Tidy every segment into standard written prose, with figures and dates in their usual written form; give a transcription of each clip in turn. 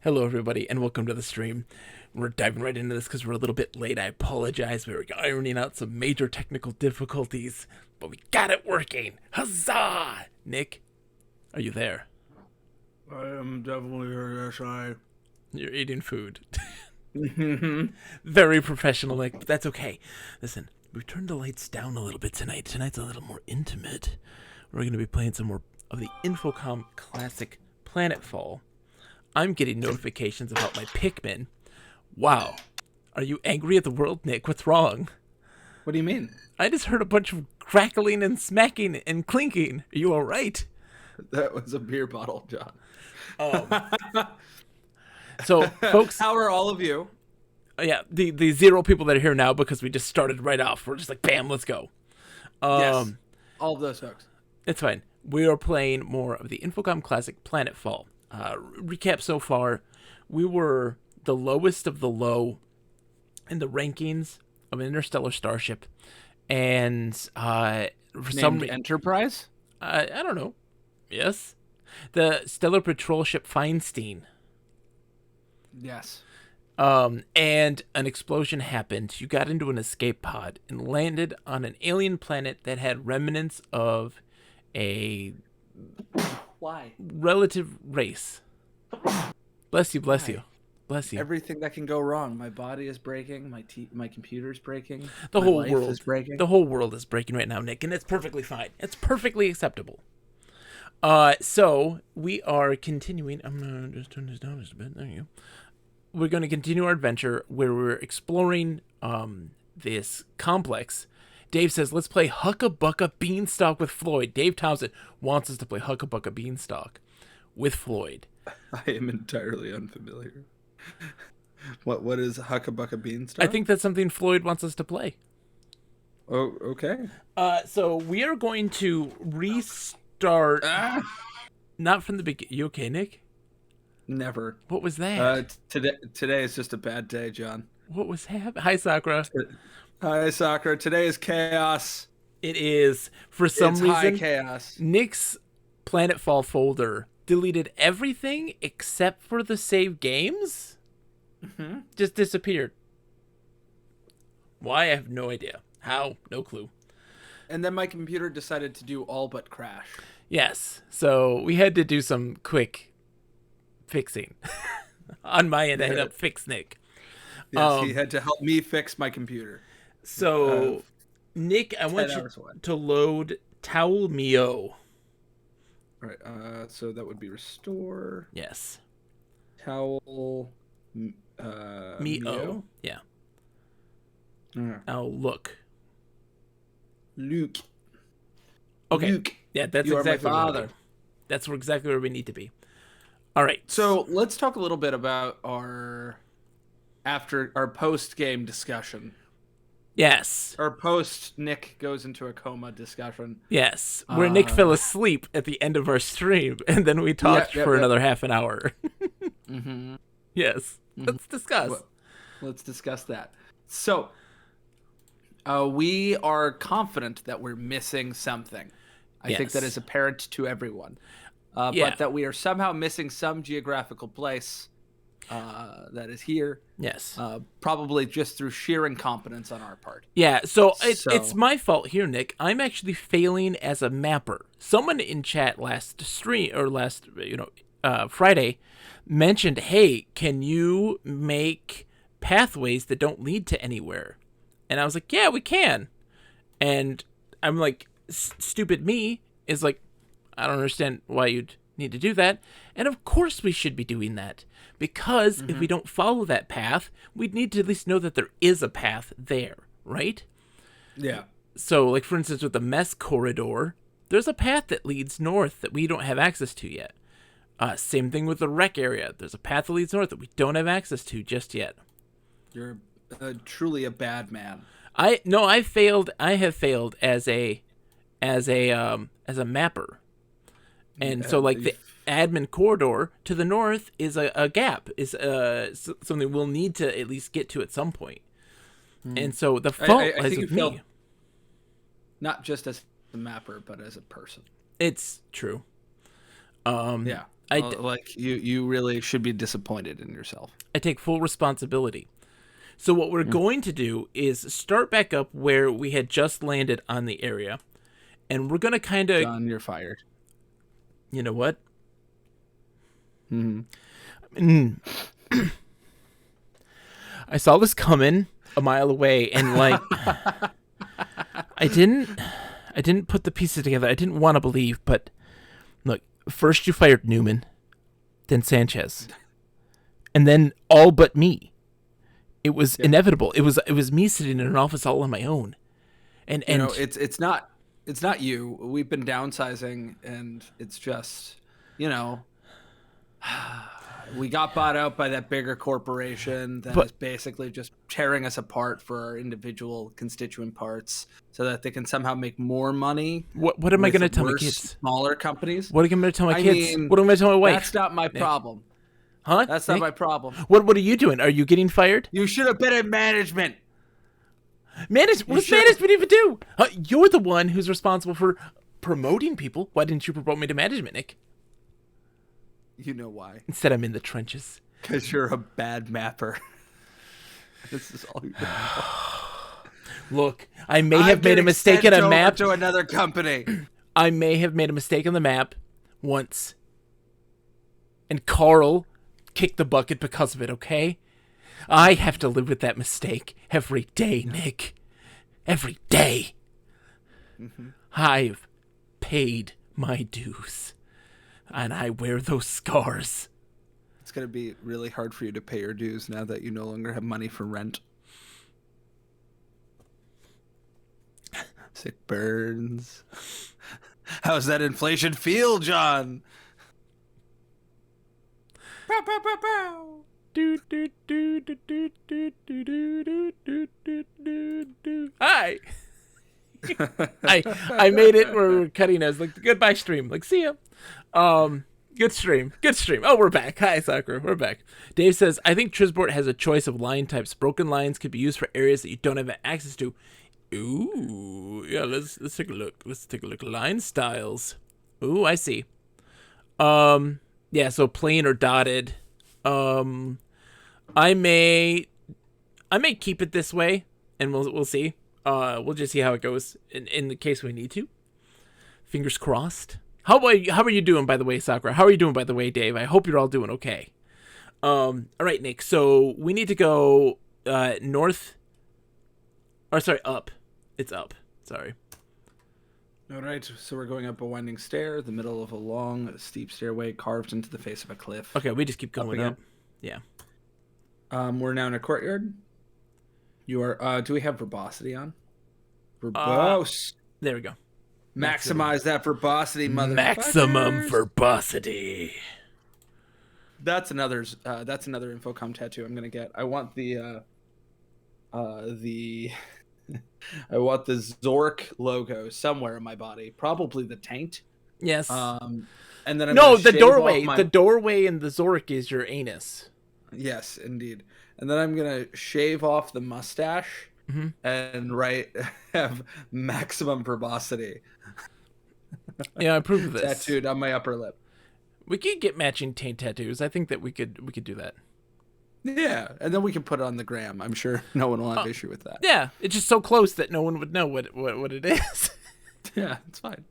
Hello, everybody, and welcome to the stream. We're diving right into this because we're a little bit late. I apologize. We were ironing out some major technical difficulties, but we got it working. Huzzah! Nick, are you there? I am definitely here, yes, You're eating food. Very professional, Nick, but that's okay. Listen, we've turned the lights down a little bit tonight. Tonight's a little more intimate. We're going to be playing some more of the Infocom classic Planetfall. I'm getting notifications about my Pikmin. Wow. Are you angry at the world, Nick? What's wrong? What do you mean? I just heard a bunch of crackling and smacking and clinking. Are you all right? That was a beer bottle, John. So, folks, How are all of you? yeah, the zero people that are here now because we just started right off. We're just like, bam, let's go. Yes, all of those folks. It's fine. We are playing more of the Infocom classic Planetfall. Recap so far, we were the lowest of the low in the rankings of an interstellar starship, and for some reason, Enterprise? I don't know. Yes, the stellar patrol ship Feinstein. Yes. And an explosion happened. You got into an escape pod and landed on an alien planet that had remnants of a Why? relative race. Bless you, bless you, bless you. Everything that can go wrong. My body is breaking. My computer's breaking. The my whole life world is breaking. The whole world is breaking right now, Nick, and it's perfectly fine. It's perfectly acceptable. So we are continuing. I'm gonna just turn this down just a bit. There you go. We're going to continue our adventure where we're exploring this complex. Dave says, let's play Hucka Bucka Beanstalk with Floyd. Dave Townsend wants us to play Hucka Bucka Beanstalk with Floyd. I am entirely unfamiliar. What is Hucka Bucka Beanstalk? I think that's something Floyd wants us to play. Oh, okay. So we are going to restart. Not from the beginning. You okay, Nick? Never. What was that? Today is just a bad day, John. What was happening? Hi, Sakura. Hi, Sakura. Today is chaos. It is. For some It's reason, high chaos. Nick's Planetfall folder deleted everything except for the save games. Mm-hmm. Just disappeared. Why? I have no idea. How? No clue. And then my computer decided to do all but crash. Yes. So we had to do some quick fixing. On my end, I had to fix Nick. Yes, he had to help me fix my computer. So, Nick, I want you to load Towel Mio. All right. So that would be restore. Yes. Towel. Mio. Yeah. Now look. Luke. Okay. Luke. Yeah, that's you exactly are my father. That's exactly where we need to be. All right. So let's talk a little bit about our post game discussion. Yes. Our post Nick goes into a coma discussion. Yes. Where Nick fell asleep at the end of our stream, and then we talked for another half an hour. Mm-hmm. Yes. Mm-hmm. Let's discuss. Well, let's discuss that. So, we are confident that we're missing something. I think that is apparent to everyone. But that we are somehow missing some geographical place that is here. Yes. Probably just through sheer incompetence on our part. Yeah, so it's my fault here, Nick. I'm actually failing as a mapper. Someone in chat last Friday mentioned, hey, can you make pathways that don't lead to anywhere? And I was like, yeah, we can. And I'm like, stupid me is like, I don't understand why you'd need to do that. And of course we should be doing that. Because if we don't follow that path, we'd need to at least know that there is a path there, right? Yeah. So, like, for instance, with the mess corridor, there's a path that leads north that we don't have access to yet. Same thing with the rec area. There's a path that leads north that we don't have access to just yet. You're truly a bad man. I have failed as a mapper. And so, like, the admin corridor to the north is a gap, is something we'll need to at least get to at some point. And so the fault lies with me. Not just as a mapper, but as a person. It's true. Yeah. Like you really should be disappointed in yourself. I take full responsibility. So what we're going to do is start back up where we had just landed on the area, and we're going to kind of... John, you're fired. You know what? I saw this coming a mile away, and like, I didn't put the pieces together. I didn't want to believe, but look, first you fired Newman, then Sanchez, and then all but me. It was inevitable. It was me sitting in an office all on my own, and you know, it's not you. We've been downsizing, and it's just, you know, we got bought out by that bigger corporation that is basically just tearing us apart for our individual constituent parts so that they can somehow make more money. What am I going to tell my kids? Smaller companies. What am I going to tell my kids? What am I going to tell my wife? That's not my problem. Huh? That's not my problem. What are you doing? Are you getting fired? You should have been in management. What does management even do? You're the one who's responsible for promoting people. Why didn't you promote me to management, Nick? You know why. Instead, I'm in the trenches. Because you're a bad mapper. This is all you know. Look, I may have made a mistake in a map. To another company. I may have made a mistake on the map once. And Carl kicked the bucket because of it, okay? I have to live with that mistake every day, Nick. Every day. I've paid my dues. And I wear those scars. It's going to be really hard for you to pay your dues now that you no longer have money for rent. Sick burns. How's that inflation feel, John? Pow, pow, pow, pow. Hi. I made it. We're cutting us like the goodbye stream. Like, see ya. Good stream. Oh, we're back. Hi, Sakura. We're back. Dave says, I think Trizport has a choice of line types. Broken lines could be used for areas that you don't have access to. Ooh, yeah. Let's take a look. Line styles. Ooh, I see. Yeah. So plain or dotted. I may keep it this way, and we'll see. We'll just see how it goes in the case we need to. Fingers crossed. How are you doing, by the way, Sakura? How are you doing, by the way, Dave? I hope you're all doing okay. All right, Nick. So we need to go north. Or sorry, up. It's up. Sorry. All right. So we're going up a winding stair, the middle of a long, steep stairway carved into the face of a cliff. Okay, we just keep going up. Yeah. We're now in a courtyard. You are. Do we have verbosity on? Verbose. There we go. Maximize that verbosity, motherfucker. Maximum verbosity. That's another Infocom tattoo I'm gonna get. I want the I want the Zork logo somewhere in my body. Probably the taint. Yes. And then the doorway. The doorway in the Zork is your anus. Yes, indeed. And then I'm gonna shave off the mustache and have maximum verbosity. Yeah, I approve of this. Tattooed on my upper lip. We could get matching taint tattoos. I think that we could do that. Yeah, and then we can put it on the gram. I'm sure no one will have issue with that. Yeah, it's just so close that no one would know what it is. Yeah, it's fine.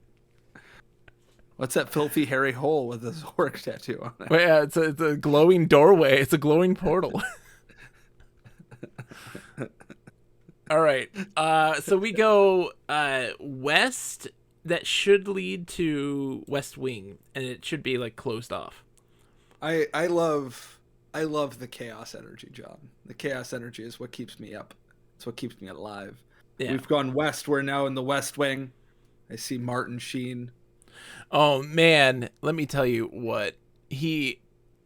What's that filthy hairy hole with a Zork tattoo on it? Well, yeah, it's a glowing doorway. It's a glowing portal. All right. So we go west. That should lead to West Wing, and it should be like closed off. I love the chaos energy, John. The chaos energy is what keeps me up. It's what keeps me alive. Yeah. We've gone west. We're now in the West Wing. I see Martin Sheen. Oh man, let me tell you what.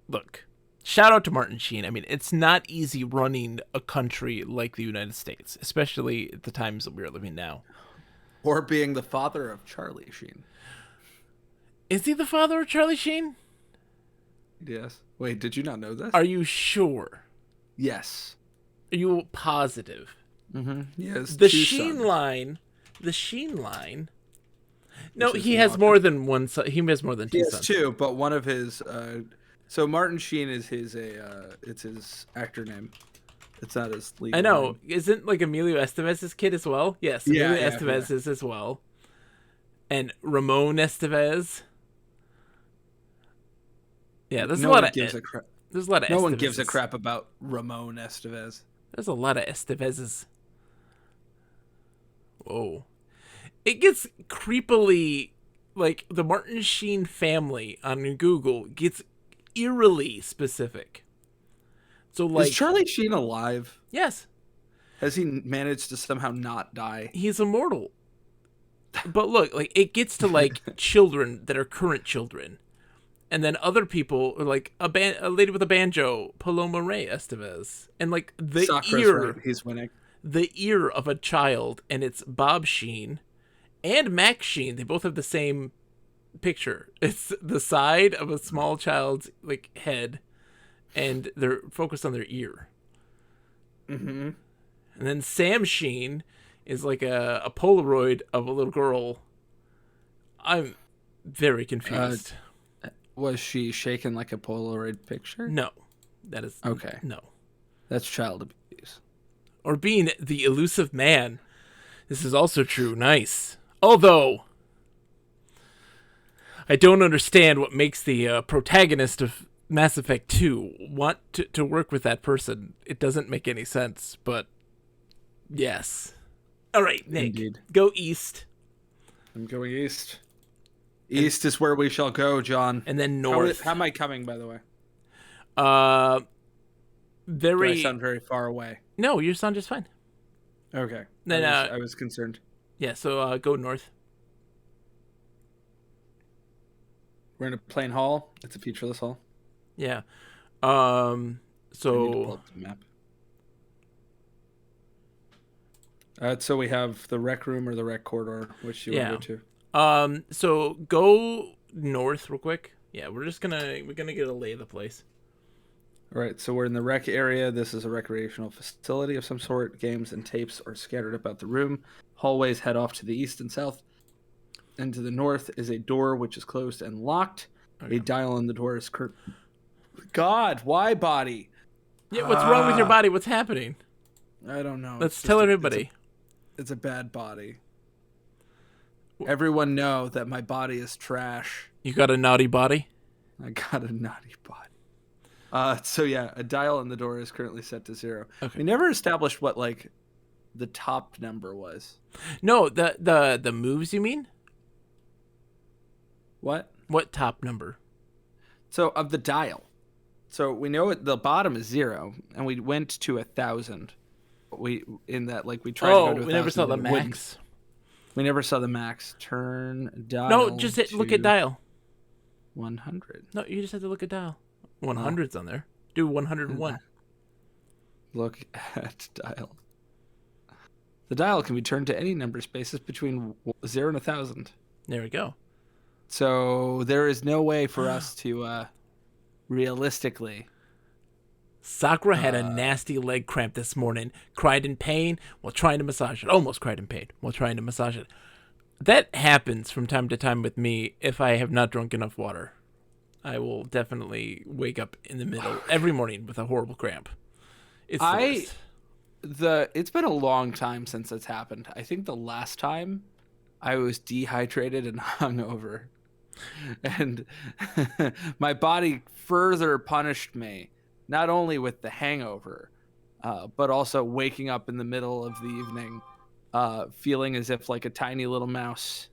Look, shout out to Martin Sheen. I mean, it's not easy running a country like the United States, especially at the times that we are living now. Or being the father of Charlie Sheen. Is he the father of Charlie Sheen? Yes. Wait, did you not know this? Are you sure? Yes. Are you positive? Mm-hmm. Yes. The Sheen line No, he has more than one son. He has more than two sons. He has two, but one of his. So Martin Sheen is it's his actor name. It's not his legal I know. name. Isn't like Emilio Estevez's kid as well? Yes, Emilio Estevez is as well. And Ramon Estevez. Yeah, there's a lot of crap. There's a lot of no one gives a crap about Ramon Estevez. There's a lot of Estevezes. Whoa. It gets creepily, like, the Martin Sheen family on Google gets eerily specific. So, like, is Charlie Sheen alive? Yes. Has he managed to somehow not die? He's immortal. But look, like, it gets to, like, children that are current children. And then other people, like a lady with a banjo, Paloma Ray Estevez. And, like, the ear. He's winning. The ear of a child, and it's Bob Sheen and Max Sheen. They both have the same picture. It's the side of a small child's, like, head, and they're focused on their ear. Mm-hmm. And then Sam Sheen is like a Polaroid of a little girl. I'm very confused. Was she shaken like a Polaroid picture? No. That is... Okay. No. That's child abuse. Or being the elusive man. This is also true. Nice. Although, I don't understand what makes the protagonist of Mass Effect 2 want to work with that person. It doesn't make any sense, but yes. All right, Nick, Indeed. Go east. I'm going east. East is where we shall go, John. And then north. How am I coming, by the way? Very. Do I sound very far away? No, you sound just fine. Okay. Then I was concerned. Yeah, so go north. We're in a plain hall. It's a featureless hall. Yeah. I need to pull So up the map. So we have the rec room or the rec corridor, which you want to go to. So go north real quick. Yeah, we're gonna get a lay of the place. All right, so we're in the rec area. This is a recreational facility of some sort. Games and tapes are scattered about the room. Hallways head off to the east and south. And to the north is a door which is closed and locked. Okay. A dial on the door is God, why body? Yeah, what's wrong with your body? What's happening? I don't know. Let's tell everybody. It's a bad body. Everyone know that my body is trash. You got a naughty body? I got a naughty body. So yeah, a dial on the door is currently set to 0. Okay. We never established what, like, the top number was. No, the moves, you mean? What? What top number? So of the dial. So we know the bottom is 0, and we went to 1,000. We tried to go to 1,000. We never saw the max. We never saw the max. Turn dial. No, just look at dial. 100. No, you just have to look at dial. 100's on there. Do 101. Look at dial. The dial can be turned to any number spaces between 0 and 1,000. There we go. So there is no way for us to realistically. Sakura had a nasty leg cramp this morning. Cried in pain while trying to massage it. Almost cried in pain while trying to massage it. That happens from time to time with me if I have not drunk enough water. I will definitely wake up in the middle every morning with a horrible cramp. It's it's been a long time since it's happened. I think the last time I was dehydrated and hungover. And my body further punished me, not only with the hangover, but also waking up in the middle of the evening, feeling as if like a tiny little mouse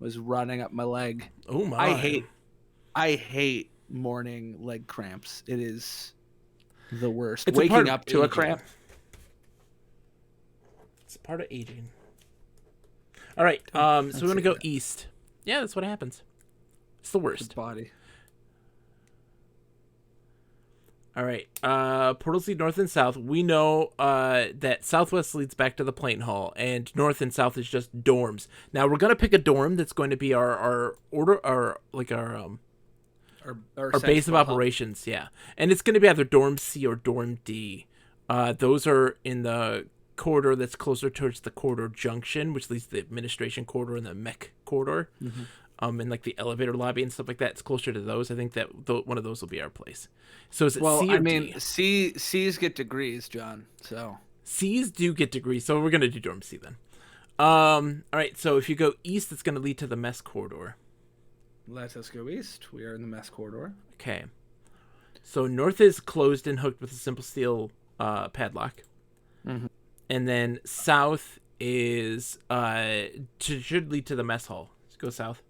was running up my leg. Oh my. I hate morning leg cramps. It is the worst. It's waking up to a cramp. It's a part of aging. All right, so we're going to go east. Yeah, that's what happens. It's the worst. The body. All right, portals lead north and south. We know that southwest leads back to the plane hall, and north and south is just dorms. Now, we're going to pick a dorm that's going to be our base of operations, yeah. And it's going to be either Dorm C or Dorm D. Those are in the corridor that's closer towards the corridor junction, which leads to the administration corridor and the mech corridor. corridor, in like the elevator lobby and stuff like that. It's closer to those. I think that one of those will be our place. So is it C or D? C's get degrees, John. So C's do get degrees, so we're gonna do dorm C then. All right. So if you go east, it's gonna lead to the mess corridor. Let us go east. We are in the mess corridor. Okay. So north is closed and hooked with a simple steel padlock. And then south is should lead to the mess hall. Let's go south.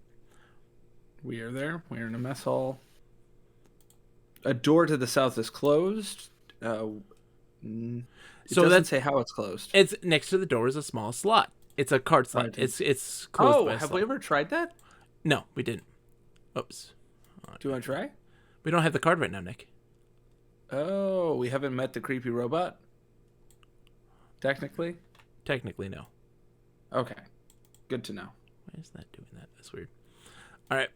We are there. We are in a mess hall. A door to the south is closed. It doesn't say how it's closed. It's next to the door is a small slot. It's a card slot. It's closed. Oh, have we ever tried that? No, we didn't. Oops. Do you want to try? We don't have the card right now, Nick. Oh, we haven't met the creepy robot? Technically, no. Okay. Good to know. Why is that doing that? That's weird. All right.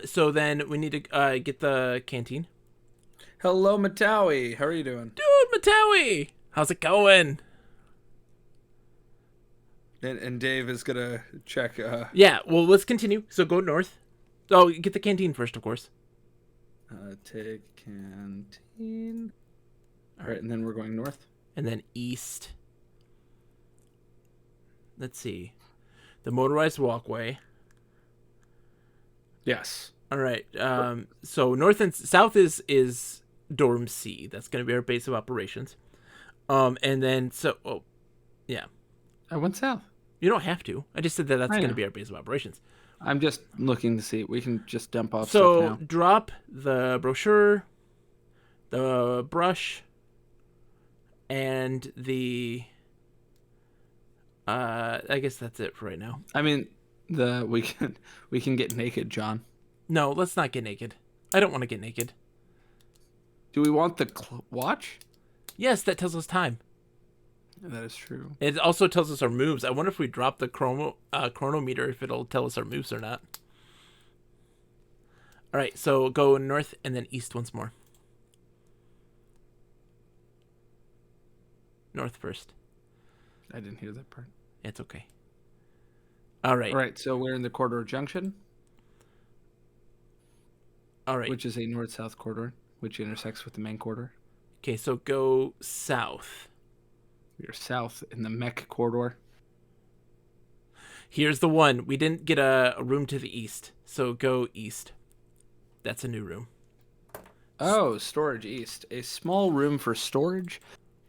So then we need to get the canteen. Hello, Matawi. How are you doing? Dude, Matawi! How's it going? And Dave is going to check... Yeah, well, let's continue. So go north. Oh, get the canteen first, of course. Take canteen. All right, and then we're going north. And then east. Let's see. The motorized walkway. Yes. All right. So north and south is dorm C. That's going to be our base of operations. And then yeah. I went south. You don't have to. I just said that's going to be our base of operations. I'm just looking to see. We can just dump off stuff now. So drop the brochure, the brush, and the. I guess that's it for right now. I mean, we can get naked, John. No, let's not get naked. I don't want to get naked. Do we want the watch? Yes, that tells us time. That is true. It also tells us our moves. I wonder if we drop the chronometer, if it'll tell us our moves or not. All right, so go north and then east once more. North first. I didn't hear that part. It's okay. All right. All right, so we're in the corridor Junction. All right. Which is a north-south corridor, which intersects with the main corridor. Okay, so go south. We are south in the mech corridor. Here's the one. We didn't get a room to the east, so go east. That's a new room. Oh, storage east. A small room for storage.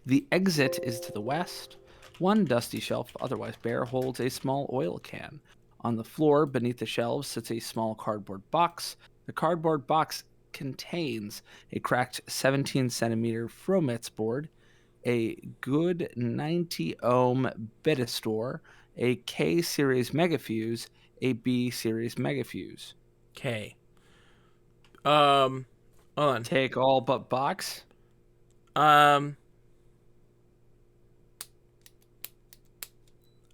The exit is to the west. One dusty shelf, otherwise bare, holds a small oil can. On the floor, beneath the shelves, sits a small cardboard box. The cardboard box contains a cracked 17-centimeter Frometz board, a good 90-ohm Betastor, a K-series megafuse, a B-series megafuse. Okay. Hold on. Take all but box. I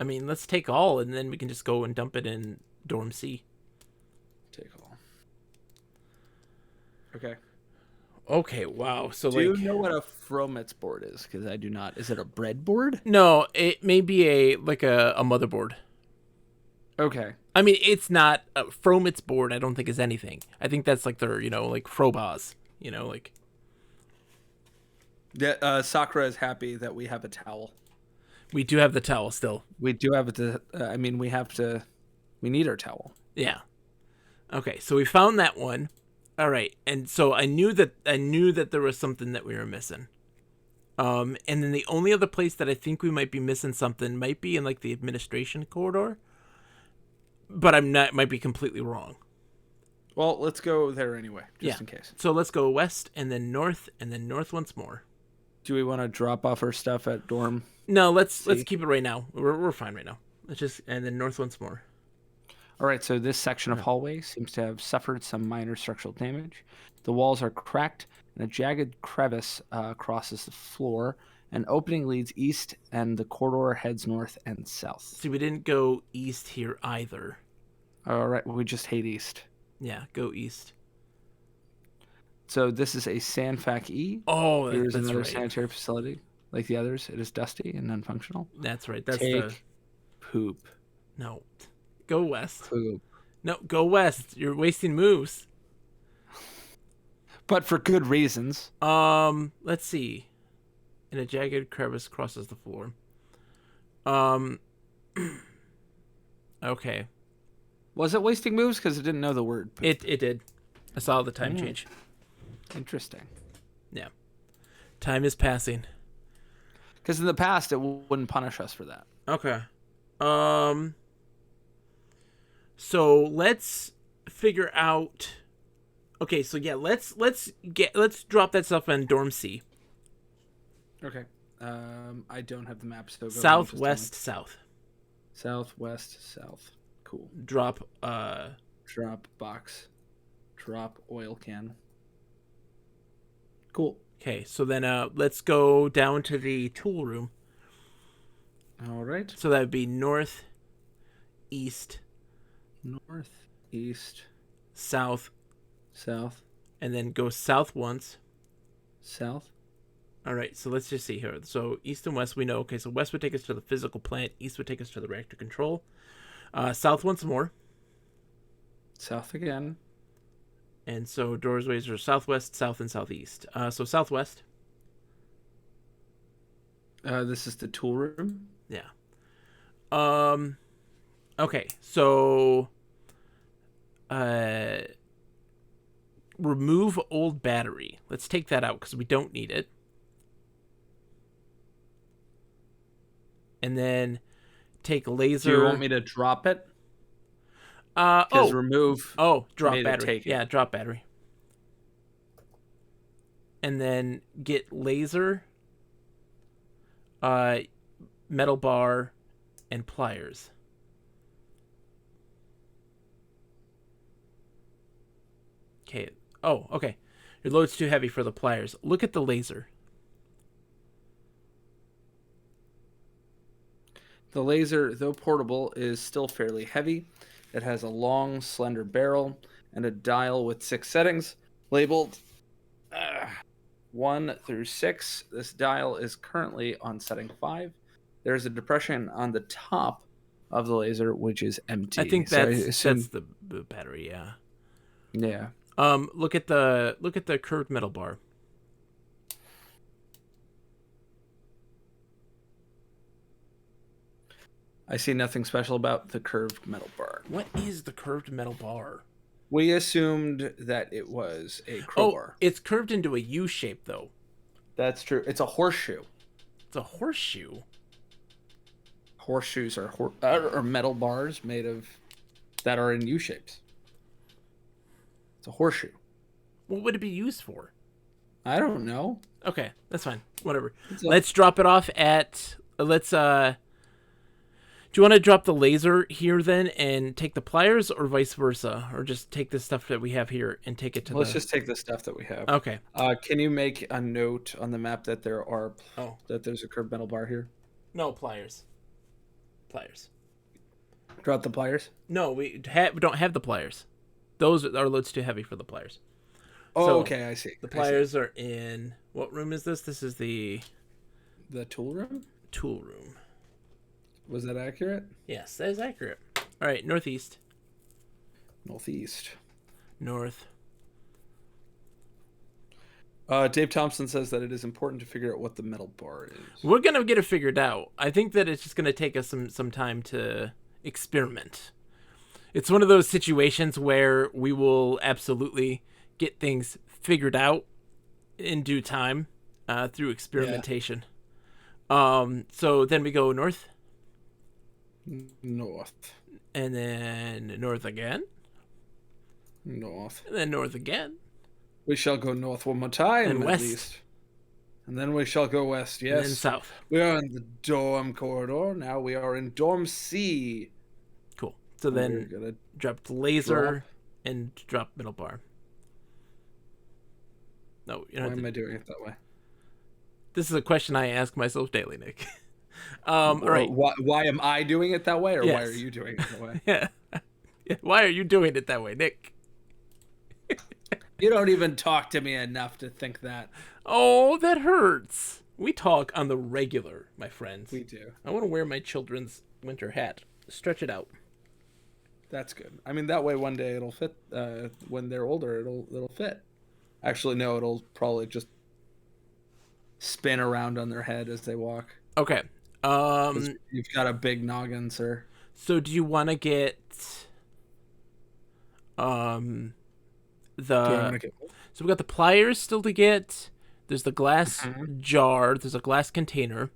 mean, let's take all, and then we can just go and dump it in dorm C. Take all. Okay. Okay, wow. So do you know what a Frometz board is? Because I do not. Is it a breadboard? No, it may be a motherboard. Okay. I mean, it's not a Frometz board. I don't think is anything. I think that's like their, like Frobas. Like. Yeah. Sakura is happy that we have a towel. We do have the towel still. We do have it. We need our towel. Yeah. Okay, so we found that one. All right, and so I knew that there was something that we were missing. And then the only other place that I think we might be missing something might be in like the administration corridor. But might be completely wrong. Well, let's go there anyway, just in case. So let's go west and then north once more. Do we want to drop off our stuff at dorm? No, let's keep it right now. We're fine right now. And then north once more. All right, so this section of hallway seems to have suffered some minor structural damage. The walls are cracked, and a jagged crevice crosses the floor. An opening leads east, and the corridor heads north and south. See, we didn't go east here either. All right, we just hate east. Yeah, go east. So this is a Sanfac E. Oh, here's that's another right. sanitary facility. Like the others, it is dusty and unfunctional. That's right. Take poop. No. Go west. Poop. No, go west. You're wasting moves. But for good reasons. Let's see. And a jagged crevice crosses the floor. Okay. Was it wasting moves? Because it didn't know the word. It did. I saw the time change. Interesting. Yeah. Time is passing. Because in the past, it wouldn't punish us for that. Okay. So let's figure out. Okay, so yeah, let's drop that stuff on Dorm C. Okay. I don't have the map, so go Southwest, south. Southwest, south. Cool. Drop box. Drop oil can. Cool. Okay, so then let's go down to the tool room. All right. So that would be north, east, south, and then go south once. South. All right, so let's just see here. So east and west we know. Okay, so west would take us to the physical plant. East would take us to the reactor control. South once more. South again. And so doorways are southwest, south, and southeast. So southwest. This is the tool room. Yeah. Okay, so remove old battery. Let's take that out because we don't need it. And then take laser. Do you want me to drop it? Remove. Oh, drop battery. Yeah, drop battery. And then get laser, metal bar, and pliers. Okay. Oh, okay. Your load's too heavy for the pliers. Look at the laser. The laser, though portable, is still fairly heavy. It has a long, slender barrel and a dial with 6 settings, labeled 1 through 6. This dial is currently on setting 5. There's a depression on the top of the laser, which is empty. I think that's the battery. Yeah. Yeah. Look at the curved metal bar. I see nothing special about the curved metal bar. What is the curved metal bar? We assumed that it was a crowbar. Oh, it's curved into a U shape, though. That's true. It's a horseshoe. It's a horseshoe. Horseshoes are metal bars made of that are in U shapes. It's a horseshoe. What would it be used for? I don't know. Okay, that's fine. Whatever. Let's drop it off at. Do you want to drop the laser here then and take the pliers, or vice versa, or just take the stuff that we have here and take it to? Let's just take the stuff that we have. Okay. Can you make a note on the map that there's a curved metal bar here? No, pliers. Pliers. Drop the pliers. No, we don't have the pliers. Those are loads too heavy for the pliers. Oh, so okay, I see. The pliers are in what room is this? This is the tool room. Tool room. Was that accurate? Yes, that is accurate. All right, northeast. Northeast. North. Dave Thompson says that it is important to figure out what the metal bar is. We're going to get it figured out. I think that it's just going to take us some time to experiment. It's one of those situations where we will absolutely get things figured out in due time through experimentation. Yeah. So then we go north. North. And then north again. North. And then north again. We shall go north one more time, and at west. least. And then we shall go west, yes. And then south. We are in the dorm corridor. Now we are in dorm C. Cool. So then drop the laser and drop middle bar. No, why am I doing it that way? This is a question I ask myself daily, Nick. All right. Why am I doing it that way, or yes. why are you doing it that way? Yeah. Why are you doing it that way, Nick? You don't even talk to me enough to think that. Oh, that hurts. We talk on the regular, my friends. We do. I want to wear my children's winter hat. Stretch it out. That's good. I mean, that way one day it'll fit. When they're older, it'll fit. Actually, no, it'll probably just spin around on their head as they walk. Okay. 'Cause you've got a big noggin, sir. So do you want to get um Do I want the to get? so we got the pliers still to get. There's the glass Mhm. jar. There's a glass container.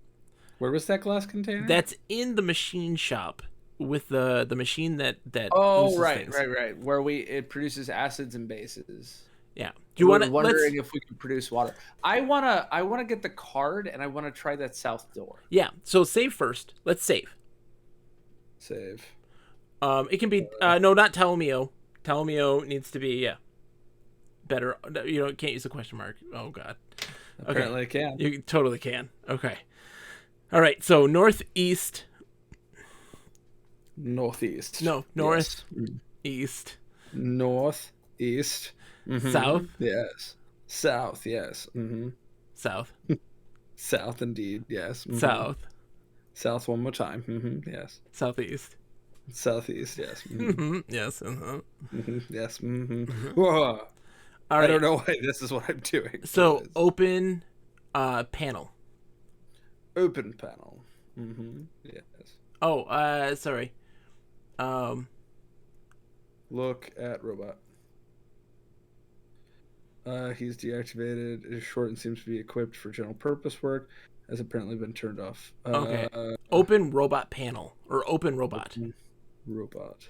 Where was that glass container? That's in the machine shop with the machine that Oh, oozes right, things. right. Where it produces acids and bases. Yeah. Do you want to wondering if we can produce water? I wanna get the card, and I wanna try that south door. Yeah. So save first. Let's save. Save. It can be no, not Telmio. Telmio needs to be better. Can't use the question mark. Oh god. Apparently, I can. You totally can. Okay. All right. So northeast. Northeast. No, north, east, Northeast. Mm-hmm. south. Yes. South. Yes. Mm-hmm. South. South, indeed. Yes. Mm-hmm. South. South. One more time. Mm-hmm. Yes. Southeast. Southeast. Yes. Mm-hmm. Mm-hmm. Yes. Uh-huh. Mm-hmm. Yes. Mm-hmm. Whoa. All right. I don't know why this is what I'm doing. So open panel. Open panel. Mm-hmm. Yes. Oh, sorry. Look at robot. He's deactivated. It is short and seems to be equipped for general purpose work. Has apparently been turned off. Okay. Open robot panel or open robot. Open robot.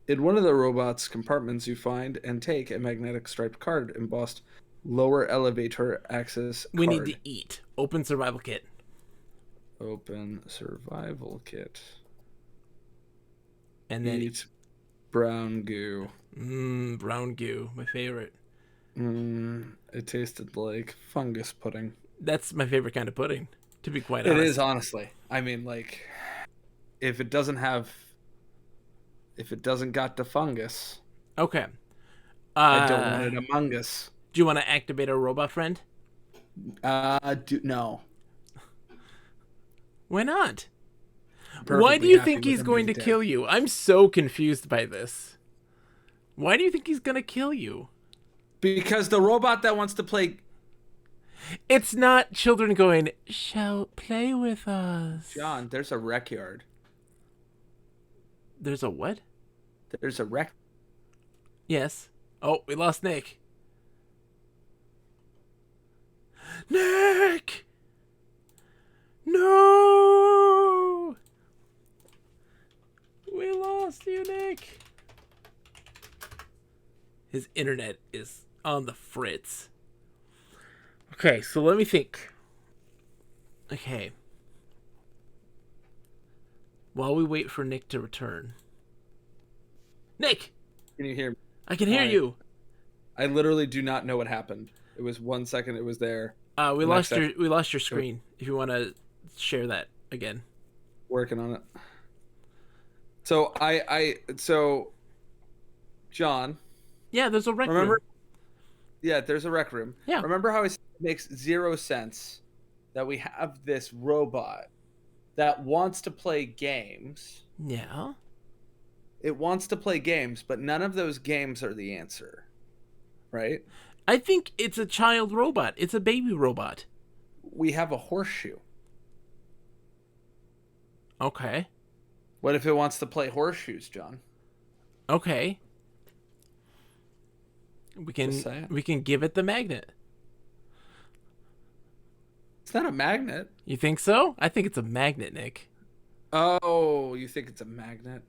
In one of the robot's compartments, you find and take a magnetic striped card embossed lower elevator access card. We need to eat. Open survival kit. Open survival kit. And then eat brown goo. Brown goo, my favorite. It tasted like fungus pudding. That's my favorite kind of pudding, to be quite honest. It is, honestly. I mean, like, if it doesn't got the fungus, Okay. I don't want it among us. Do you want to activate a robot friend? No. Why not? Perfectly Why do you happy think with he's him going to being kill you? I'm so confused by this. Why do you think he's going to kill you? Because the robot that wants to play... It's not children going, shall play with us. John, there's a rec yard. There's a what? There's a rec... Yes. Oh, we lost Nick. Nick! No! We lost you, Nick. His internet is on the fritz. Okay, so let me think. Okay. While we wait for Nick to return. Nick! Can you hear me? I can hear you. I literally do not know what happened. It was 1 second it was there. We lost your screen. If you want to share that again. Working on it. So so John. Yeah, there's a rec Remember? room. Yeah, there's a rec room. Yeah. Remember how it makes zero sense that we have this robot that wants to play games. Yeah. It wants to play games, but none of those games are the answer. Right? I think it's a child robot. It's a baby robot. We have a horseshoe. Okay. What if it wants to play horseshoes, John? Okay. We can give it the magnet. It's not a magnet. You think so? I think it's a magnet, Nick. Oh, you think it's a magnet?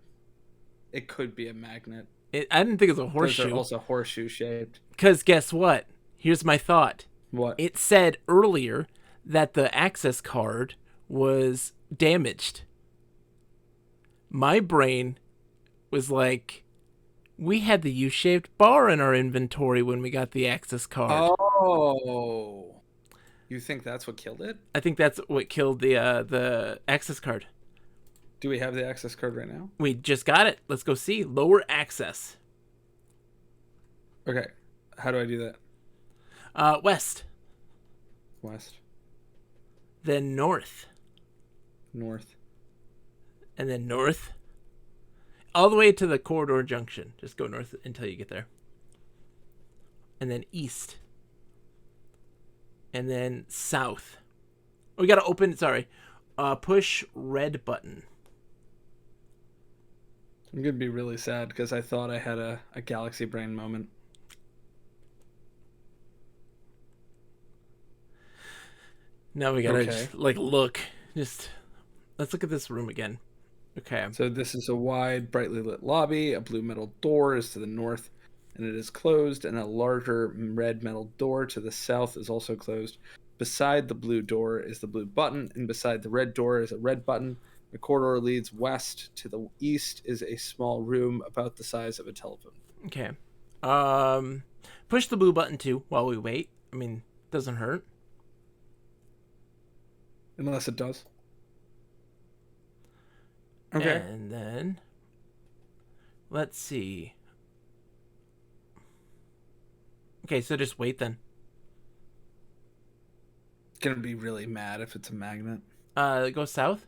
It could be a magnet. I didn't think it was a horseshoe. Those are also horseshoe shaped. Because guess what? Here's my thought. What? It said earlier that the access card was damaged. My brain was like, we had the U-shaped bar in our inventory when we got the access card. Oh. You think that's what killed it? I think that's what killed the access card. Do we have the access card right now? We just got it. Let's go see. Lower access. Okay. How do I do that? West. West. Then north. North. And then north. all the way to the corridor junction. Just go north until you get there. And then east. And then south. We got to open, sorry. Push red button. I'm going to be really sad because I thought I had a galaxy brain moment. Now we got to just, look. Just, let's look at this room again. Okay. So this is a wide, brightly lit lobby. A blue metal door is to the north, and it is closed, and a larger red metal door to the south is also closed. Beside the blue door is the blue button, and beside the red door is a red button. The corridor leads west. To the east is a small room about the size of a telephone. Okay. Push the blue button too while we wait. I mean, doesn't hurt. Unless it does. Okay. And then, let's see. Okay, so just wait then. Gonna be really mad if it's a magnet. Go south.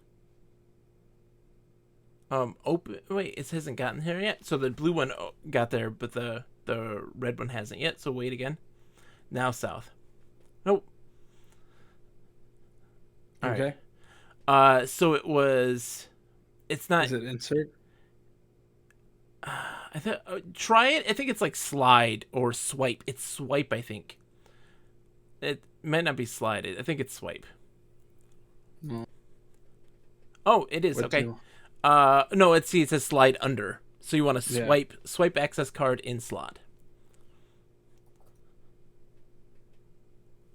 Open. Wait, it hasn't gotten here yet. So the blue one got there, but the red one hasn't yet. So wait again. Now south. Nope. All okay. Right. So it was. It's not. Is it insert? I thought try it. I think it's like slide or swipe. It's swipe. I think. It might not be slide. I think it's swipe. No. Oh, it is. Okay. No. It says slide under. So you want to swipe access card in slot.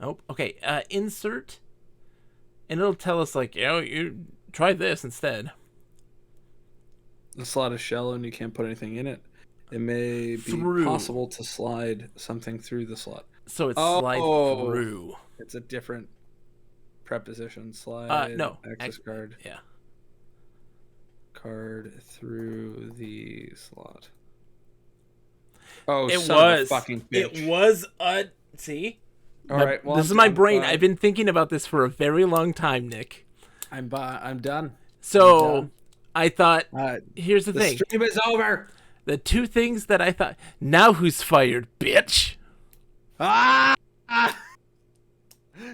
Oh, okay. Insert, and it'll tell us like, you try this instead. The slot is shallow and you can't put anything in it. It may be possible to slide something through the slot. So it's slide through. It's a different preposition. Slide. No. Access card. Yeah. Card through the slot. Oh, it son was of a fucking bitch. It was a see. All right. Well, this is my brain. I've been thinking about this for a very long time, Nick. I'm done. So I thought, here's the thing. The stream is over. The two things that I thought. Now who's fired, bitch? Ah!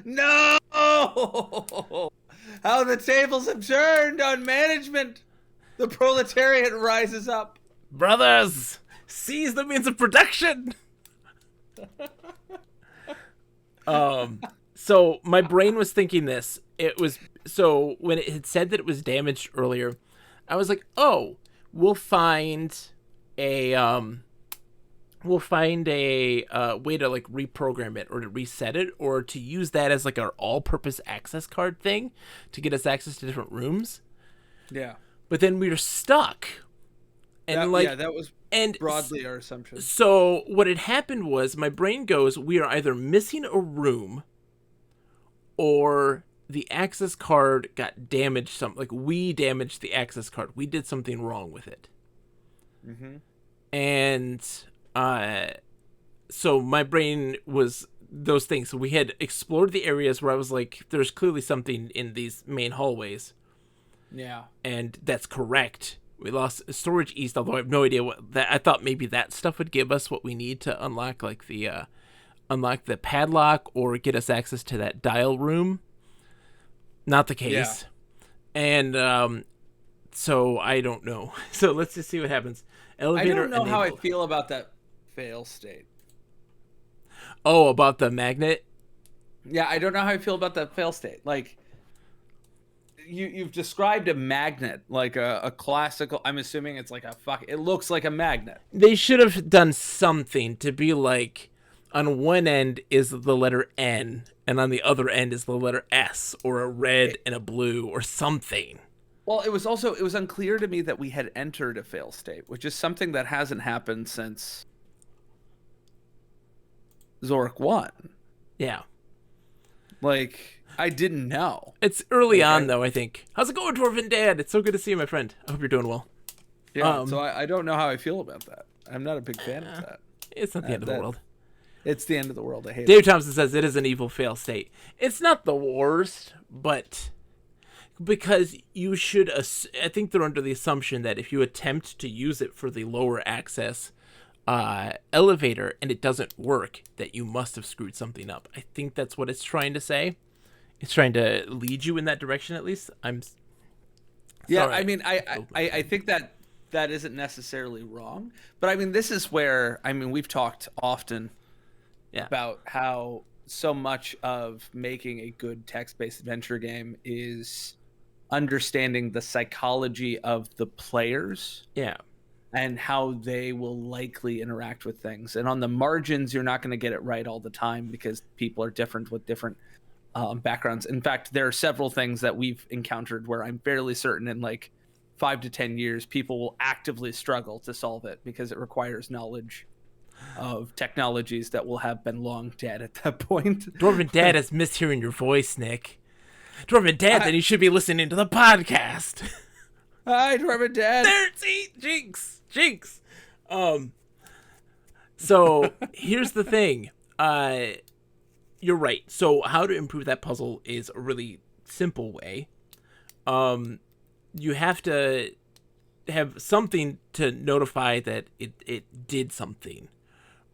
No! How the tables have turned on management. The proletariat rises up. Brothers, seize the means of production. So my brain was thinking this. It was so when it had said that it was damaged earlier, I was like, oh, we'll find a way to like reprogram it or to reset it or to use that as like our all-purpose access card thing to get us access to different rooms. Yeah. But then we were stuck. And that was broadly our assumption. So what had happened was my brain goes, we are either missing a room or the access card got damaged. Like we damaged the access card. We did something wrong with it. Mm-hmm. And so my brain was those things. So we had explored the areas where I was like, there's clearly something in these main hallways. Yeah. And that's correct. We lost storage east, although I have no idea what that. I thought maybe that stuff would give us what we need to unlock, like the padlock or get us access to that dial room. Not the case. Yeah. And so I don't know. So let's just see what happens. Elevator. I don't know enabled. how I feel about that fail state. Oh, about the magnet? Yeah, I don't know how I feel about that fail state. Like, you've described a magnet like a classical. I'm assuming it's like it looks like a magnet. They should have done something to be like, on one end is the letter N, and on the other end is the letter S, or a red and a blue, or something. Well, it was unclear to me that we had entered a fail state, which is something that hasn't happened since Zork 1. Yeah. Like, I didn't know. It's early on, though, I think. How's it going, Dwarven Dad? It's so good to see you, my friend. I hope you're doing well. Yeah, so I don't know how I feel about that. I'm not a big fan of that. It's not the end of the world. It's the end of the world. I hate Dave it. Thompson says it is an evil fail state. It's not the worst, but because you should, I think they're under the assumption that if you attempt to use it for the lower access elevator and it doesn't work, that you must have screwed something up. I think that's what it's trying to say. It's trying to lead you in that direction, at least. Yeah, I mean, I think that isn't necessarily wrong, but I mean, this is where, I mean, we've talked often about how so much of making a good text-based adventure game is understanding the psychology of the players. Yeah. And how they will likely interact with things. And on the margins, you're not going to get it right all the time because people are different with different backgrounds. In fact, there are several things that we've encountered where I'm fairly certain in like 5 to 10 years, people will actively struggle to solve it because it requires knowledge of technologies that will have been long dead at that point. Dwarven Dad has missed hearing your voice, Nick. Dwarven Dad, then you should be listening to the podcast. Hi, Dwarven Dad. See, Jinx. So here's the thing. You're right. So how to improve that puzzle is a really simple way. You have to have something to notify that it did something,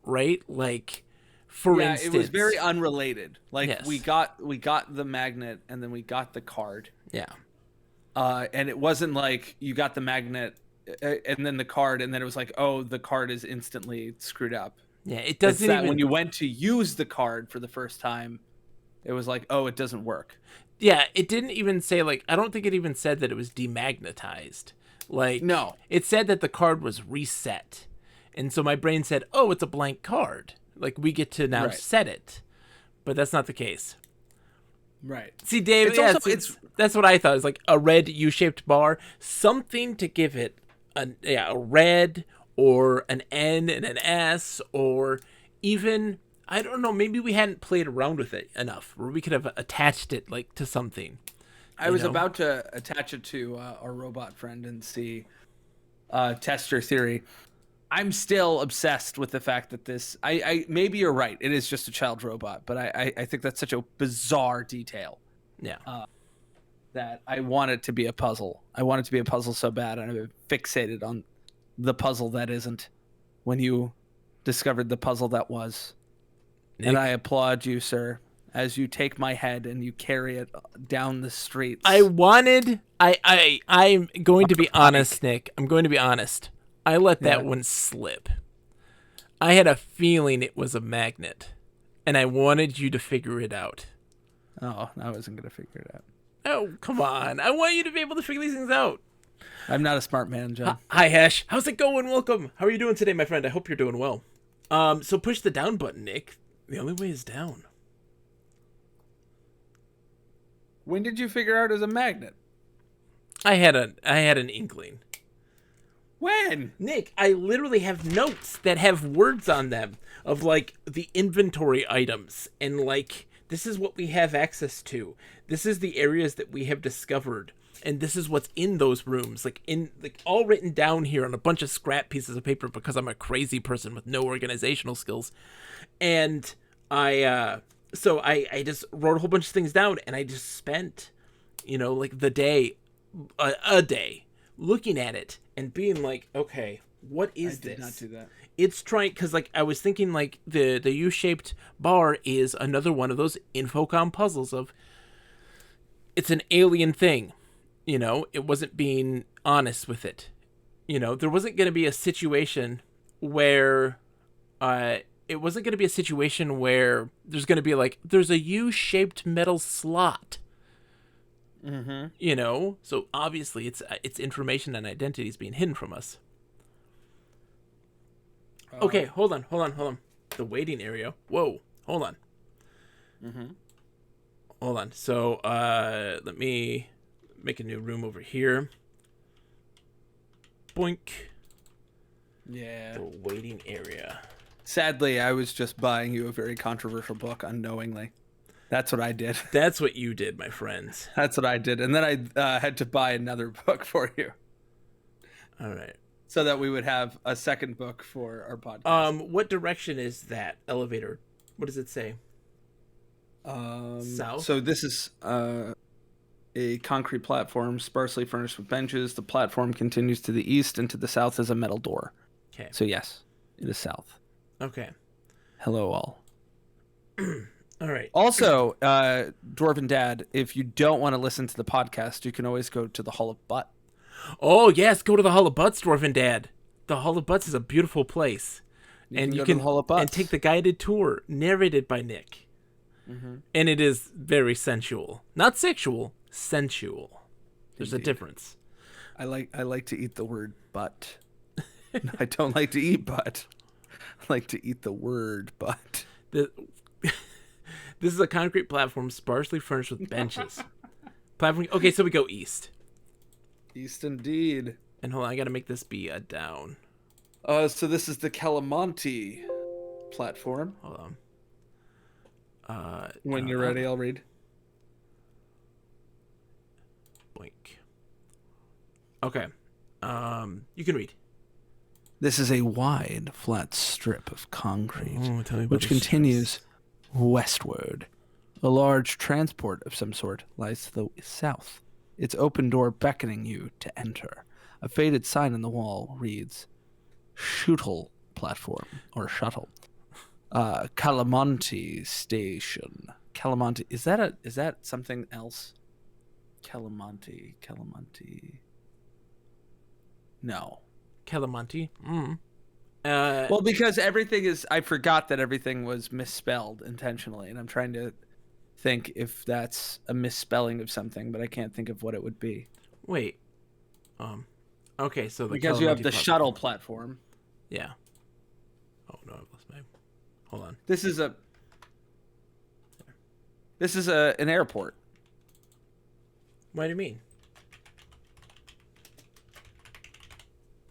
right? Like, for instance, it was very unrelated. Like, yes. we got the magnet and then we got the card. Yeah. And it wasn't like you got the magnet and then the card, and then it was like, oh, the card is instantly screwed up. Yeah, it doesn't even... when you went to use the card for the first time, it was like, oh, it doesn't work. Yeah, it didn't even say, like, I don't think it even said that it was demagnetized. Like, no. It said that the card was reset. And so my brain said, oh, it's a blank card. Like, we get to now set it. But that's not the case. Right. See, Dave, that's what I thought. It's like a red U-shaped bar. Something to give it a red or an N and an S, or even, I don't know, maybe we hadn't played around with it enough where we could have attached it like to something. I was about to attach it to our robot friend and see test your theory. I'm still obsessed with the fact that this, I maybe you're right, it is just a child robot, but I think that's such a bizarre detail. Yeah. That I want it to be a puzzle. I want it to be a puzzle so bad, and I've been fixated on the puzzle that isn't when you discovered the puzzle that was. Nick, and I applaud you, sir, as you take my head and you carry it down the streets. I'm going to be honest, Nick. I'm going to be honest. I let that one slip. I had a feeling it was a magnet, and I wanted you to figure it out. Oh, I wasn't going to figure it out. Oh, come on. I want you to be able to figure these things out. I'm not a smart man, John. Hi, Hash. How's it going? Welcome. How are you doing today, my friend? I hope you're doing well. So push the down button, Nick. The only way is down. When did you figure out it was a magnet? I had an inkling. When? Nick, I literally have notes that have words on them of like the inventory items and like this is what we have access to. This is the areas that we have discovered, and this is what's in those rooms, like all written down here on a bunch of scrap pieces of paper because I'm a crazy person with no organizational skills. And I just wrote a whole bunch of things down, and I just spent, like the day, a day looking at it and being like, okay, what is this? I did not do that. It's trying, because like I was thinking like the U-shaped bar is another one of those Infocom puzzles of it's an alien thing, it wasn't being honest with it. There wasn't going to be a situation where there's going to be like there's a U-shaped metal slot. Mm-hmm. So obviously it's information and identities being hidden from us. Okay, hold on. The waiting area. Whoa, hold on. Mm-hmm. Hold on. So, let me make a new room over here. Boink. Yeah. The waiting area. Sadly, I was just buying you a very controversial book unknowingly. That's what I did. That's what you did, my friends. That's what I did. And then I had to buy another book for you. All right. So that we would have a second book for our podcast. What direction is that elevator? What does it say? South. So this is a concrete platform sparsely furnished with benches. The platform continues to the east, and to the south is a metal door. Okay. So yes, it is south. Okay. Hello, all. All right. Also, Dwarven Dad, if you don't want to listen to the podcast, you can always go to the Hall of Butt. Oh, yes, go to the Hall of Butts, Dwarven Dad. The Hall of Butts is a beautiful place. You can and take the guided tour, narrated by Nick. Mm-hmm. And it is very sensual. Not sexual, sensual. There's a difference. I like to eat the word butt. I don't like to eat butt. I like to eat the word butt. This is a concrete platform sparsely furnished with benches. Okay, so we go east. East indeed. And hold on, I gotta make this be a down. So this is the Calamonte platform. Hold on. When you're ready, I'll read. Boink. Okay. You can read. This is a wide, flat strip of concrete, which continues westward. A large transport of some sort lies to the south, its open door beckoning you to enter. A faded sign on the wall reads, Shuttle platform, or shuttle. Calamonte station. Calamonte, is that something else? Calamonte. No. Calamonte? Well, because I forgot that everything was misspelled intentionally, and I'm trying to think if that's a misspelling of something, but I can't think of what it would be. Wait. Okay, so because you have the shuttle platform. Yeah. Oh no, I've lost my. Hold on. This is an airport. What do you mean?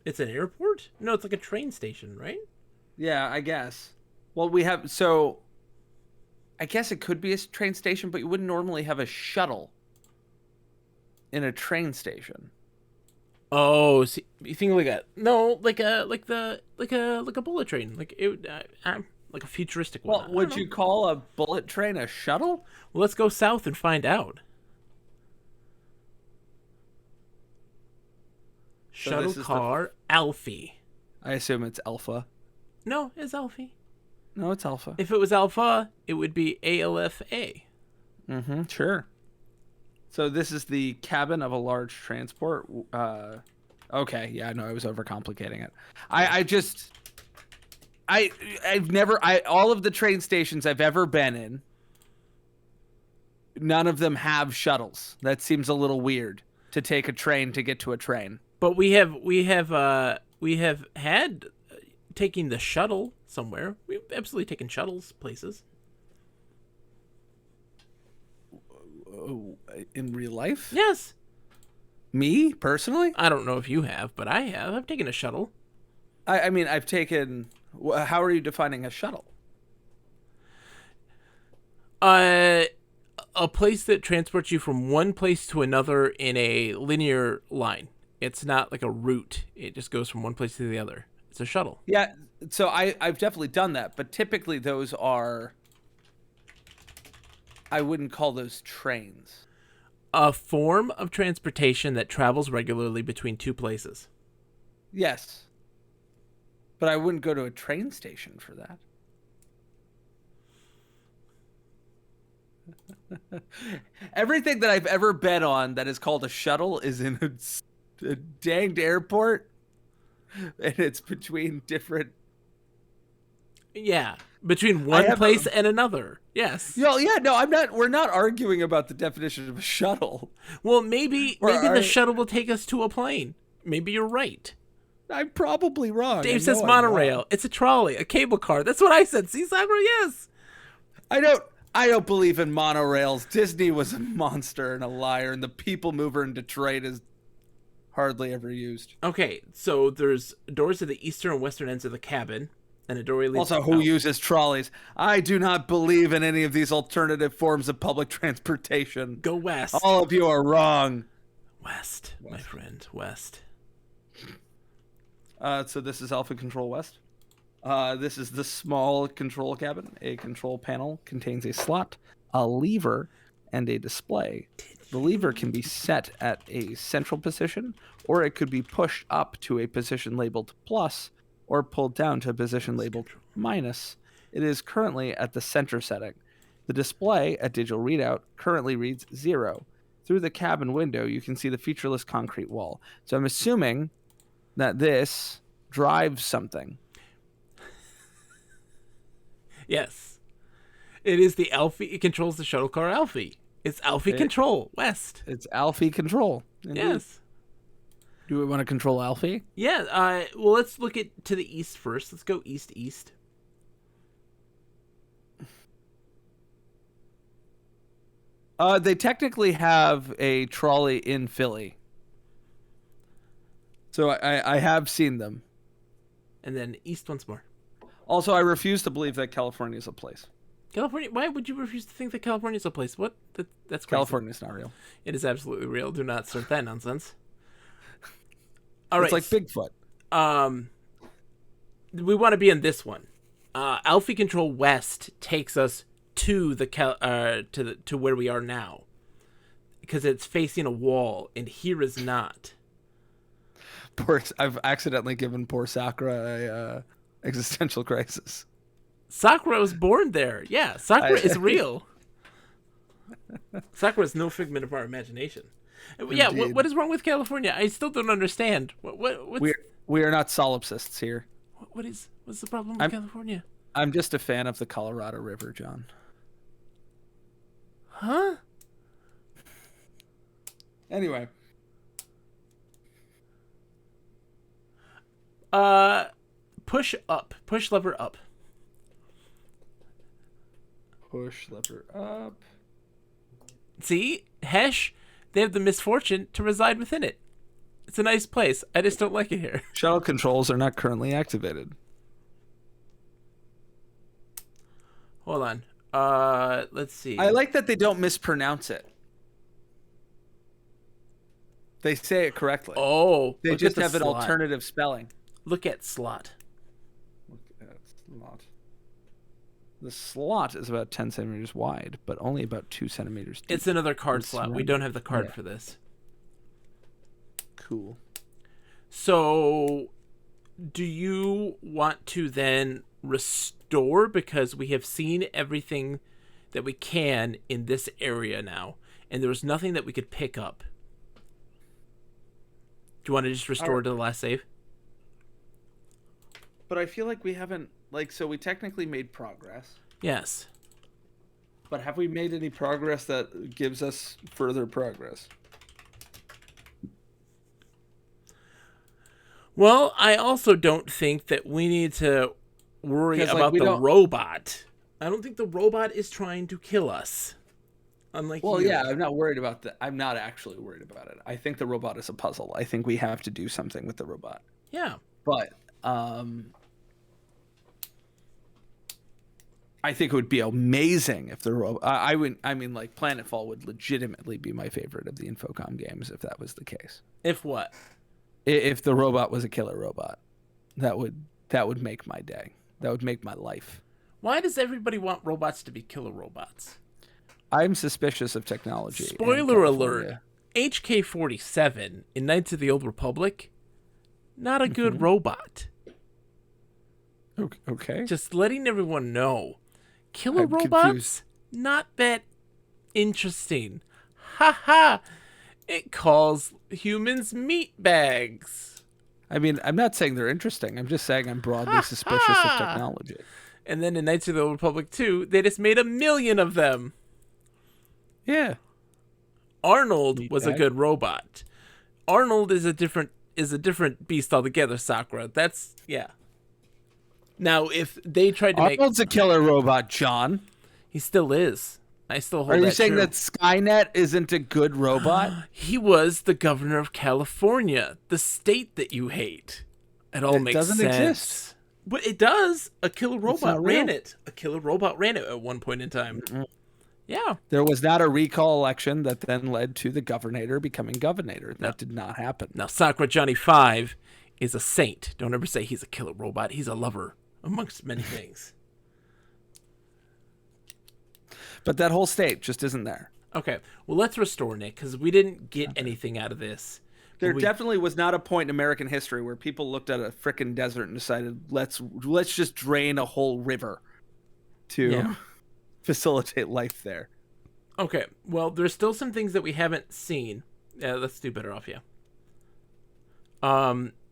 It's an airport? No, it's like a train station, right? Yeah, I guess. Well, I guess it could be a train station, but you wouldn't normally have a shuttle in a train station. Oh, see, you think like a like a bullet train, like a futuristic one. Well, would you call a bullet train a shuttle? Well, let's go south and find out. So shuttle car, Alfie. I assume it's Alpha. No, it's Alfie. No, it's Alpha. If it was Alpha, it would be ALFA. Mm-hmm, sure. So this is the cabin of a large transport. Okay, yeah, no, I was overcomplicating it. All of the train stations I've ever been in, none of them have shuttles. That seems a little weird to take a train to get to a train. But we have had taking the shuttle somewhere. We've absolutely taken shuttles places. In real life? Yes. Me, personally? I don't know if you have, but I have. I've taken a shuttle. I mean, I've taken... How are you defining a shuttle? A place that transports you from one place to another in a linear line. It's not like a route. It just goes from one place to the other. It's a shuttle. Yeah, so I've definitely done that, but typically those are... I wouldn't call those trains. A form of transportation that travels regularly between two places. Yes. But I wouldn't go to a train station for that. Everything that I've ever been on that is called a shuttle is in a danged airport. And it's between different... Yeah, between one place and another. Yes. Yeah, no, we're not arguing about the definition of a shuttle. Well, maybe the shuttle will take us to a plane. Maybe you're right. I'm probably wrong. Dave says monorail. It's a trolley, a cable car. That's what I said. See, Sakura, yes. I don't believe in monorails. Disney was a monster and a liar, and the people mover in Detroit is hardly ever used. Okay, so there's doors to the eastern and western ends of the cabin. And a doorway leads also, who uses trolleys? I do not believe in any of these alternative forms of public transportation. Go west. All of you are wrong. West. My friend, west. So this is Alpha Control West. This is the small control cabin. A control panel contains a slot, a lever, and a display. The lever can be set at a central position, or it could be pushed up to a position labeled plus, or pulled down to a position labeled minus. It is currently at the center setting. The display, a digital readout, currently reads 0. Through the cabin window, you can see the featureless concrete wall. So I'm assuming that this drives something. Yes. It is the Alfie. It controls the shuttle car Alfie. It's Alfie Control West. It's Alfie Control. Indeed. Yes. Do we want to control Alfie? Yeah. Well, let's look to the east first. Let's go east. They technically have a trolley in Philly. So I have seen them. And then east once more. Also, I refuse to believe that California is a place. California? Why would you refuse to think that California is a place? What? That's crazy. California is not real. It is absolutely real. Do not start that nonsense. All right. It's like Bigfoot. We want to be in this one. Alfie Control West takes us to to where we are now, because it's facing a wall, and here is not. I've accidentally given poor Sakura a existential crisis. Sakura was born there. Yeah, Sakura is real. Sakura is no figment of our imagination. Indeed. Yeah, what is wrong with California? I still don't understand. We are not solipsists here. What's the problem with California? I'm just a fan of the Colorado River, John. Huh? Anyway. Push up. Push lever up. Push lever up. See? Hesh, they have the misfortune to reside within it. It's a nice place. I just don't like it here. Shuttle controls are not currently activated. Hold on. Let's see. I like that they don't mispronounce it. They say it correctly. Oh. They just have an alternative spelling. Look at slot. Look at slot. The slot is about 10 centimeters wide, but only about 2 centimeters deep. It's another card slot. We don't have the card for this. Cool. So, do you want to then restore, because we have seen everything that we can in this area now, and there was nothing that we could pick up? Do you want to just restore to the last save? But I feel like we haven't, so we technically made progress. Yes. But have we made any progress that gives us further progress? Well, I also don't think that we need to worry about the robot. I don't think the robot is trying to kill us. Unlike you. Yeah, I'm not worried about that. I'm not actually worried about it. I think the robot is a puzzle. I think we have to do something with the robot. Yeah. But I think it would be amazing if the robot. Planetfall would legitimately be my favorite of the Infocom games if that was the case. If what? If the robot was a killer robot, that would make my day. That would make my life. Why does everybody want robots to be killer robots? I'm suspicious of technology. Spoiler alert. HK-47 in Knights of the Old Republic, not a good robot. Okay. Just letting everyone know. Killer robots, confused. Not that interesting. Ha ha! It calls humans meat bags. I mean, I'm not saying they're interesting. I'm just saying I'm broadly suspicious of technology. And then in Knights of the Old Republic 2, they just made 1 million of them. Yeah. Arnold was a good robot. Arnold is a different beast altogether, Sakura. That's Now, if they tried to Arnold's a killer robot, John. He still is. I still hold that. Are you saying that Skynet isn't a good robot? He was the governor of California, the state that you hate. It all makes sense. It doesn't exist. But it does. A killer robot ran it. A killer robot ran it at one point in time. Mm-hmm. Yeah. There was not a recall election that then led to the governor becoming governor. That did not happen. Now, Sakura Johnny 5 is a saint. Don't ever say he's a killer robot. He's a lover, amongst many things. But that whole state just isn't there. Okay. Well, let's restore Nick because we didn't get anything out of this. There definitely was not a point in American history where people looked at a frickin' desert and decided, let's just drain a whole river to facilitate life there. Okay. Well, there's still some things that we haven't seen. Let's do better off, yeah.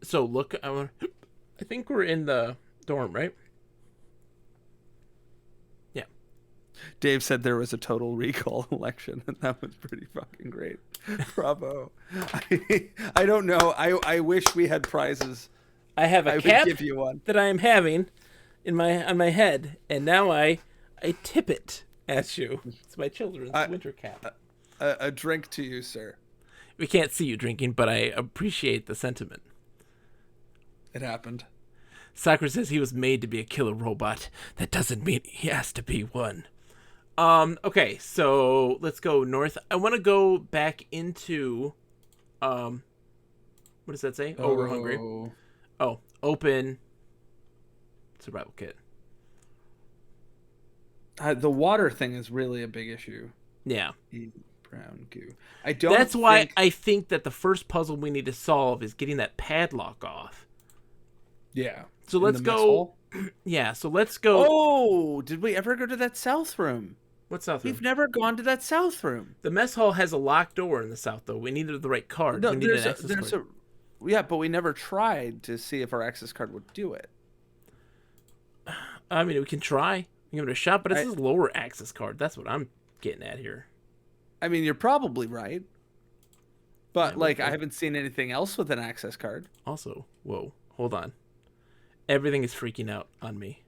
So look, I think we're in the dorm, right? Yeah. Dave said there was a total recall election, and that was pretty fucking great. Bravo. I don't know. I wish we had prizes. I have a cap give you one. that I am having on my head, and now I tip it at you. It's my children's winter cap. A drink to you, sir. We can't see you drinking, but I appreciate the sentiment. It happened. Sakura says he was made to be a killer robot. That doesn't mean he has to be one. Okay, so let's go north. I want to go back into, what does that say? Oh, we're hungry. Oh, open survival kit. The water thing is really a big issue. Yeah. Brown goo. That's why I think that the first puzzle we need to solve is getting that padlock off. Yeah. So let's go. Yeah, so let's go. Oh, did we ever go to that south room? What south room? We've never gone to that south room. The mess hall has a locked door in the south, though. We needed the right card. No, we needed an access card. Yeah, but we never tried to see if our access card would do it. I mean, we can try. We can give it a shot, but it's a lower access card. That's what I'm getting at here. I mean, you're probably right. But, I haven't seen anything else with an access card. Also, whoa, hold on. Everything is freaking out on me.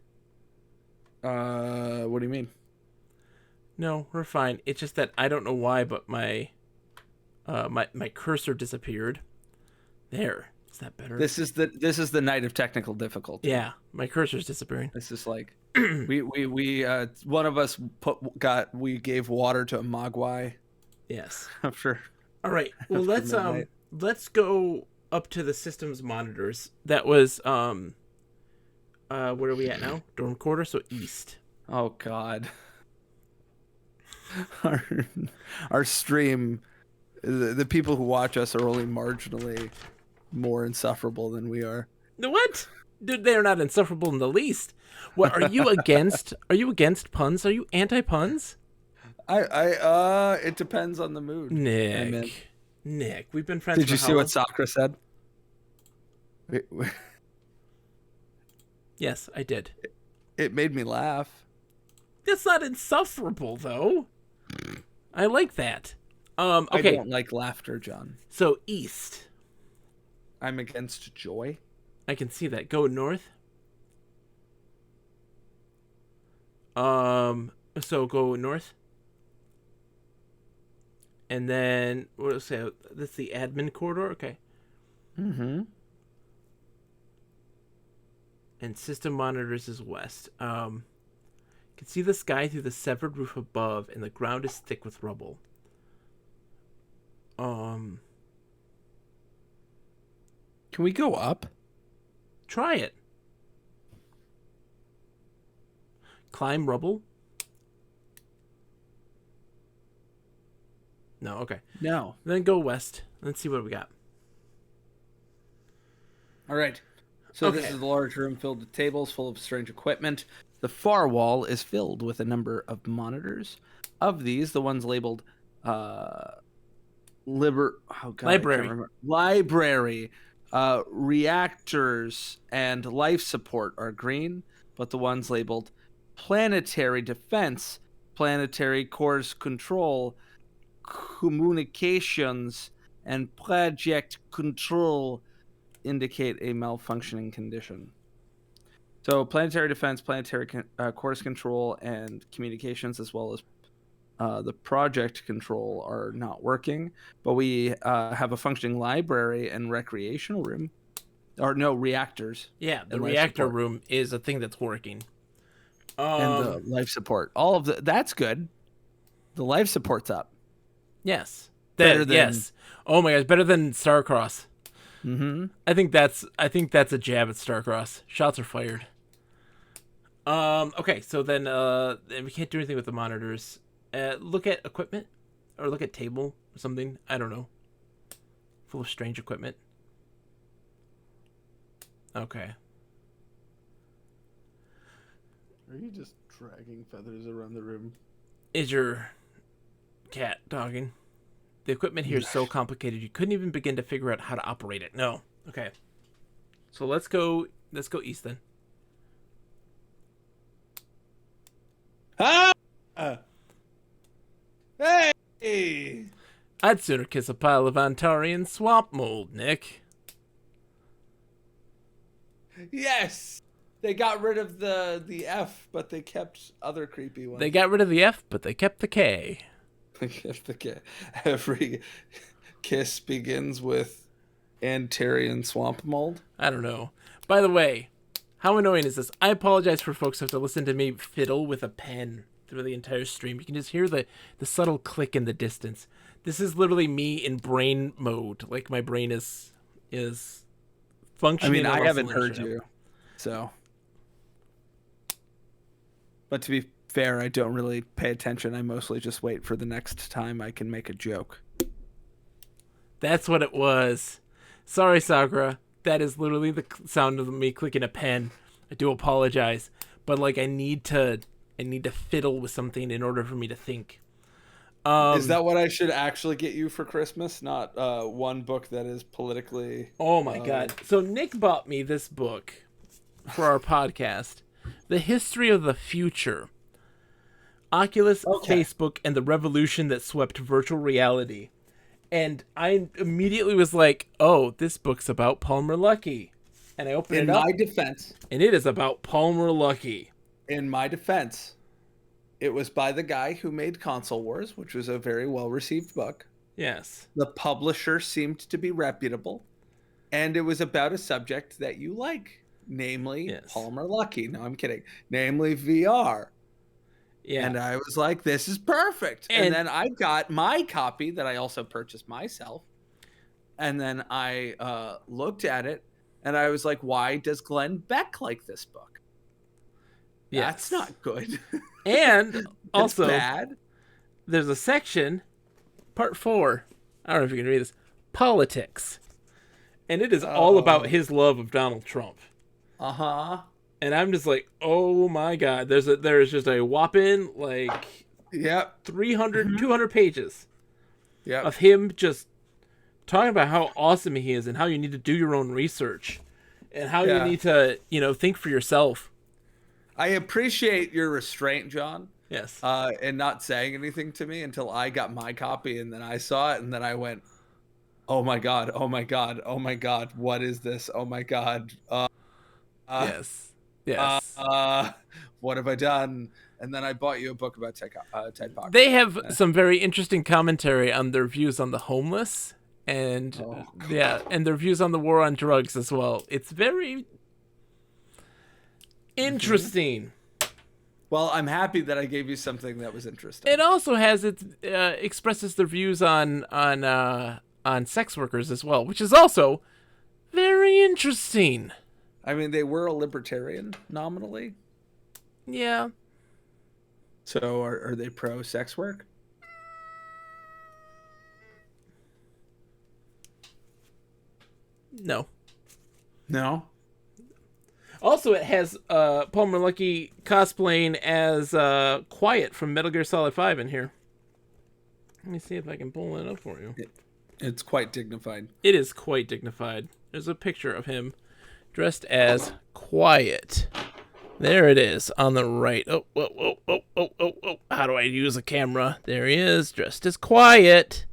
What do you mean? No, we're fine. It's just that I don't know why, but my cursor disappeared. There. Is that better? This is the night of technical difficulty. Yeah, my cursor's disappearing. This is like we one of us we gave water to a mogwai. Yes. After. All right. Well, let's go up to the system's monitors. That was where are we at now? Dorm quarter, so east. Oh God. Our stream, the people who watch us are only marginally more insufferable than we are. What? Dude, they're not insufferable in the least. What are you against? Are you against puns? Are you anti-puns? It depends on the mood. Nick, we've been friends. Did you see what Sakura said? Yes, I did. It made me laugh. That's not insufferable, though. I like that. Okay. I don't like laughter, John. So east. I'm against joy. I can see that. Go north. So go north. And then what do I say? That's the admin corridor. Okay. Mm-hmm. And system monitors is west. You can see the sky through the severed roof above, and the ground is thick with rubble. Can we go up? Try it. Climb rubble? No, okay. No. Then go west. Let's see what we got. All right. So This is a large room filled with tables full of strange equipment. The far wall is filled with a number of monitors. Of these, the ones labeled library, reactors, and life support are green, but the ones labeled planetary defense, planetary course control, communications, and project control indicate a malfunctioning condition. So planetary defense, planetary course control, and communications, as well as the project control, are not working. But we have a functioning library and recreational room. Or no, reactors. Yeah, the reactor room is a thing that's working. And the life support. All of that's good. The life support's up. Yes. Yes. Oh my gosh, better than Starcross. Mm-hmm. I think that's a jab at Starcross. Shots are fired. Okay, so then we can't do anything with the monitors. Look at equipment. or look at table or something. I don't know. Full of strange equipment. Okay. Are you just dragging feathers around the room? Is your cat dogging? The equipment here is so complicated you couldn't even begin to figure out how to operate it. No. Okay. So let's go east then. Ah! Hey! I'd sooner kiss a pile of Antarian swamp mold, Nick. Yes! They got rid of the F, but they kept other creepy ones. They got rid of the F, but they kept the K. They kept the K. Every kiss begins with Antarian swamp mold. I don't know. By the way, how annoying is this? I apologize for folks who have to listen to me fiddle with a pen through the entire stream. You can just hear the subtle click in the distance. This is literally me in brain mode. Like my brain is functioning. I haven't heard you, so. But to be fair, I don't really pay attention. I mostly just wait for the next time I can make a joke. That's what it was. Sorry, Sakura. That is literally the sound of me clicking a pen. I do apologize, but like I need to fiddle with something in order for me to think. Is that what I should actually get you for Christmas? Not one book that is politically... Oh my God. So Nick bought me this book for our podcast. The History of the Future. Oculus, Facebook, and the Revolution That Swept Virtual Reality. And I immediately was like, oh, this book's about Palmer Luckey. And I opened it up. In my defense. And it is about Palmer Luckey. In my defense. It was by the guy who made Console Wars, which was a very well-received book. Yes. The publisher seemed to be reputable. And it was about a subject that you like. Namely, Palmer Luckey. No, I'm kidding. Namely, VR. Yeah. And I was like, this is perfect. And then I got my copy that I also purchased myself. And then I looked at it, and I was like, why does Glenn Beck like this book? Yes. That's not good. And also, bad. There's a section, part 4. I don't know if you can read this. Politics. And it is all about his love of Donald Trump. Uh-huh. And I'm just like, oh my God. There is just a whopping, like, 300, 200 pages of him just talking about how awesome he is and how you need to do your own research and how you need to, think for yourself. I appreciate your restraint, John. Yes. And not saying anything to me until I got my copy, and then I saw it, and then I went, oh my God, oh my God, oh my God, what is this? Oh my God. Yes. What have I done? And then I bought you a book about typography. They have some very interesting commentary on their views on the homeless and and their views on the war on drugs as well. It's very interesting. Well, I'm happy that I gave you something that was interesting. It also has expresses their views on sex workers as well, which is also very interesting. I mean, they were a libertarian nominally. Yeah. So are they pro sex work? No. No. Also, it has Palmer Luckey cosplaying as Quiet from Metal Gear Solid 5 in here. Let me see if I can pull it up for you. It's quite dignified. It is quite dignified. There's a picture of him dressed as Quiet. There it is on the right. Oh. How do I use a camera? There he is, dressed as Quiet.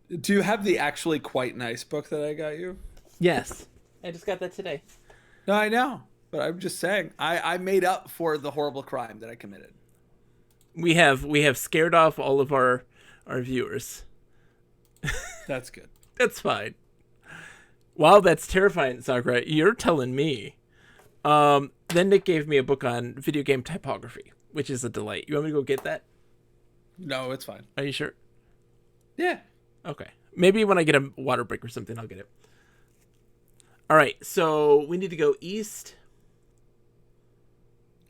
Do you have the actually quite nice book that I got you? Yes. I just got that today. No, I know. But I'm just saying, I made up for the horrible crime that I committed. We have scared off all of our viewers. That's good. That's fine. Wow, that's terrifying, Sakura. You're telling me. Then Nick gave me a book on video game typography, which is a delight. You want me to go get that? No, it's fine. Are you sure? Yeah. Okay. Maybe when I get a water break or something, I'll get it. All right, so we need to go east.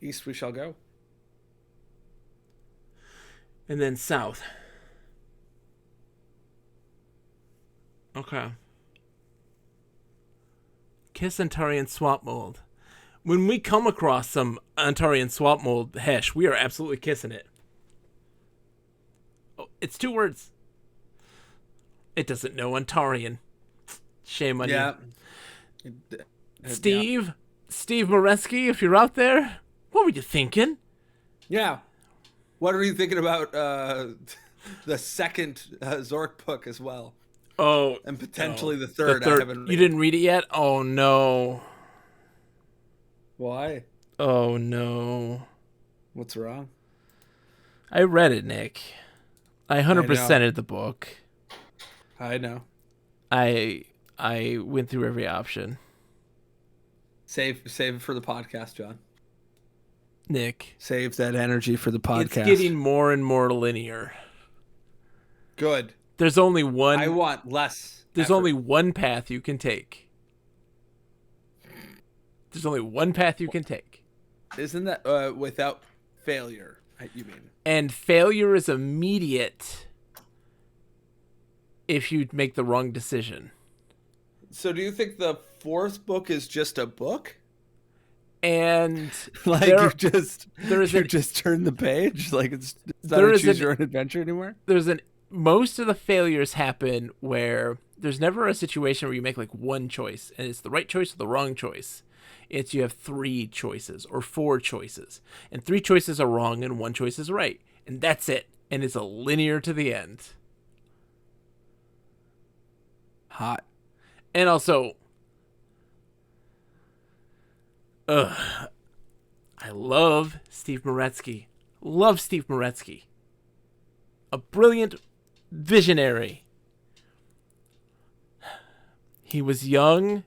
East we shall go. And then south. Okay. Kiss Antarian swamp mold. When we come across some Antarian swamp mold hash, we are absolutely kissing it. Oh, it's 2 words. It doesn't know Antarian. Shame on you. Steve Moreski, if you're out there, what were you thinking? Yeah. What are you thinking about the second Zork book as well? Oh. And potentially the third. I haven't read. You didn't read it yet? Oh, no. Why? Oh, no. What's wrong? I read it, Nick. I 100%ed the book. I know. I went through every option. Save it for the podcast, John. Nick. Save that energy for the podcast. It's getting more and more linear. Good. There's only one. I want less. There's effort. only one path you can take. There's only one path you can take. Isn't that without failure, you mean? And failure is immediate if you make the wrong decision. So do you think the 4th book is just a book? And like you just turn the page? Like it's not a choose your own adventure anymore? Most of the failures happen where there's never a situation where you make like one choice and it's the right choice or the wrong choice. It's you have 3 choices or 4 choices, and 3 choices are wrong and 1 choice is right, and that's it. And it's a linear to the end. Hot. And also, I love Steve Moreski. Love Steve Moreski. A brilliant visionary. He was young.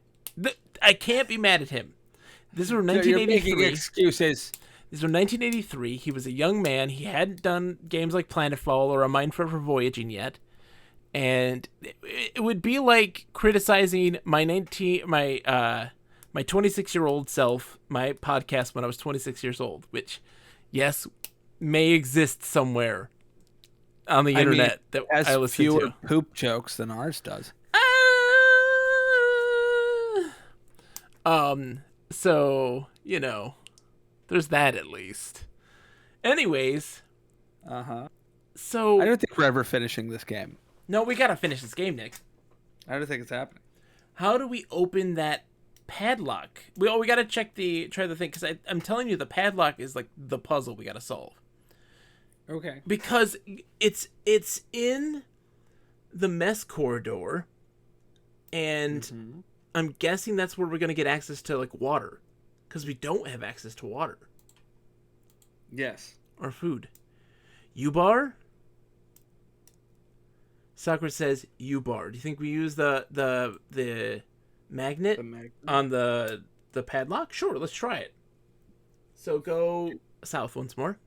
I can't be mad at him. These were 1983. You're making excuses. These were 1983. He was a young man. He hadn't done games like Planetfall or A Mind Forever Voyaging yet. And it would be like criticizing my 26-year-old self, my podcast when I was 26 years old, which, yes, may exist somewhere on the internet that I listen to. Has fewer poop jokes than ours does. So, there's that at least. Anyways. So I don't think we're ever finishing this game. No, we gotta finish this game, Nick. I don't think it's happening. How do we open that padlock? We gotta try the thing, because I'm telling you, the padlock is like the puzzle we gotta solve. Okay. Because it's in the mess corridor, and I'm guessing that's where we're gonna get access to like water, because we don't have access to water. Yes. Or food. U-bar? Sakura says U-bar. Do you think we use the magnet on the padlock? Sure, let's try it. So go south once more.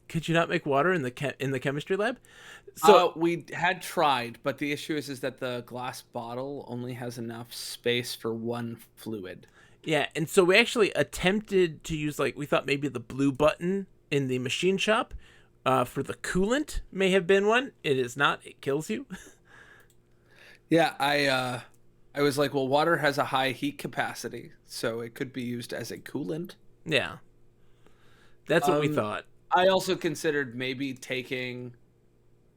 Could you not make water in the chemistry lab? So we had tried, but the issue is that the glass bottle only has enough space for one fluid. Yeah, and so we actually attempted to use, we thought maybe the blue button in the machine shop for the coolant may have been one. It is not. It kills you. Yeah, I was like, well, water has a high heat capacity, so it could be used as a coolant. Yeah. That's what we thought. I also considered maybe taking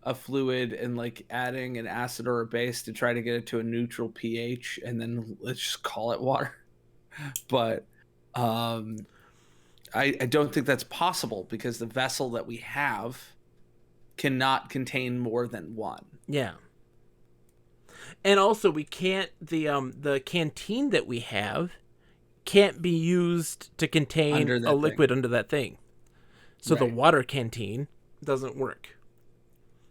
a fluid and adding an acid or a base to try to get it to a neutral pH, and then let's just call it water. But I don't think that's possible because the vessel that we have cannot contain more than one. Yeah. And also we can't the canteen that we have can't be used to contain a liquid under that thing. So the water canteen doesn't work.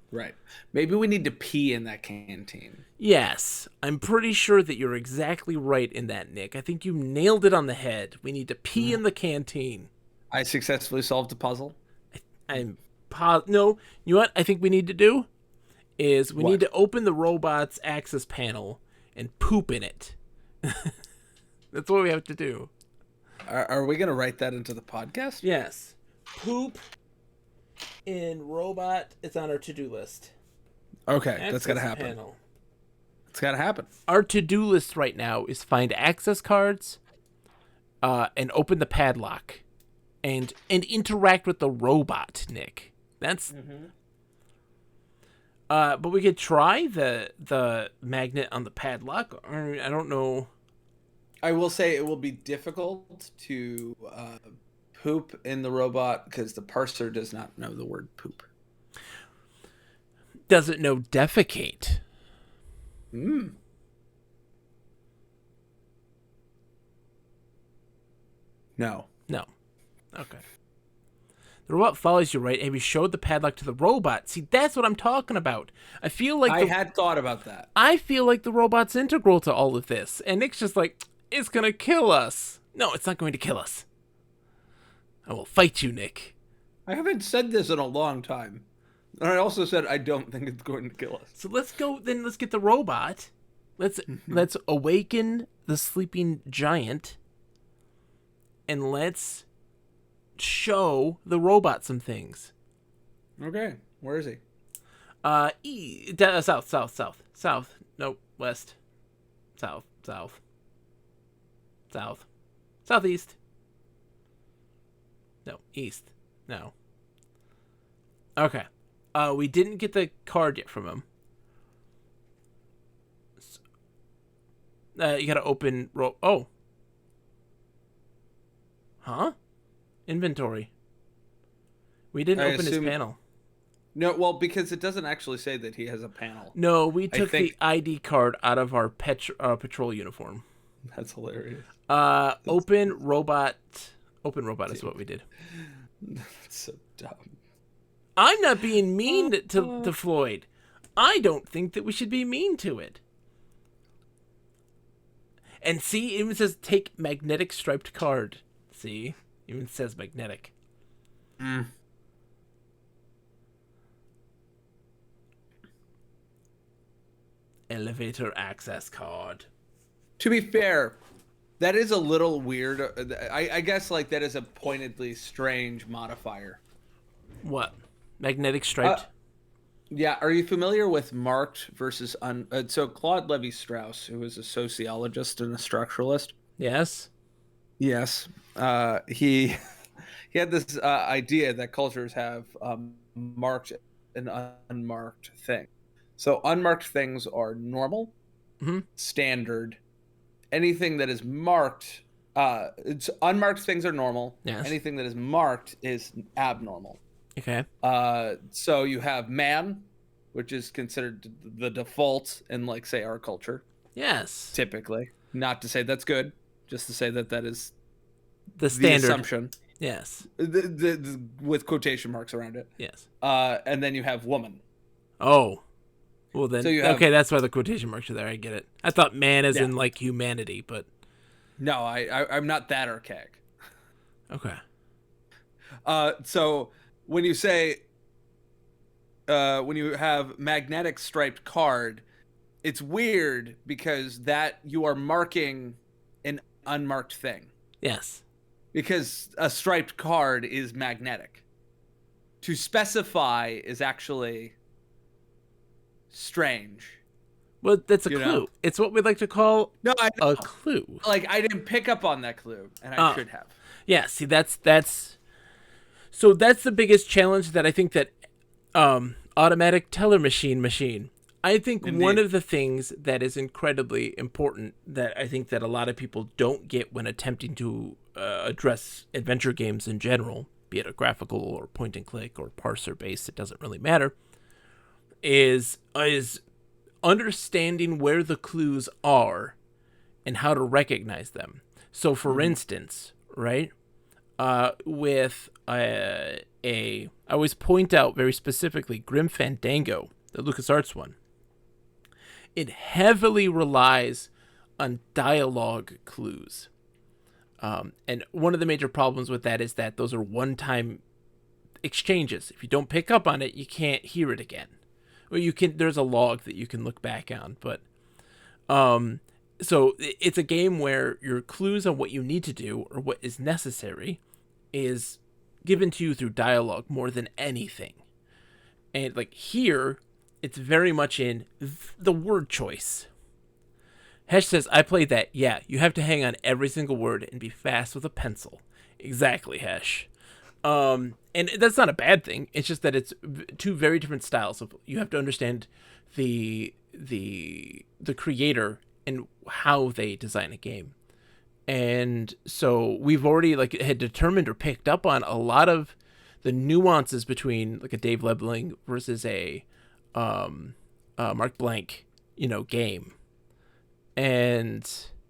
Right. Maybe we need to pee in that canteen. Yes. I'm pretty sure that you're exactly right in that, Nick. I think you nailed it on the head. We need to pee in the canteen. I successfully solved the puzzle. No, you know what I think we need to do? Is we need to open the robot's access panel and poop in it. That's what we have to do. Are we going to write that into the podcast? Yes. Poop in robot. It's on our to-do list. Okay, that's gotta Access happen. panel. It's gotta happen. Our to-do list right now is find access cards, and open the padlock, and interact with the robot, Nick. That's. But we could try the magnet on the padlock. I don't know. I will say it will be difficult to poop in the robot because the parser does not know the word poop. Doesn't know defecate. No. No. Okay. The robot follows you, right? Have you showed the padlock to the robot? See, that's what I'm talking about. I feel like I had thought about that. I feel like the robot's integral to all of this. And Nick's just like, it's gonna kill us. No, it's not going to kill us. I will fight you, Nick. I haven't said this in a long time. And I also said I don't think it's going to kill us. So let's get the robot. Let's awaken the sleeping giant. And let's show the robot some things. Okay, where is he? South. Nope, west. South. Southeast. No, east. No. Okay. We didn't get the card yet from him. You gotta open... Oh. Huh? Inventory. We didn't open his panel. No, well, because it doesn't actually say that he has a panel. No, we took the ID card out of our patrol uniform. That's hilarious. Open robot is what we did. That's so dumb. I'm not being mean to Floyd. I don't think that we should be mean to it. And see, it even says take magnetic striped card. See? It even says magnetic. Elevator access card. To be fair, that is a little weird. I guess like that is a pointedly strange modifier. What? Magnetic striped? Yeah. Are you familiar with marked versus so Claude Lévi-Strauss, who was a sociologist and a structuralist? Yes. Yes. He had this idea that cultures have marked and unmarked thing. So unmarked things are normal, standard. Anything that is marked, unmarked things are normal. Yes. Anything that is marked is abnormal. Okay. So you have man, which is considered the default in, like, say, our culture. Yes. Typically. Not to say that's good, just to say that is the standard assumption. Yes. With quotation marks around it. Yes. And then you have woman. Oh. Well then, So you have, okay, that's why the quotation marks are there. I get it. I thought man as in like humanity, but no, I'm not that archaic. Okay. So when you say, when you have magnetic striped card, it's weird because that you are marking an unmarked thing. Yes. Because a striped card is magnetic. To specify is actually strange. Well, that's a clue. Know? It's what we like to call a clue. Like, I didn't pick up on that clue, and I should have. Yeah, see, that's the biggest challenge that I think that automatic teller machine. I think Indeed. One of the things that is incredibly important that I think that a lot of people don't get when attempting to address adventure games in general, be it a graphical or point and click or parser based, it doesn't really matter, is understanding where the clues are and how to recognize them. So, for instance, right, with I always point out very specifically Grim Fandango, the LucasArts one. It heavily relies on dialogue clues. And one of the major problems with that is that those are one-time exchanges. If you don't pick up on it, you can't hear it again. Or there's a log that you can look back on, but so it's a game where your clues on what you need to do or what is necessary is given to you through dialogue more than anything. And like here, It's very much in the word choice. Hesh says, I played that. Yeah, you have to hang on every single word and be fast with a pencil. Exactly, Hesh. And that's not a bad thing. It's just that it's two very different styles. You have to understand the creator and how they design a game. And so we've already had determined or picked up on a lot of the nuances between like a Dave Lebling versus a Mark Blank, game. And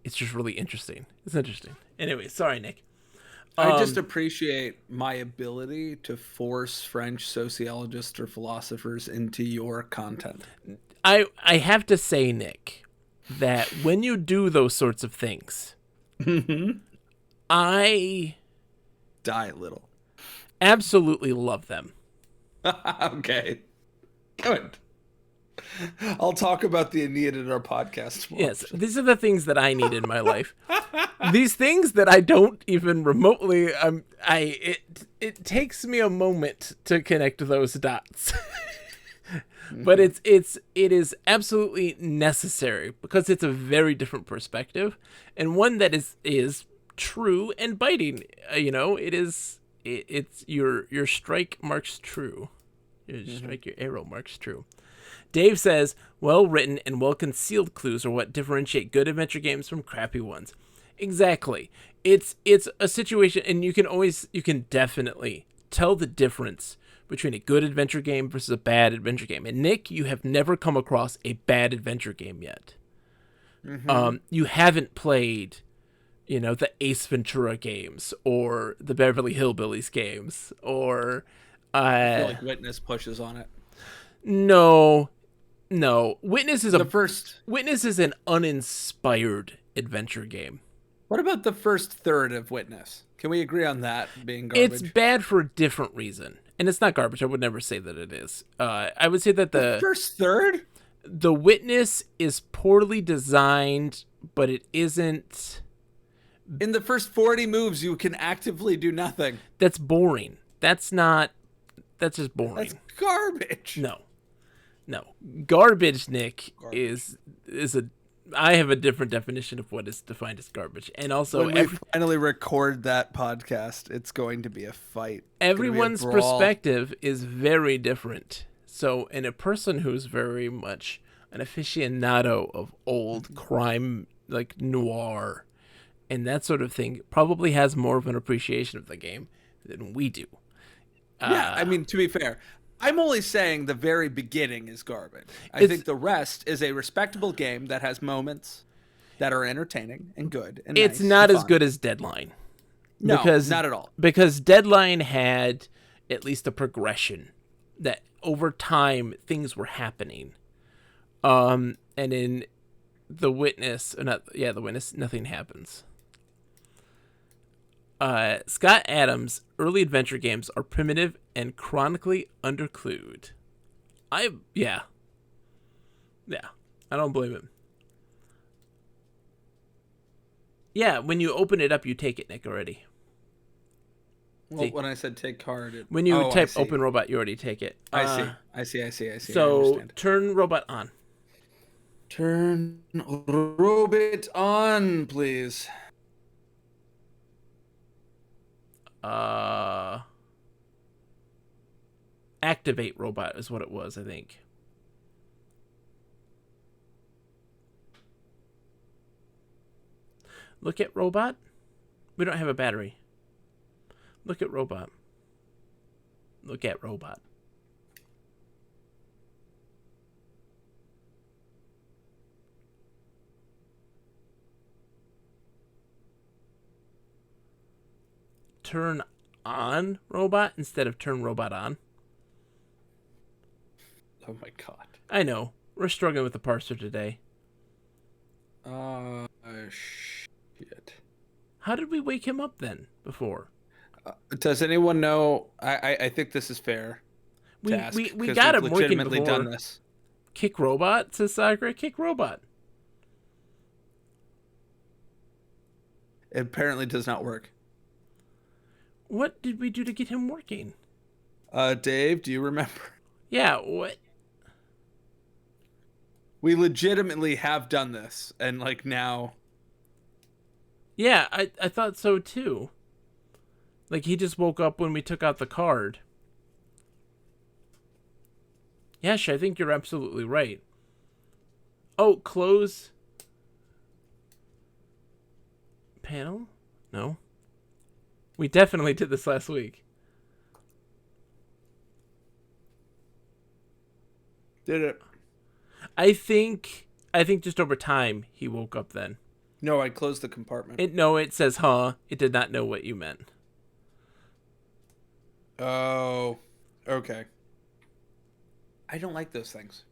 it's just really interesting. It's interesting. Anyway, sorry, Nick. I just appreciate my ability to force French sociologists or philosophers into your content. I have to say, Nick, that when you do those sorts of things, I die a little. Absolutely love them. Okay. Good. I'll talk about the Aeneid in our podcast tomorrow. Yes, these are the things that I need in my life. These things that I don't even remotely. It takes me a moment to connect those dots, but it is absolutely necessary because it's a very different perspective and one that is true and biting. It's your strike marks true. Your strike, your arrow marks true. Dave says, well-written and well-concealed clues are what differentiate good adventure games from crappy ones. Exactly. It's a situation, and you can definitely tell the difference between a good adventure game versus a bad adventure game. And Nick, you have never come across a bad adventure game yet. You haven't played, the Ace Ventura games or the Beverly Hillbillies games or... I feel like Witness pushes on it. No. Witness is Witness is an uninspired adventure game. What about the first third of Witness? Can we agree on that being garbage? It's bad for a different reason. And it's not garbage. I would never say that it is. I would say that the first third? The Witness is poorly designed, but it isn't... In the first 40 moves, you can actively do nothing. That's boring. That's just boring. That's garbage. No. Garbage, Nick, is a... I have a different definition of what is defined as garbage. And also... When we finally record that podcast, it's going to be a fight. Everyone's perspective is very different. So, and a person who's very much an aficionado of old crime, like noir, and that sort of thing, probably has more of an appreciation of the game than we do. Yeah, I mean, to be fair, I'm only saying the very beginning is garbage. I think the rest is a respectable game that has moments that are entertaining and good. And it's nice not and as fun. good as Deadline. No, not at all. Because Deadline had at least a progression that over time things were happening. And in The Witness, nothing happens. Scott Adams' early adventure games are primitive and chronically underclued. Yeah, I don't blame him. Yeah, when you open it up, you take it, Nick, already. Well, when I said take card... When you type open robot, you already take it. I see. So, turn robot on. Turn robot on, please. Activate robot is what it was, I think. Look at robot. We don't have a battery. Look at robot. Look at robot. Turn on robot instead of turn robot on. Oh my god. I know. We're struggling with the parser today. Shit. How did we wake him up then before? Does anyone know? I think this is fair. We got him working before. Done this. Kick robot, says Sakura. Kick robot. It apparently does not work. What did we do to get him working? Dave, do you remember? Yeah, what? We legitimately have done this, and like now. Yeah, I thought so too. Like he just woke up when we took out the card. Yes, I think you're absolutely right. Oh, close panel? No. We definitely did this last week. Did it? I think just over time he woke up then. No, I closed the compartment. It says huh. It did not know what you meant. Oh, okay. I don't like those things.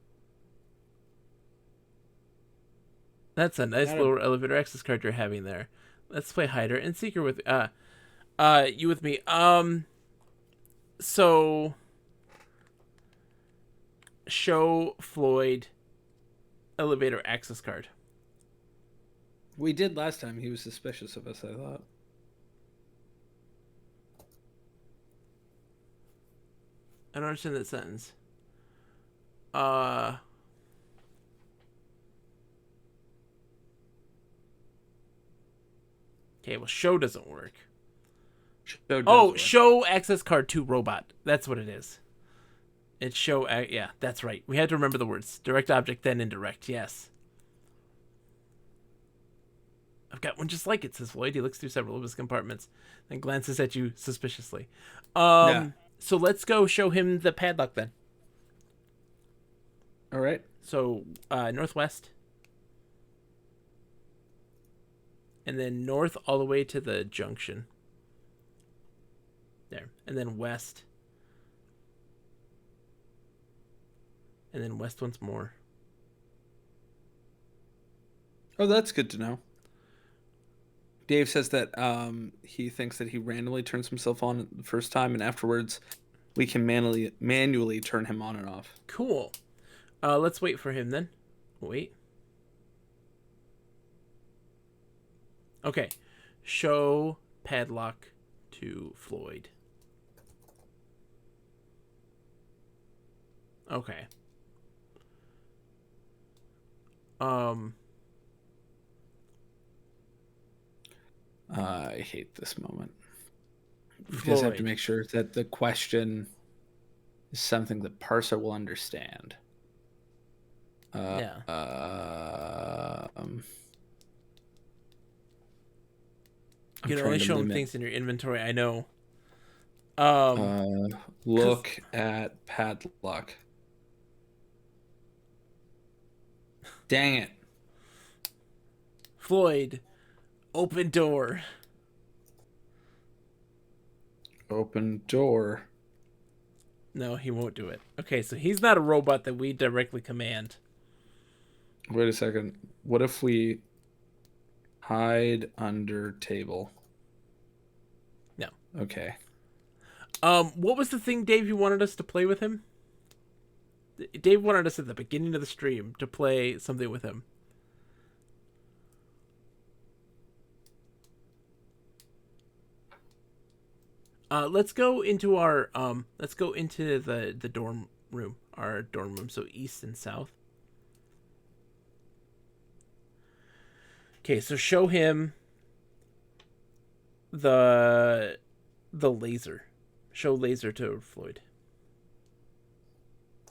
That's a nice little elevator access card you're having there. Let's play Hider and Seeker with you with me. So show Floyd elevator access card. We did last time. He was suspicious of us, I thought. I don't understand that sentence. Okay, well, show doesn't work. Show access card to robot. That's what it is. It's show. Yeah, that's right. We had to remember the words. Direct object, then indirect. Yes. I've got one just like it, says Floyd. He looks through several of his compartments, then glances at you suspiciously. Yeah. So let's go show him the padlock then. All right. So northwest. And then north all the way to the junction. There. And then west. And then west once more. Oh, that's good to know. Dave says that he thinks that he randomly turns himself on the first time, and afterwards we can manually turn him on and off. Cool. Let's wait for him then. Wait. Okay. Show padlock to Floyd. Okay. I hate this moment. You just have to make sure that the question is something that Parser will understand. Yeah. You can only show him things in your inventory. I know. Look at padlock. Dang it. Floyd, open door. Open door. No, he won't do it. Okay, so he's not a robot that we directly command. Wait a second. What if we hide under table? No. Okay. What was the thing, Dave, you wanted us to play with him? Dave wanted us at the beginning of the stream to play something with him. Let's go into our the dorm room, our dorm room, so east and south. Okay, so show him the laser. Show laser to Floyd.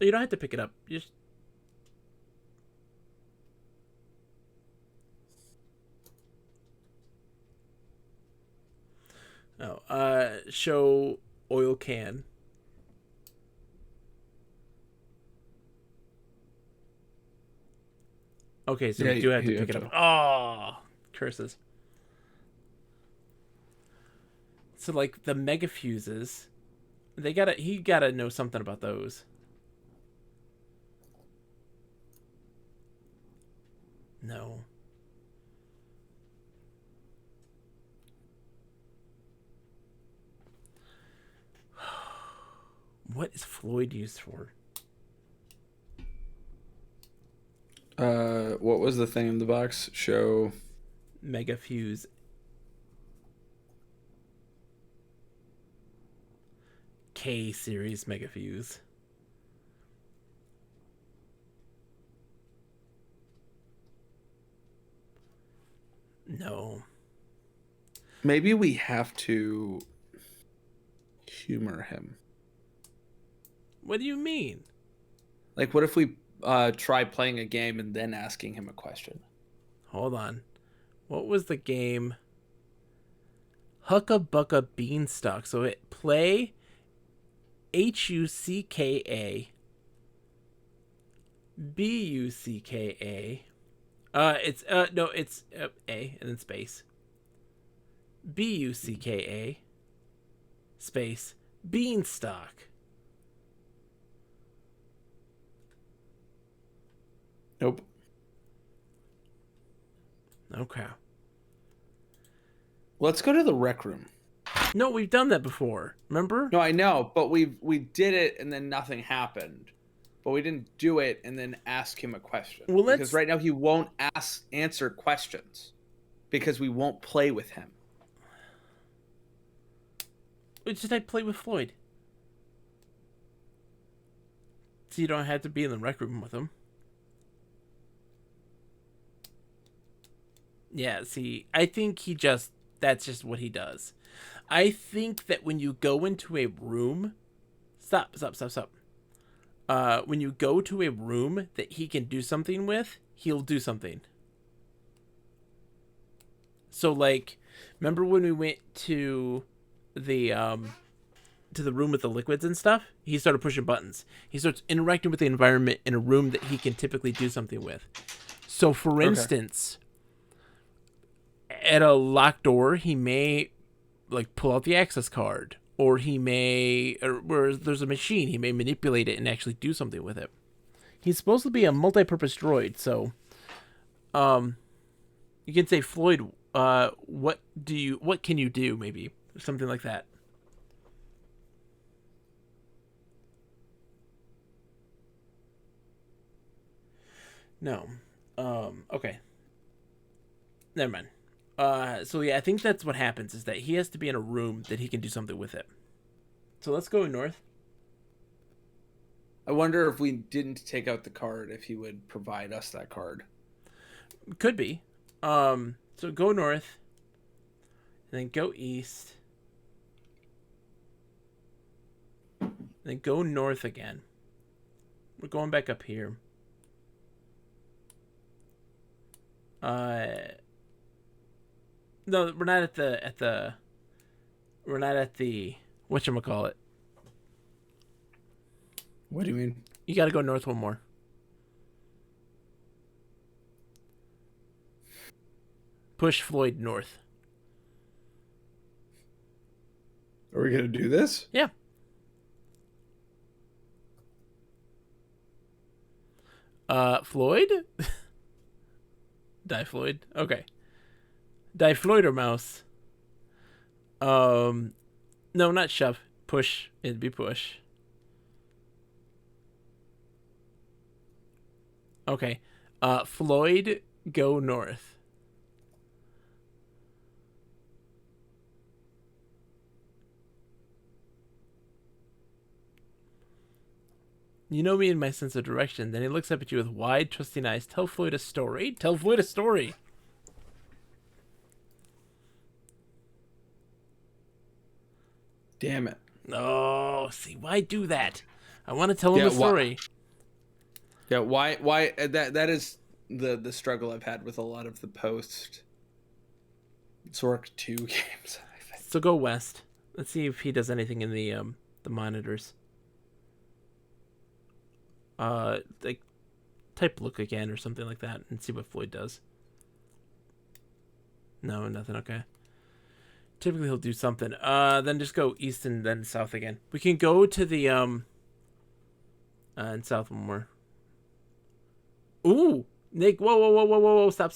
You don't have to pick it up. You just show oil can. Okay, so we do have to pick it up. Oh, curses. So like the mega fuses, he gotta know something about those. No. What is Floyd used for? What was the thing in the box? Show mega fuse. K series mega fuse. Maybe we have to humor him. What do you mean? Like, what if we try playing a game and then asking him a question? Hold on. What was the game? Hucka Bucka Beanstalk. So it play HUCKA BUCKA. It's A and then space. BUCKA space Beanstalk. Nope. Okay. Let's go to the rec room. No, we've done that before. Remember? No, I know, but we did it and then nothing happened. But we didn't do it and then ask him a question. Well, because right now he won't answer questions because we won't play with him. Just I play with Floyd. So you don't have to be in the rec room with him. Yeah, see, I think that's just what he does. I think that when you go into a room, stop. When you go to a room that he can do something with, he'll do something. So, like, remember when we went to the room with the liquids and stuff? He started pushing buttons. He starts interacting with the environment in a room that he can typically do something with. So, for instance, at a locked door, he may like pull out the access card, or he may, or where there's a machine, he may manipulate it and actually do something with it. He's supposed to be a multi-purpose droid, so you can say, Floyd, what can you do, maybe something like that. No. Okay. Never mind. So yeah, I think that's what happens, is that he has to be in a room that he can do something with it. So let's go north. I wonder if we didn't take out the card, if he would provide us that card. Could be. So go north, and then go east, and then go north again. We're going back up here. No, we're not at the whatchamacallit. What do you mean? You gotta go north one more. Push Floyd north. Are we gonna do this? Yeah. Floyd? Die Floyd. Okay. Die Floyd or mouse. No, not shove. Push. It'd be push. Okay. Floyd, go north. You know me and my sense of direction. Then he looks up at you with wide, trusting eyes. Tell Floyd a story. Tell Floyd a story. Damn it. Oh, see, why do that? I want to tell him a story. Yeah, why that is the struggle I've had with a lot of the post Zork 2 games. So go west. Let's see if he does anything in the monitors. Like type look again or something like that and see what Floyd does. No, nothing. Okay. Typically he'll do something. Then just go east and then south again. We can go to the and south one more. Ooh, Nick! Whoa! Stop!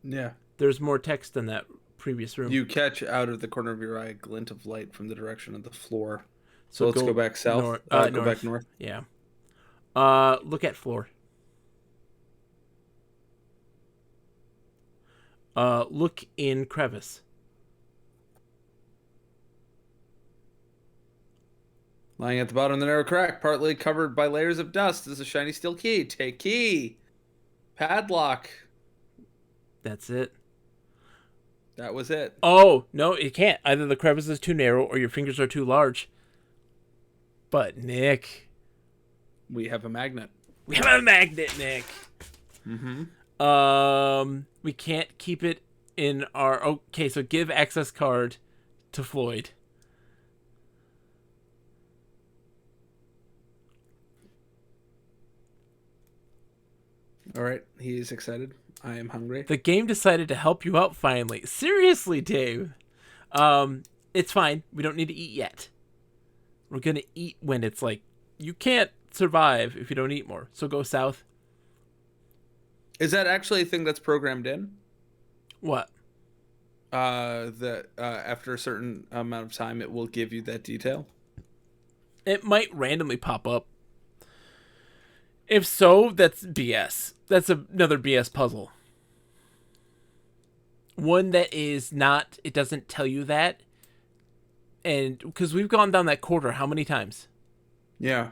Yeah. There's more text in that previous room. You catch out of the corner of your eye a glint of light from the direction of the floor. So let's go back south. Go north. back north. Yeah. Look at floor. Look in crevice. Lying at the bottom of the narrow crack, partly covered by layers of dust, is a shiny steel key. Take key. Padlock. That's it. That was it. Oh, no, it can't. Either the crevice is too narrow or your fingers are too large. But, Nick... We have a magnet. We have a magnet, Nick! We can't keep it in our... Okay, so give access card to Floyd. All right, he is excited. I am hungry. The game decided to help you out finally. Seriously, Dave. It's fine. We don't need to eat yet. We're gonna eat when it's like, you can't survive if you don't eat more. So go south. Is that actually a thing that's programmed in? What? That after a certain amount of time, it will give you that detail? It might randomly pop up. If so, that's BS. That's another BS puzzle. One that is not, it doesn't tell you that. And because we've gone down that corridor how many times? Yeah.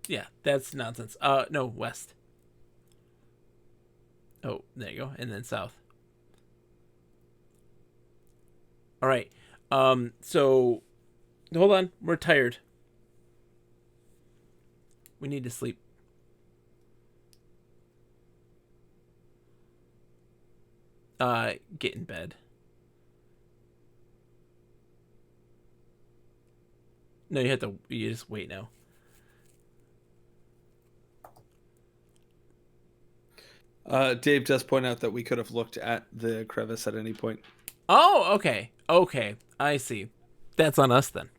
Yeah, that's nonsense. No, west. Oh, there you go. And then south. All right. So hold on. We're tired. We need to sleep. Get in bed. No, you just wait now. Dave does point out that we could have looked at the crevice at any point. Oh, okay. Okay. I see. That's on us then.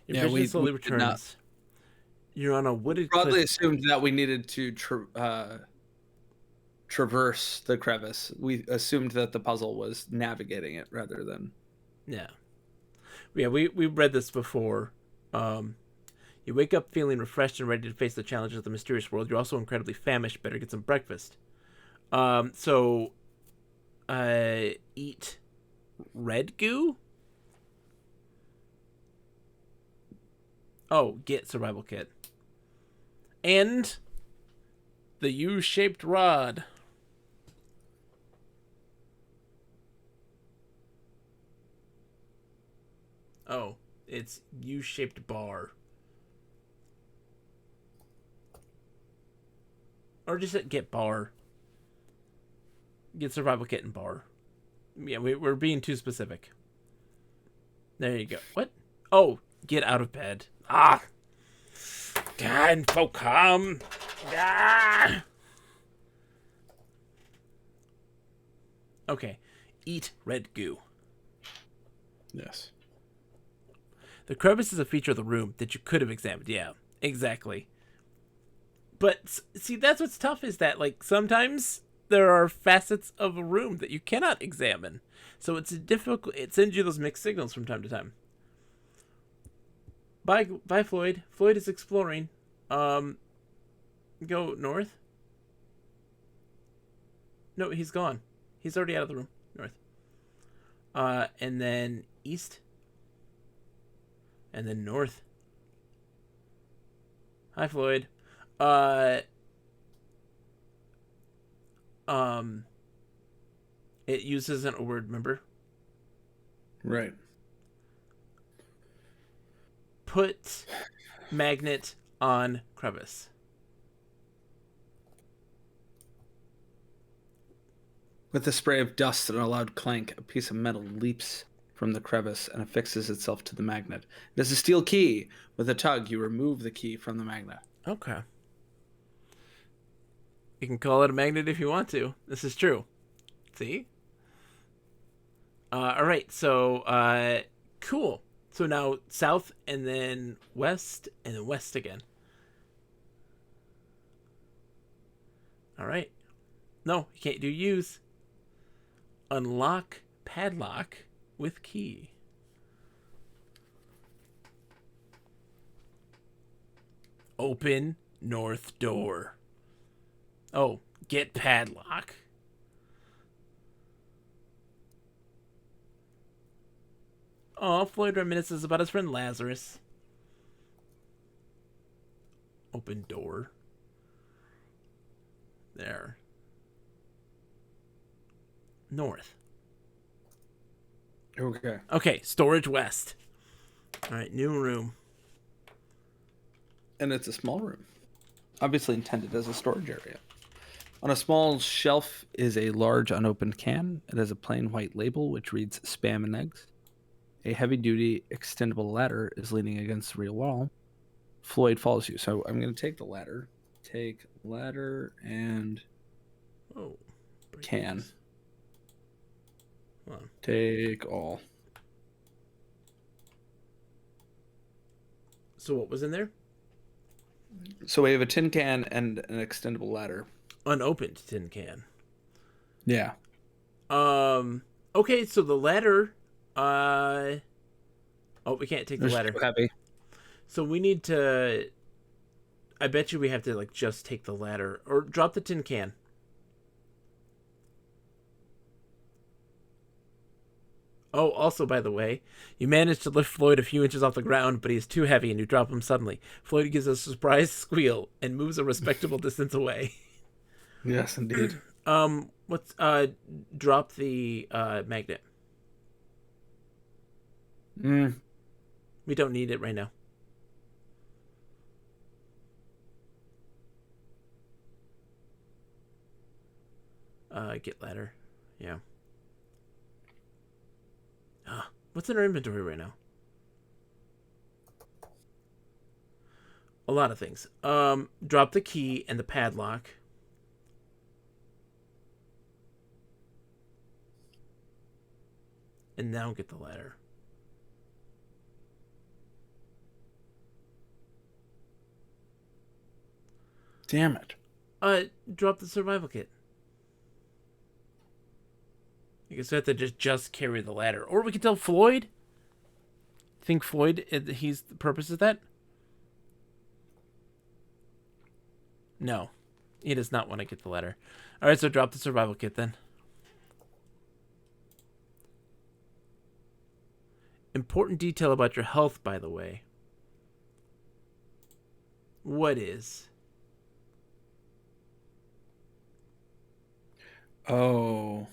Your vision slowly returns. You're on a wooded cliff. Probably assumed that we needed to traverse the crevice. We assumed that the puzzle was navigating it rather than... Yeah. Yeah, we read this before. You wake up feeling refreshed and ready to face the challenges of the mysterious world. You're also incredibly famished. Better get some breakfast. So eat red goo? Oh, get survival kit. And the U-shaped rod. Oh, it's U-shaped bar. Or just get bar. Get survival kit and bar. Yeah, we're being too specific. There you go. What? Oh, get out of bed. Ah! God, Infocom! Ah! Okay. Eat red goo. Yes. The crevice is a feature of the room that you could have examined. Yeah, exactly. But, see, that's what's tough is that, like, sometimes there are facets of a room that you cannot examine. So it's difficult. It sends you those mixed signals from time to time. Bye, Floyd. Floyd is exploring. Go north. No, he's gone. He's already out of the room. North. And then east. And then north. Hi, Floyd. It uses an word, remember? Right. Put magnet on crevice. With a spray of dust and a loud clank, a piece of metal leaps from the crevice and affixes itself to the magnet. It is a steel key. With a tug, you remove the key from the magnet. Okay. You can call it a magnet if you want to. This is true. See? All right. So, cool. So now south and then west and then west again. All right. No, you can't do use. Unlock padlock with key. Open north door. Oh, get padlock. Oh, Floyd reminisces about his friend Lazarus. Open door. There. north. Okay. Okay, storage west. All right, new room. And it's a small room, obviously intended as a storage area. On a small shelf is a large unopened can. It has a plain white label which reads Spam and Eggs. A heavy-duty extendable ladder is leaning against the rear wall. Floyd follows you, so I'm going to take the ladder. Take ladder and can. These. Hold on. Take all. So what was in there? So we have a tin can and an extendable ladder. Unopened tin can. Yeah. Okay, so the ladder. Oh, we can't take the ladder. Too heavy. So we need to. I bet you we have to just take the ladder or drop the tin can. Oh, also, by the way, you managed to lift Floyd a few inches off the ground, but he's too heavy and you drop him suddenly. Floyd gives a surprised squeal and moves a respectable distance away. Yes, indeed. Drop the magnet. We don't need it right now. Get ladder. Yeah. What's in our inventory right now? A lot of things. Drop the key and the padlock. And now get the ladder. Damn it. Drop the survival kit. I guess we have to just carry the ladder. Or we can tell Floyd. Think Floyd, he's the purpose of that? No. He does not want to get the ladder. Alright, so drop the survival kit then. Important detail about your health, by the way. What is? Oh.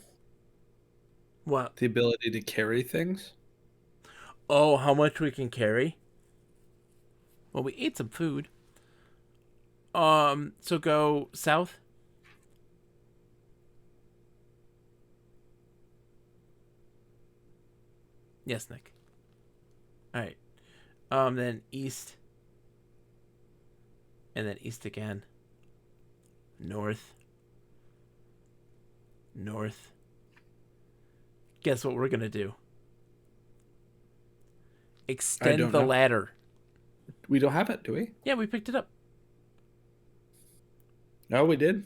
What? The ability to carry things? Oh, how much we can carry? Well, we ate some food. So go south. Yes, Nick. All right. Then east. And then east again. North. North. Guess what we're going to do? Extend the ladder. We don't have it, do we? Yeah, we picked it up. No, we did.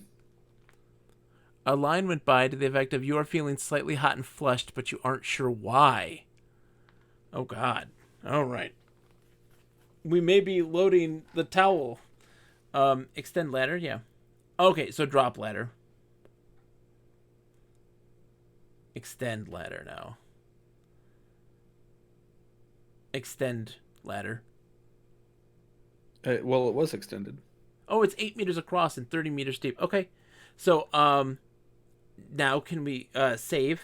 A line went by to the effect of, you are feeling slightly hot and flushed, but you aren't sure why. Oh, God. All right. We may be loading the towel. Extend ladder, yeah. Okay, so drop ladder. Extend ladder now. Extend ladder. Well, it was extended. Oh, it's 8 meters across and 30 meters deep. Okay. So, now can we save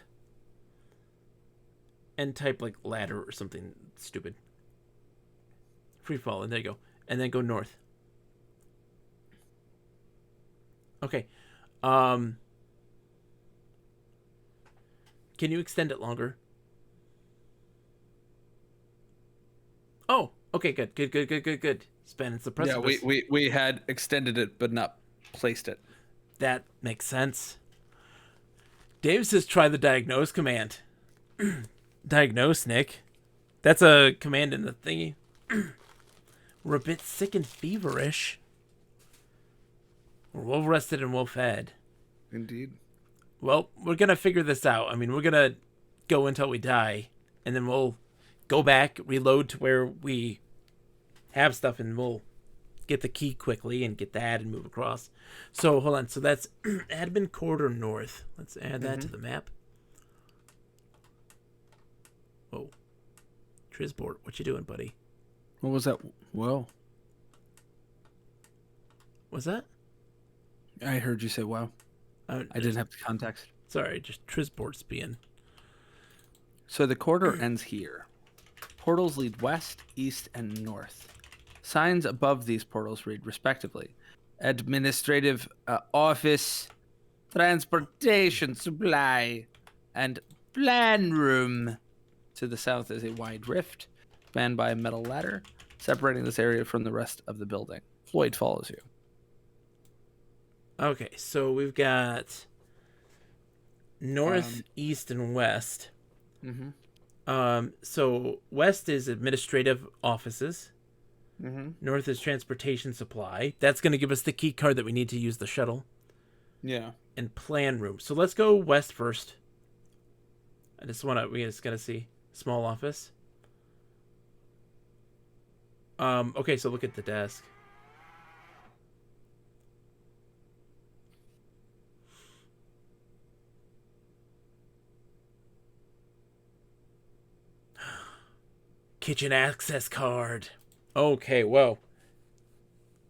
and type ladder or something stupid. Free fall, and there you go. And then go north. Okay. Can you extend it longer? Oh, okay, good. Span the precipice. Yeah, we had extended it but not placed it. That makes sense. Dave says try the diagnose command. Diagnose, Nick. That's a command in the thingy. We're a bit sick and feverish. We're well rested and well fed. Indeed. Well, we're going to figure this out. I mean, we're going to go until we die. And then we'll go back, reload to where we have stuff, and we'll get the key quickly and get that and move across. So, hold on. So that's admin corridor north. Let's add that to the map. Whoa. Trisbort, what you doing, buddy? What was that? Whoa. What's that? I heard you say wow. I didn't have the context. Sorry, just Trisbort's being. So the corridor ends here. Portals lead west, east, and north. Signs above these portals read, respectively, Administrative Office, Transportation Supply, and Plan Room. To the south is a wide rift, spanned by a metal ladder, separating this area from the rest of the building. Floyd follows you. Okay, so we've got north, east, and west. Mm-hmm. So west is administrative offices. Mm-hmm. North is transportation supply. That's going to give us the key card that we need to use the shuttle. Yeah. And plan room. So let's go west first. We just got to see small office. Okay, so look at the desk. Kitchen access card. Okay, whoa.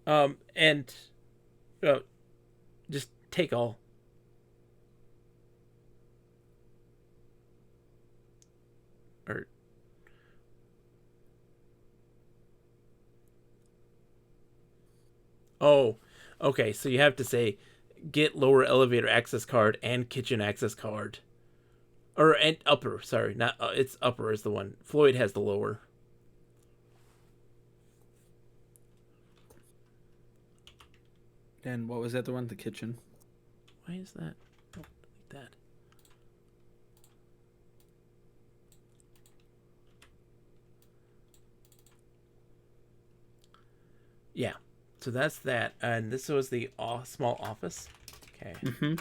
And just take all. Or oh, okay. So you have to say, get lower elevator access card and kitchen access card. And upper, sorry, not it's upper is the one. Floyd has the lower. And what was that? The one, the kitchen. Why is that? Oh, delete that. Yeah, so that's that, and this was the small office. Okay. Mm-hmm.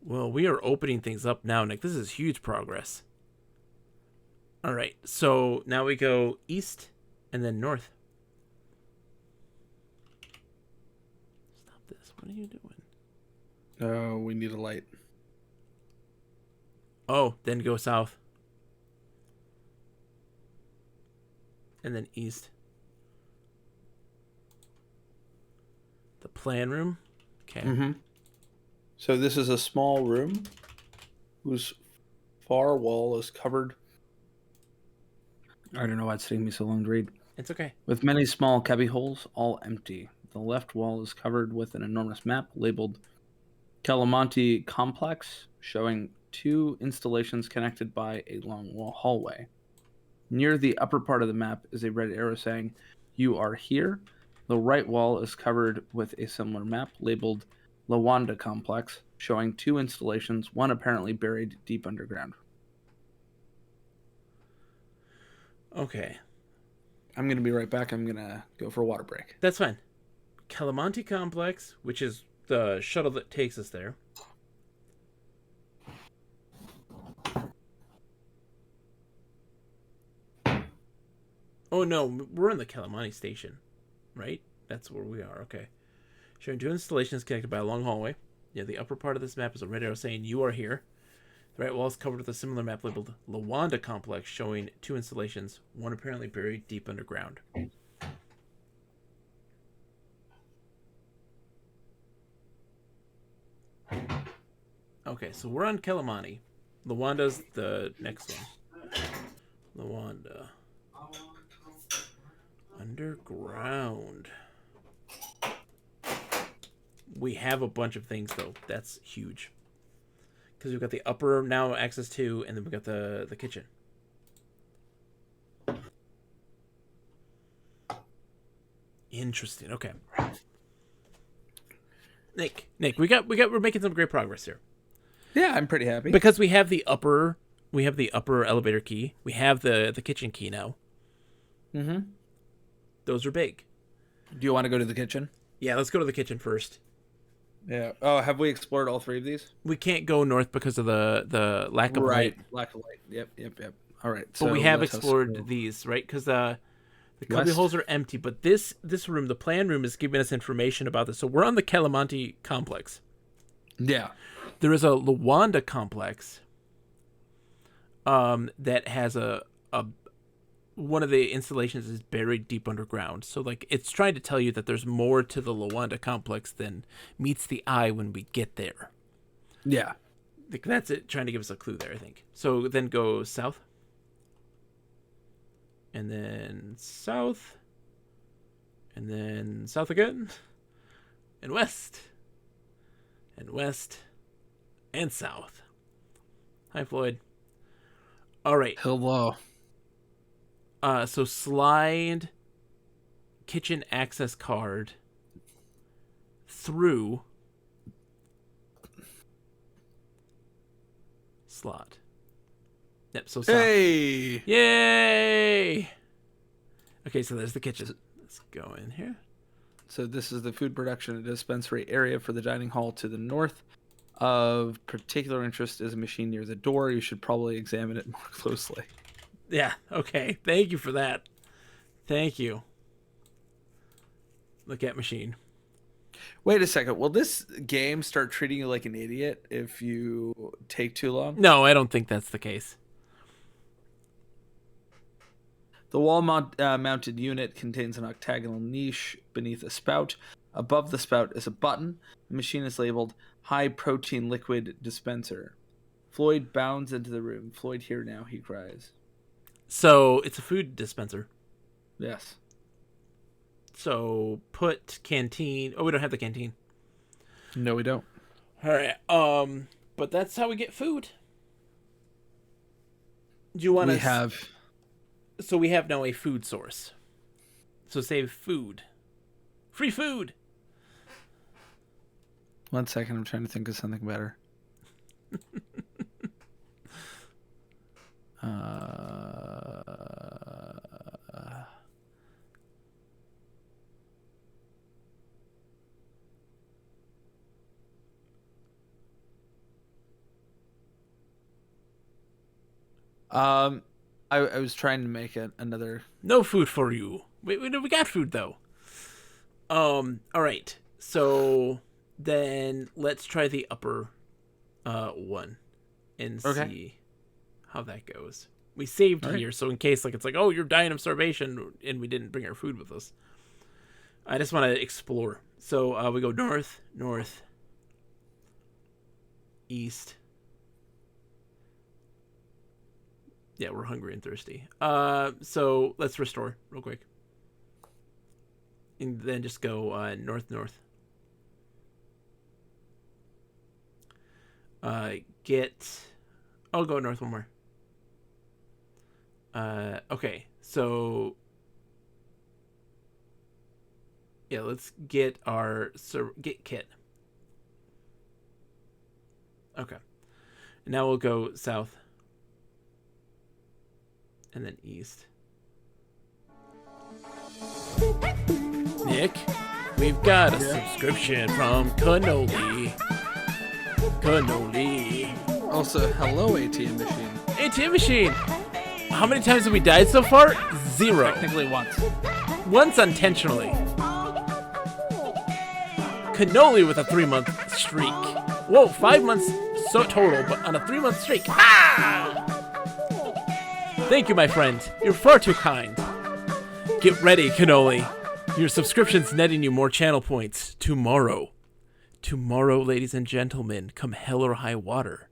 Well, we are opening things up now, Nick. This is huge progress. All right, so now we go east and then north. Stop this. What are you doing? Oh, we need a light. Oh, then go south. And then east. The plan room. Okay. Mm-hmm. So this is a small room whose far wall is covered. I don't know why it's taking me so long to read. It's okay. With many small cubby holes, all empty. The left wall is covered with an enormous map labeled Calamonte Complex, showing 2 installations connected by a long hallway. Near the upper part of the map is a red arrow saying, "You are here." The right wall is covered with a similar map labeled Lawanda Complex, showing 2 installations, one apparently buried deep underground. Okay. I'm going to be right back. I'm going to go for a water break. That's fine. Calamonte Complex, which is the shuttle that takes us there. Oh no, we're in the Calamonte station, right? That's where we are. Okay. Showing 2 installations connected by a long hallway. Yeah, the upper part of this map is a red arrow saying "You are here." The right wall is covered with a similar map labeled Lawanda Complex, showing 2 installations, one apparently buried deep underground. Okay, so we're on Calamonte. Lawanda's the next one. Lawanda. Underground. We have a bunch of things, though. That's huge. Because we've got the upper now access to, and then we've got the kitchen. Interesting. Okay. Nick, we're making some great progress here. Yeah, I'm pretty happy. Because we have the upper elevator key. We have the kitchen key now. Mm-hmm. Those are big. Do you want to go to the kitchen? Yeah, let's go to the kitchen first. Yeah. Oh, have we explored all 3 of these? We can't go north because of the lack of light. Lack of light. Yep. All right. But we have explored these, right? Because the cubby holes are empty. But this room, the plan room, is giving us information about this. So we're on the Calamonte Complex. Yeah. There is a Lawanda Complex that has a one of the installations is buried deep underground. So, like, it's trying to tell you that there's more to the Lawanda Complex than meets the eye when we get there. Yeah. Like, that's it, trying to give us a clue there, I think. So then go south. And then south. And then south again. And west. And west. And south. Hi, Floyd. All right. Hello. So slide kitchen access card through slot. Yep, so south. Hey! Yay! Okay, so there's the kitchen. Let's go in here. So this is the food production and dispensary area for the dining hall to the north. Of particular interest is a machine near the door. You should probably examine it more closely. Yeah, okay. Thank you for that. Thank you. Look at machine. Wait a second. Will this game start treating you like an idiot if you take too long? No, I don't think that's the case. The wall-mounted unit contains an octagonal niche beneath a spout. Above the spout is a button. The machine is labeled high-protein liquid dispenser. Floyd bounds into the room. Floyd, here now, he cries. So it's a food dispenser. Yes. So put canteen. Oh, we don't have the canteen. No, we don't. All right. But that's how we get food. Do you want to? We have. So we have now a food source. So save food. Free food. 1 second. I'm trying to think of something better. I was trying to make another. No food for you. We got food though. All right. So then let's try the upper one and see how that goes. We saved here, so in case like it's like, oh, you're dying of starvation, and we didn't bring our food with us. I just want to explore. So we go north, north, east. Yeah, we're hungry and thirsty. So let's restore real quick. And then just go north, north. I'll go north one more. Okay, so yeah, let's get get kit. Okay. Now we'll go south. And then east. Nick, we've got a subscription from Cannoli. Cannoli. Also, hello, ATM machine. ATM machine! How many times have we died so far? 0. Technically once. Once intentionally. Cannoli with a 3-month streak. Whoa, 5 months so total, but on a 3-month streak. Ah! Thank you, my friend. You're far too kind. Get ready, Cannoli. Your subscription's netting you more channel points tomorrow. Tomorrow, ladies and gentlemen, come hell or high water.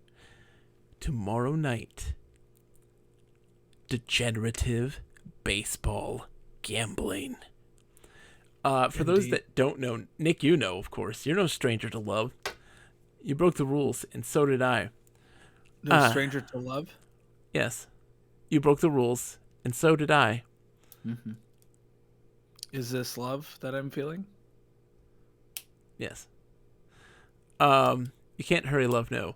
Tomorrow night. Degenerative baseball gambling. For those that don't know, Nick, you know, of course. You're no stranger to love. You broke the rules, and so did I. No stranger to love? Yes. You broke the rules, and so did I. Mm-hmm. Is this love that I'm feeling? Yes. You can't hurry love, no.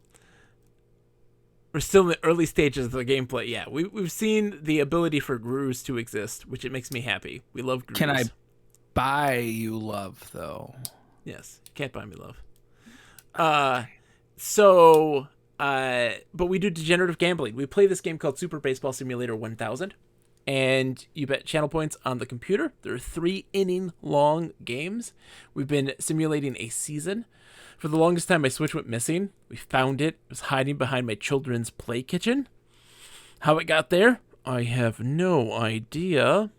We're still in the early stages of the gameplay. Yeah, we've seen the ability for grus to exist, which it makes me happy. We love grus. Can I buy you love, though? Yes. You can't buy me love. But we do degenerative gambling. We play this game called Super Baseball Simulator 1000, and you bet channel points on the computer. There are 3-inning long games. We've been simulating a season. For the longest time, my Switch went missing. We found it. It was hiding behind my children's play kitchen. How it got there, I have no idea.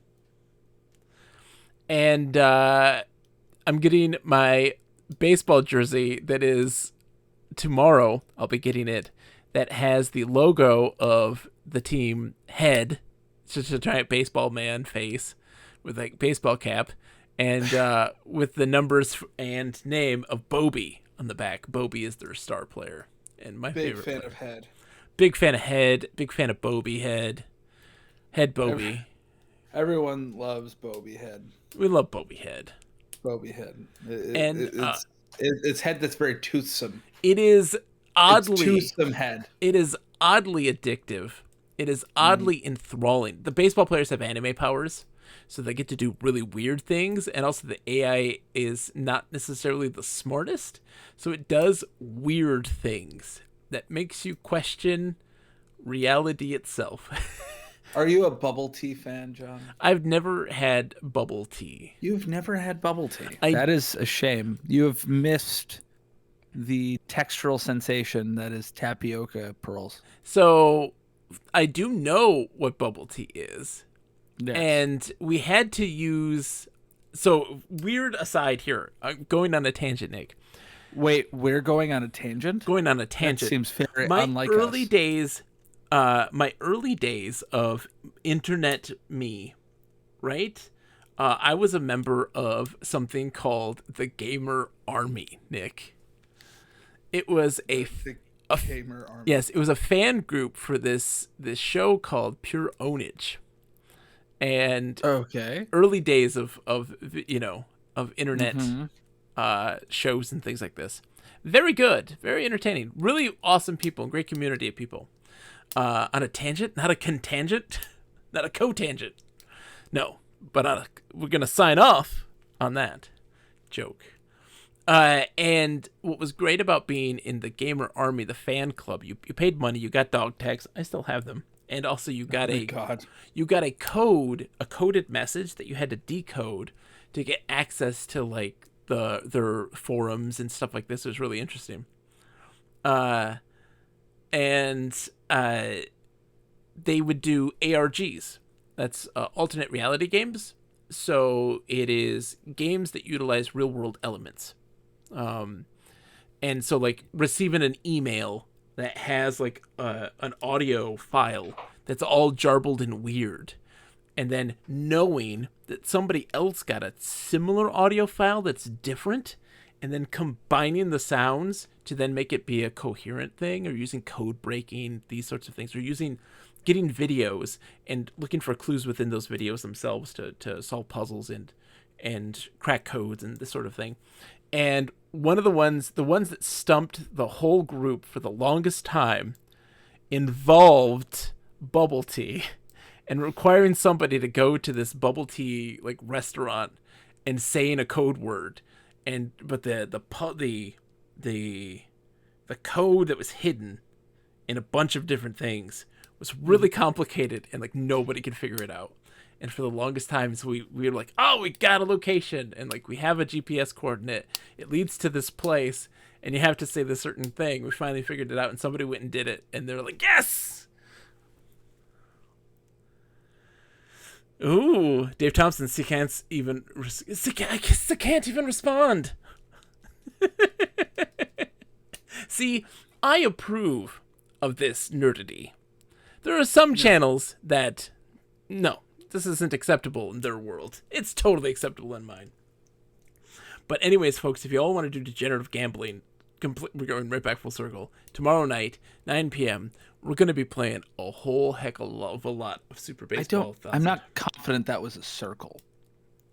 And I'm getting my baseball jersey that is tomorrow. I'll be getting it that has the logo of the team head. It's just a giant baseball man face with a baseball cap, and with the numbers and name of Bobby on the back. Bobby is their star player, and my favorite fan player. of Head. Big fan of Head. Big fan of Bobby Head. Head Bobby. Everyone loves Bobby Head. We love Bobby Head. Bobby Head. It's head that's very toothsome. It is oddly toothsome head. It is oddly addictive. It is oddly enthralling. The baseball players have anime powers, so they get to do really weird things, and also the AI is not necessarily the smartest, so it does weird things that makes you question reality itself. Are you a bubble tea fan, John? I've never had bubble tea. You've never had bubble tea. That is a shame. You have missed the textural sensation that is tapioca pearls. So I do know what bubble tea is. Yes. And we had to use... So, weird aside here. I'm going on a tangent, Nick. Wait, we're going on a tangent? Going on a tangent. That seems very my unlike early us. days... my early days of internet me, right? I was a member of something called the Gamer Army, Nick. It was The Gamer Army. Yes, it was a fan group for this show called Pure Ownage. And Okay. early days of internet Mhm. shows and things like this. Very good, very entertaining. Really awesome people, great community of people. On a tangent, not a contangent, not a cotangent. No, but we're going to sign off on that joke. And what was great about being in the Gamer Army, the fan club, you paid money, you got dog tags. I still have them. And also you got you got a coded message that you had to decode to get access to like their forums and stuff like this. It was really interesting. And they would do ARGs. That's alternate reality games. So it is games that utilize real world elements. And so like receiving an email that has like an audio file that's all jarbled and weird, and then knowing that somebody else got a similar audio file that's different, and then combining the sounds to then make it be a coherent thing, or using code breaking, these sorts of things, or getting videos and looking for clues within those videos themselves to solve puzzles and crack codes and this sort of thing. And one of the ones that stumped the whole group for the longest time involved bubble tea, and requiring somebody to go to this bubble tea like restaurant and saying a code word, but the code that was hidden in a bunch of different things was really complicated, and like nobody could figure it out. And for the longest time, so we were like, oh, we got a location, and like we have a GPS coordinate. It leads to this place, and you have to say this certain thing. We finally figured it out, and somebody went and did it, and they were like, yes! Ooh, Dave Thompson, he can't even respond. See, I approve of this nerdity. There are some channels that, no, this isn't acceptable in their world. It's totally acceptable in mine. But anyways, folks, if you all want to do degenerative gambling, we're going right back full circle. Tomorrow night, 9 p.m., we're going to be playing a whole heck of a lot of Super Baseball. I'm not confident that was a circle.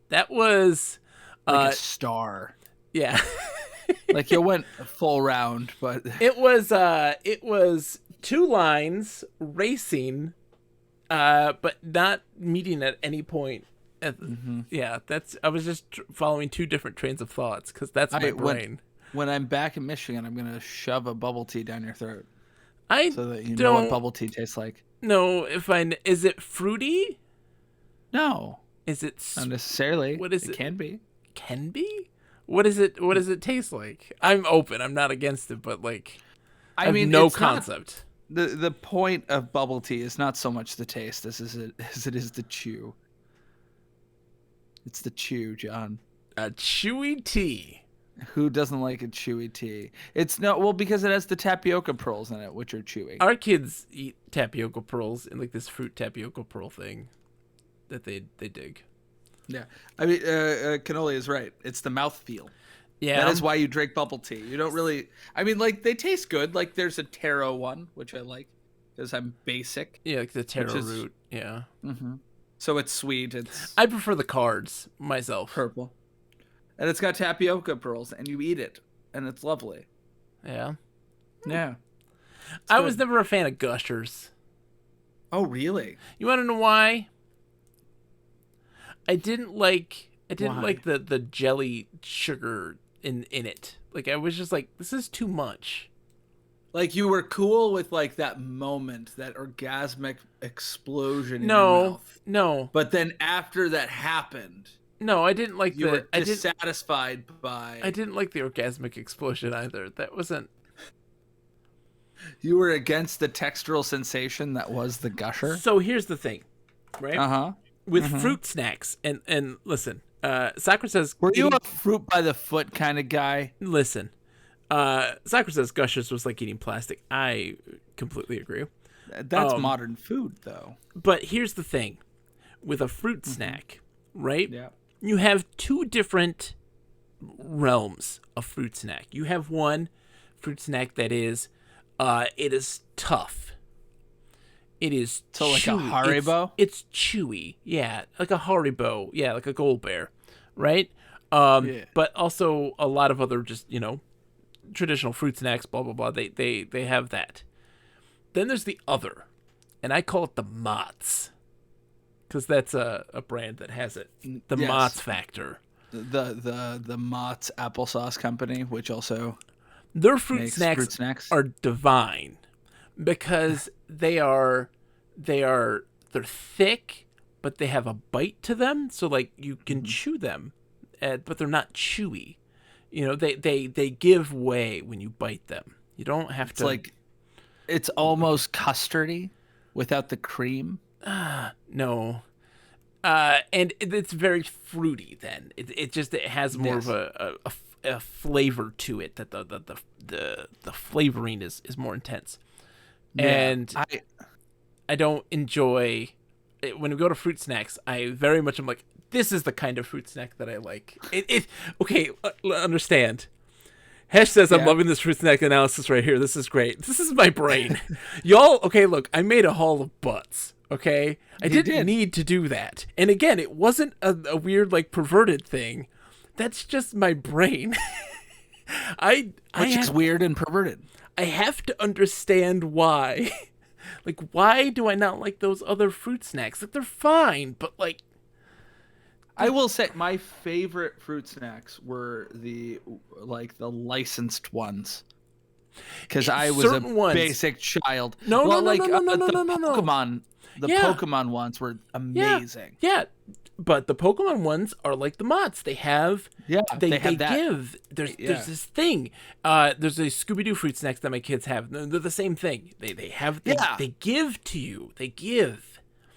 That was... like a star. Yeah. Like you went a full round, but... It was two lines racing, but not meeting at any point. Yeah, I was just following two different trains of thoughts, because that's my brain. When I'm back in Michigan, I'm going to shove a bubble tea down your throat. So that you don't know what bubble tea tastes like. No, is it fruity? No. Is it... Not necessarily. What is it? It can be. Can be? What does it taste like? I'm open. I'm not against it, but like... I mean, no concept. The point of bubble tea is not so much the taste as it is the chew. It's the chew, John. A chewy tea. Who doesn't like a chewy tea? It's no, well, because it has the tapioca pearls in it, which are chewy. Our kids eat tapioca pearls in like this fruit tapioca pearl thing that they dig. Yeah, I mean, Cannoli is right. It's the mouthfeel. Yeah, that is why you drink bubble tea. You don't really. I mean, like they taste good. Like there's a taro one, which I like because I'm basic. Yeah, like the taro root. Yeah. Mm-hmm. So it's sweet. I prefer the cards myself. Purple. And it's got tapioca pearls, and you eat it, and it's lovely. Yeah. Yeah. I was never a fan of Gushers. Oh, really? You want to know why? I didn't like the jelly sugar in it. Like I was just like, this is too much. Like you were cool with like that moment, that orgasmic explosion in your mouth. No. But then after that happened, no, I didn't like you were dissatisfied by. I didn't like the orgasmic explosion either. That wasn't. You were against the textural sensation that was the gusher. So here's the thing, right? With fruit snacks, and listen, Sakura says, were you a fruit by the foot kind of guy? Listen, Sakura says Gushers was like eating plastic. I completely agree. That's modern food, though. But here's the thing, with a fruit snack, right? Yeah. You have two different realms of fruit snack. You have one fruit snack that is, it is tough. It is like a chewy. Haribo? It's chewy. Yeah, like a Haribo. Yeah, like a Gold Bear, right? But also a lot of other just, traditional fruit snacks, blah, blah, blah. They have that. Then there's the other, and I call it the Mott's, because that's a brand that has it. The Mott's Factor. The Mott's applesauce company, which also their fruit snacks are divine, because they're thick, but they have a bite to them, so like you can chew them, but they're not chewy. They give way when you bite them. You don't have to. It's almost custardy without the cream. No. And it's very fruity. Then it has more of a flavor to it, that the flavoring is more intense. Yeah, and I don't enjoy it. When we go to fruit snacks, I very much am like, this is the kind of fruit snack that I like. Okay, understand. Hesh says, I'm loving this fruit snack analysis right here. This is great. This is my brain. Y'all, okay, look, I made a haul of butts, okay? I didn't need to do that. And again, it wasn't a weird, like, perverted thing. That's just my brain. Which is weird and perverted. I have to understand why. Like, why do I not like those other fruit snacks? Like, they're fine, but, like... I will say my favorite fruit snacks were the licensed ones, because I was basic child. No. Pokemon, Pokemon ones were amazing. Yeah, but the Pokemon ones are like the Mott's. They have they give. There's this thing. There's a Scooby-Doo fruit snacks that my kids have. They're the same thing. They give to you. They give.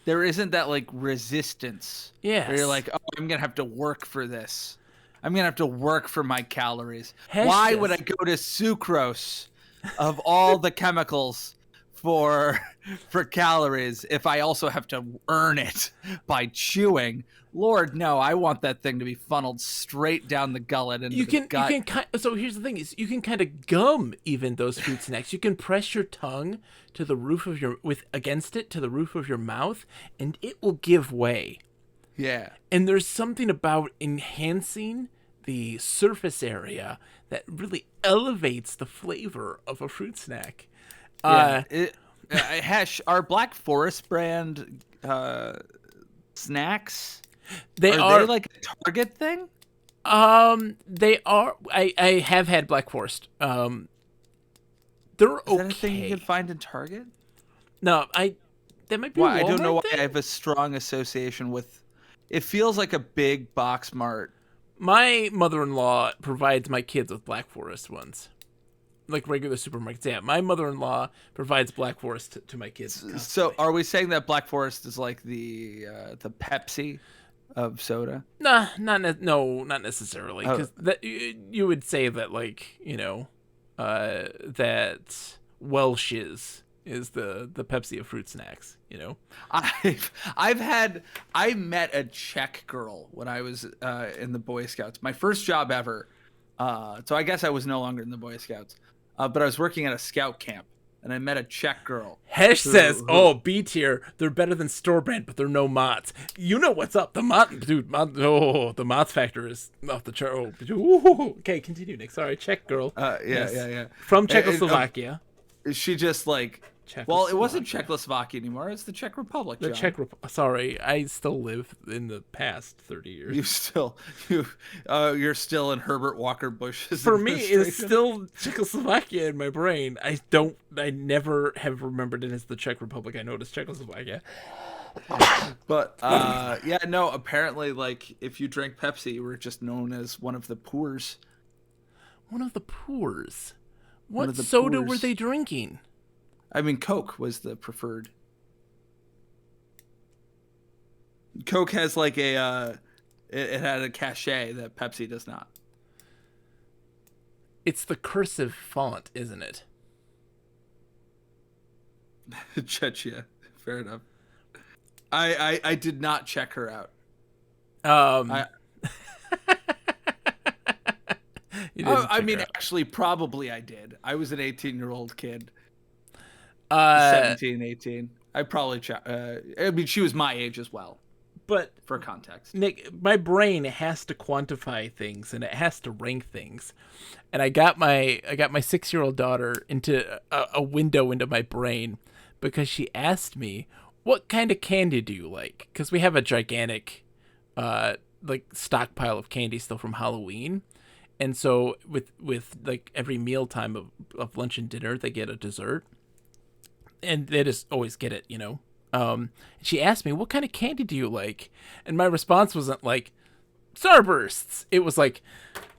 There isn't that like resistance. Yeah. Where you're like, oh, I'm gonna have to work for this. I'm gonna have to work for my calories. Why would I go to sucrose of all the chemicals for calories if I also have to earn it by chewing? Lord, no! I want that thing to be funneled straight down the gullet into the gut. So here's the thing: is you can kind of gum even those fruit snacks. You can press your tongue to the roof of to the roof of your mouth, and it will give way. Yeah. And there's something about enhancing the surface area that really elevates the flavor of a fruit snack. Hesh, are Black Forest brand snacks? Are they like a Target thing? They are. I have had Black Forest. They're okay. Is that a thing you can find in Target? No, that might be. Well, I don't know why I have a strong association with. It feels like a big box mart. My mother-in-law provides my kids with Black Forest ones, like regular supermarkets. Yeah, my mother-in-law provides Black Forest to my kids. So, are we saying that Black Forest is like the Pepsi of soda? Nah, not necessarily, because you would say that, like, that Welch's is the Pepsi of fruit snacks. I met a Czech girl when I was in the Boy Scouts. My first job ever. So I guess I was no longer in the Boy Scouts, but I was working at a scout camp, and I met a Czech girl. Hesh says, "Oh, B tier, they're better than store brand, but they're no Mott's. You know what's up? The the Mott's factor is off the chart. Oh, okay, continue, Nick. Sorry, Czech girl. Yeah. From Czechoslovakia. She just like. Well, it wasn't Czechoslovakia anymore. It's the Czech Republic. The Czech Republic. Sorry, I still live in the past 30 years. You're still in Herbert Walker Bush's. For me, it's still Czechoslovakia in my brain. I never have remembered it as the Czech Republic. I know it's Czechoslovakia. But apparently, like, if you drank Pepsi, you were just known as one of the poors. One of the poors. What soda were they drinking? I mean, Coke was the preferred. Coke has like it had a cachet that Pepsi does not. It's the cursive font, isn't it? Chechia. Fair enough. I did not check her out. Actually, probably I did. I was an 18-year-old kid. 17, 18. I probably she was my age as well. But for context, Nick, my brain has to quantify things and it has to rank things. And I got my 6-year-old daughter into a window into my brain because she asked me, "What kind of candy do you like?" Because we have a gigantic like stockpile of candy still from Halloween. And so with like every mealtime of lunch and dinner, they get a dessert. And they just always get it, she asked me, "What kind of candy do you like?" And my response wasn't like, "Starbursts." It was like,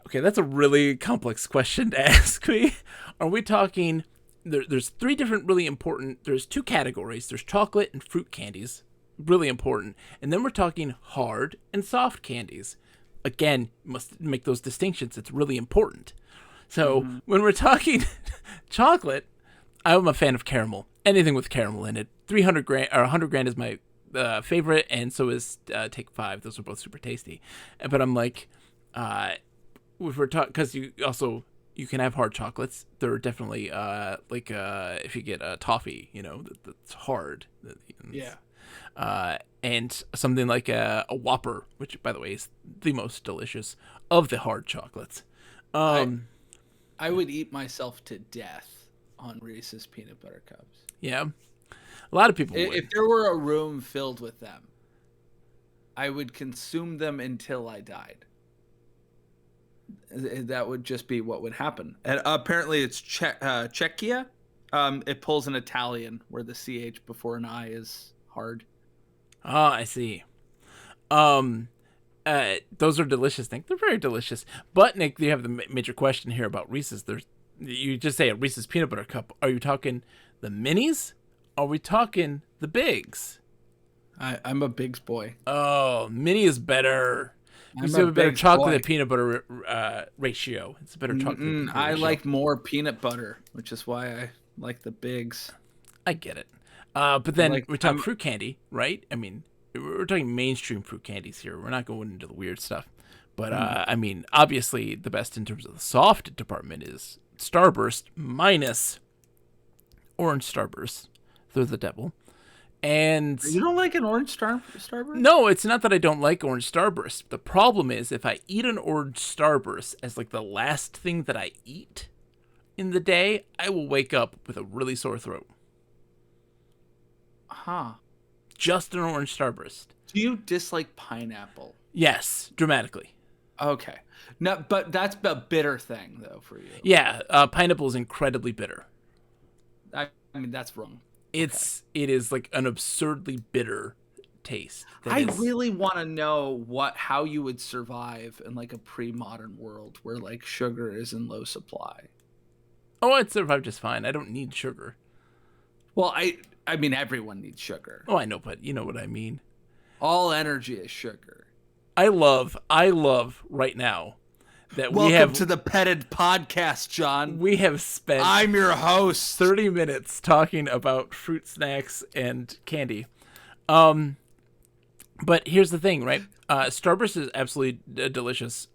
okay, that's a really complex question to ask me. Are we talking, there's three different really important, there's two categories. There's chocolate and fruit candies, really important. And then we're talking hard and soft candies. Again, must make those distinctions. It's really important. So when we're talking chocolate, I'm a fan of caramel. Anything with caramel in it. 300 grand or 100 grand is my favorite, and so is Take 5. Those are both super tasty. But I'm like, if we're talking, because you can have hard chocolates. They're definitely if you get a toffee, that's hard. Yeah. And something like a Whopper, which by the way is the most delicious of the hard chocolates. I would eat myself to death on Reese's peanut butter cups. Yeah, a lot of people would. If there were a room filled with them, I would consume them until I died. That would just be what would happen. And apparently it's Czechia. It pulls an Italian where the CH before an I is hard. Oh, I see. Those are delicious things. They're very delicious. But Nick, you have the major question here about Reese's. You just say a Reese's peanut butter cup. Are you talking the minis? Are we talking the bigs? I'm a bigs boy. Oh, mini is better. It's a better chocolate to peanut butter ratio. It's a better chocolate. I like more peanut butter, which is why I like the bigs. I get it. But then we talk fruit candy, right? I mean, we're talking mainstream fruit candies here. We're not going into the weird stuff. But I mean, obviously the best in terms of the soft department is Starburst minus Orange Starburst. They're the devil. And you don't like an orange Starburst? No, it's not that I don't like orange Starburst. The problem is if I eat an orange Starburst as like the last thing that I eat in the day, I will wake up with a really sore throat. Huh. Just an orange Starburst. Do you dislike pineapple? Yes, dramatically. Okay. No, but that's a bitter thing though for you. Yeah, pineapple is incredibly bitter. I mean that's wrong. It is like an absurdly bitter taste. Really want to know how you would survive in like a pre-modern world where like sugar is in low supply. Oh, I'd survive just fine. I don't need sugar. Well, I mean everyone needs sugar. Oh, I know, but you know what I mean. All energy is sugar. I love right now that Welcome to the Petted Podcast, John. We have spent I'm your host. 30 minutes talking about fruit snacks and candy. But here's the thing, right? Starburst is absolutely delicious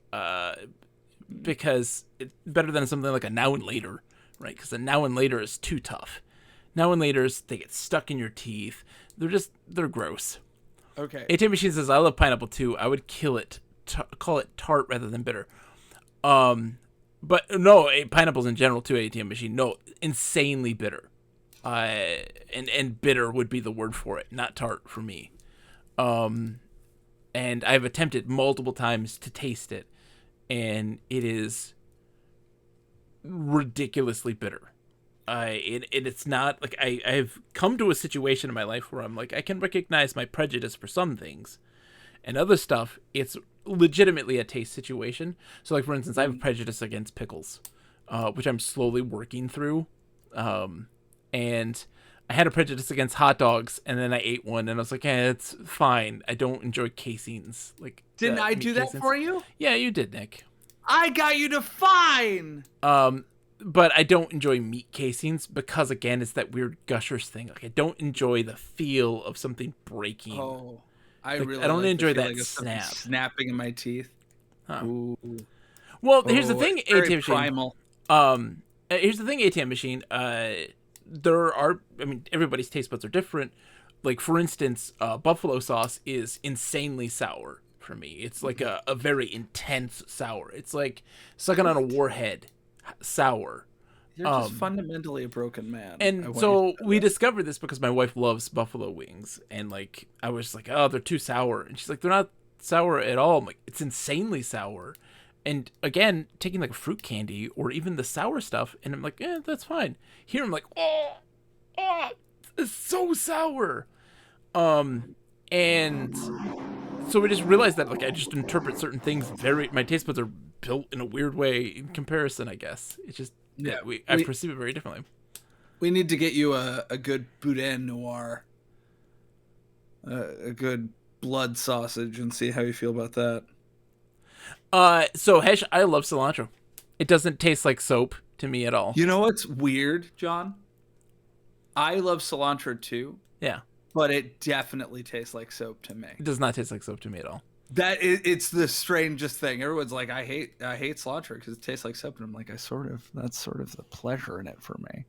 because it's better than something like a Now and Later, right? Because a Now and Later is too tough. Now and Laters, they get stuck in your teeth. They're gross. Okay. ATM Machine says, I love pineapple too. I would kill it. Call it tart rather than bitter. But no, pineapples in general too, ATM Machine. No, insanely bitter. And bitter would be the word for it, not tart for me. And I've attempted multiple times to taste it, and it is ridiculously bitter. It's not like I've come to a situation in my life where I'm like, I can recognize my prejudice for some things, and other stuff, it's legitimately a taste situation. So like, for instance, I have a prejudice against pickles, which I'm slowly working through. And I had a prejudice against hot dogs, and then I ate one, and I was like, it's fine. I don't enjoy casings. Like, didn't I do that casings. For you? Yeah, you did, Nick. I got you to fine. But I don't enjoy meat casings because, again, it's that weird gushers thing. Like, I don't enjoy the feel of something breaking. Oh, I don't enjoy that snap. Snapping in my teeth. Huh. Ooh. Well, here's the thing, ATM Machine. primal. Here's the thing, ATM Machine. Everybody's taste buds are different. Like, for instance, buffalo sauce is insanely sour for me. It's like a very intense sour. It's like sucking on a warhead. Sour. You're just fundamentally a broken man. And so we discovered this because my wife loves buffalo wings, and like I was like, oh, they're too sour, and she's like, they're not sour at all. I'm like, it's insanely sour. And again, taking like a fruit candy or even the sour stuff, and I'm like, that's fine. Here I'm like, oh, it's so sour. And so we just realized that like I just interpret certain things my taste buds are built in a weird way in comparison, I guess. It's just I perceive it very differently. We need to get you a good boudin noir, a good blood sausage, and see how you feel about that. So Hesh, I love cilantro. It doesn't taste like soap to me at all. You know what's weird, John? I love cilantro too. Yeah. But it definitely tastes like soap to me. It does not taste like soap to me at all. It's the strangest thing. Everyone's like, I hate cilantro because it tastes like soap, and I'm like, that's sort of the pleasure in it for me.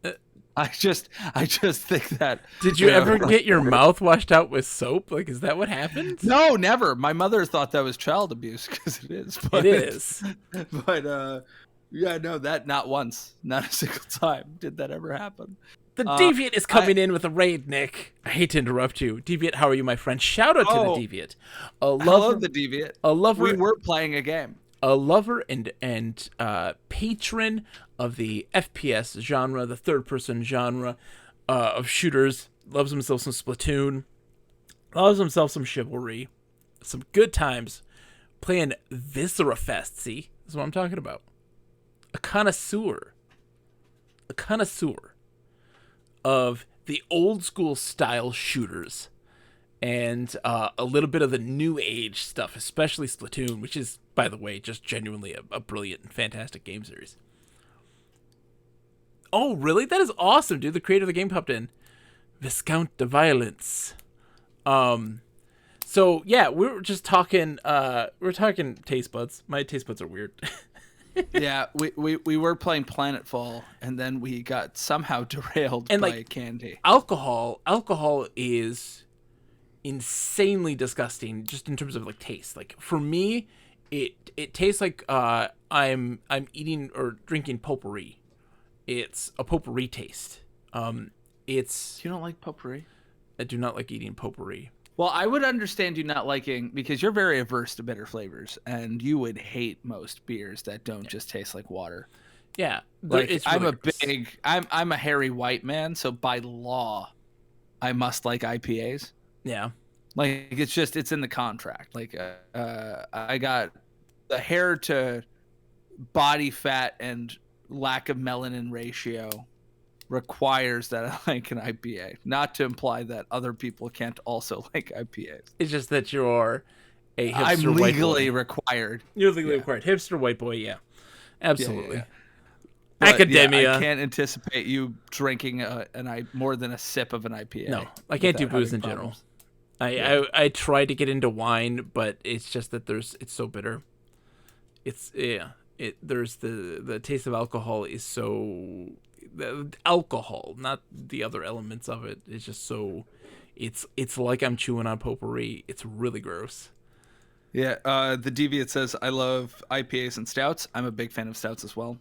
I just think that. Did you ever get your mouth washed out with soap? Like, is that what happened? No, never. My mother thought that was child abuse because it is. It is. But yeah, no, that not once, not a single time did that ever happen. The Deviant is coming in with a raid, Nick. I hate to interrupt you. Deviant, how are you, my friend? Shout out to the Deviant. Hello, the Deviant. A lover. We were playing a game. A lover and patron of the FPS genre, the third-person genre of shooters. Loves himself some Splatoon. Loves himself some Chivalry. Some good times playing Viscera Fest. See? That's what I'm talking about. A connoisseur of the old school style shooters and a little bit of the new age stuff, especially Splatoon, which is, by the way, just genuinely a brilliant and fantastic game series. Oh, really? That is awesome, dude. The creator of the game popped in. Viscount de Violence. So yeah, we were just talking we're talking taste buds. My taste buds are weird. Yeah, we were playing Planetfall, and then we got somehow derailed by candy. Alcohol is insanely disgusting, just in terms of like taste. Like for me, it tastes like I'm eating or drinking potpourri. It's a potpourri taste. It's. You don't like potpourri? I do not like eating potpourri. Well, I would understand you not liking, because you're very averse to bitter flavors, and you would hate most beers that don't just taste like water. Yeah, like I'm a hairy white man, so by law, I must like IPAs. Yeah, like it's in the contract. Like I got the hair to body fat and lack of melanin ratio requires that I like an IPA. Not to imply that other people can't also like IPAs. It's just that you're a hipster I'm white legally boy. required. You're legally required. Hipster white boy, yeah. Absolutely. Yeah. But, Academia. I can't anticipate you drinking more than a sip of an IPA. No, I can't do booze in general. I tried to get into wine, but it's just that it's so bitter. There's the taste of alcohol is so, the alcohol, not the other elements of it. It's just so, it's like I'm chewing on potpourri. It's really gross. Yeah, the Deviant says, I love IPAs and stouts. I'm a big fan of stouts as well.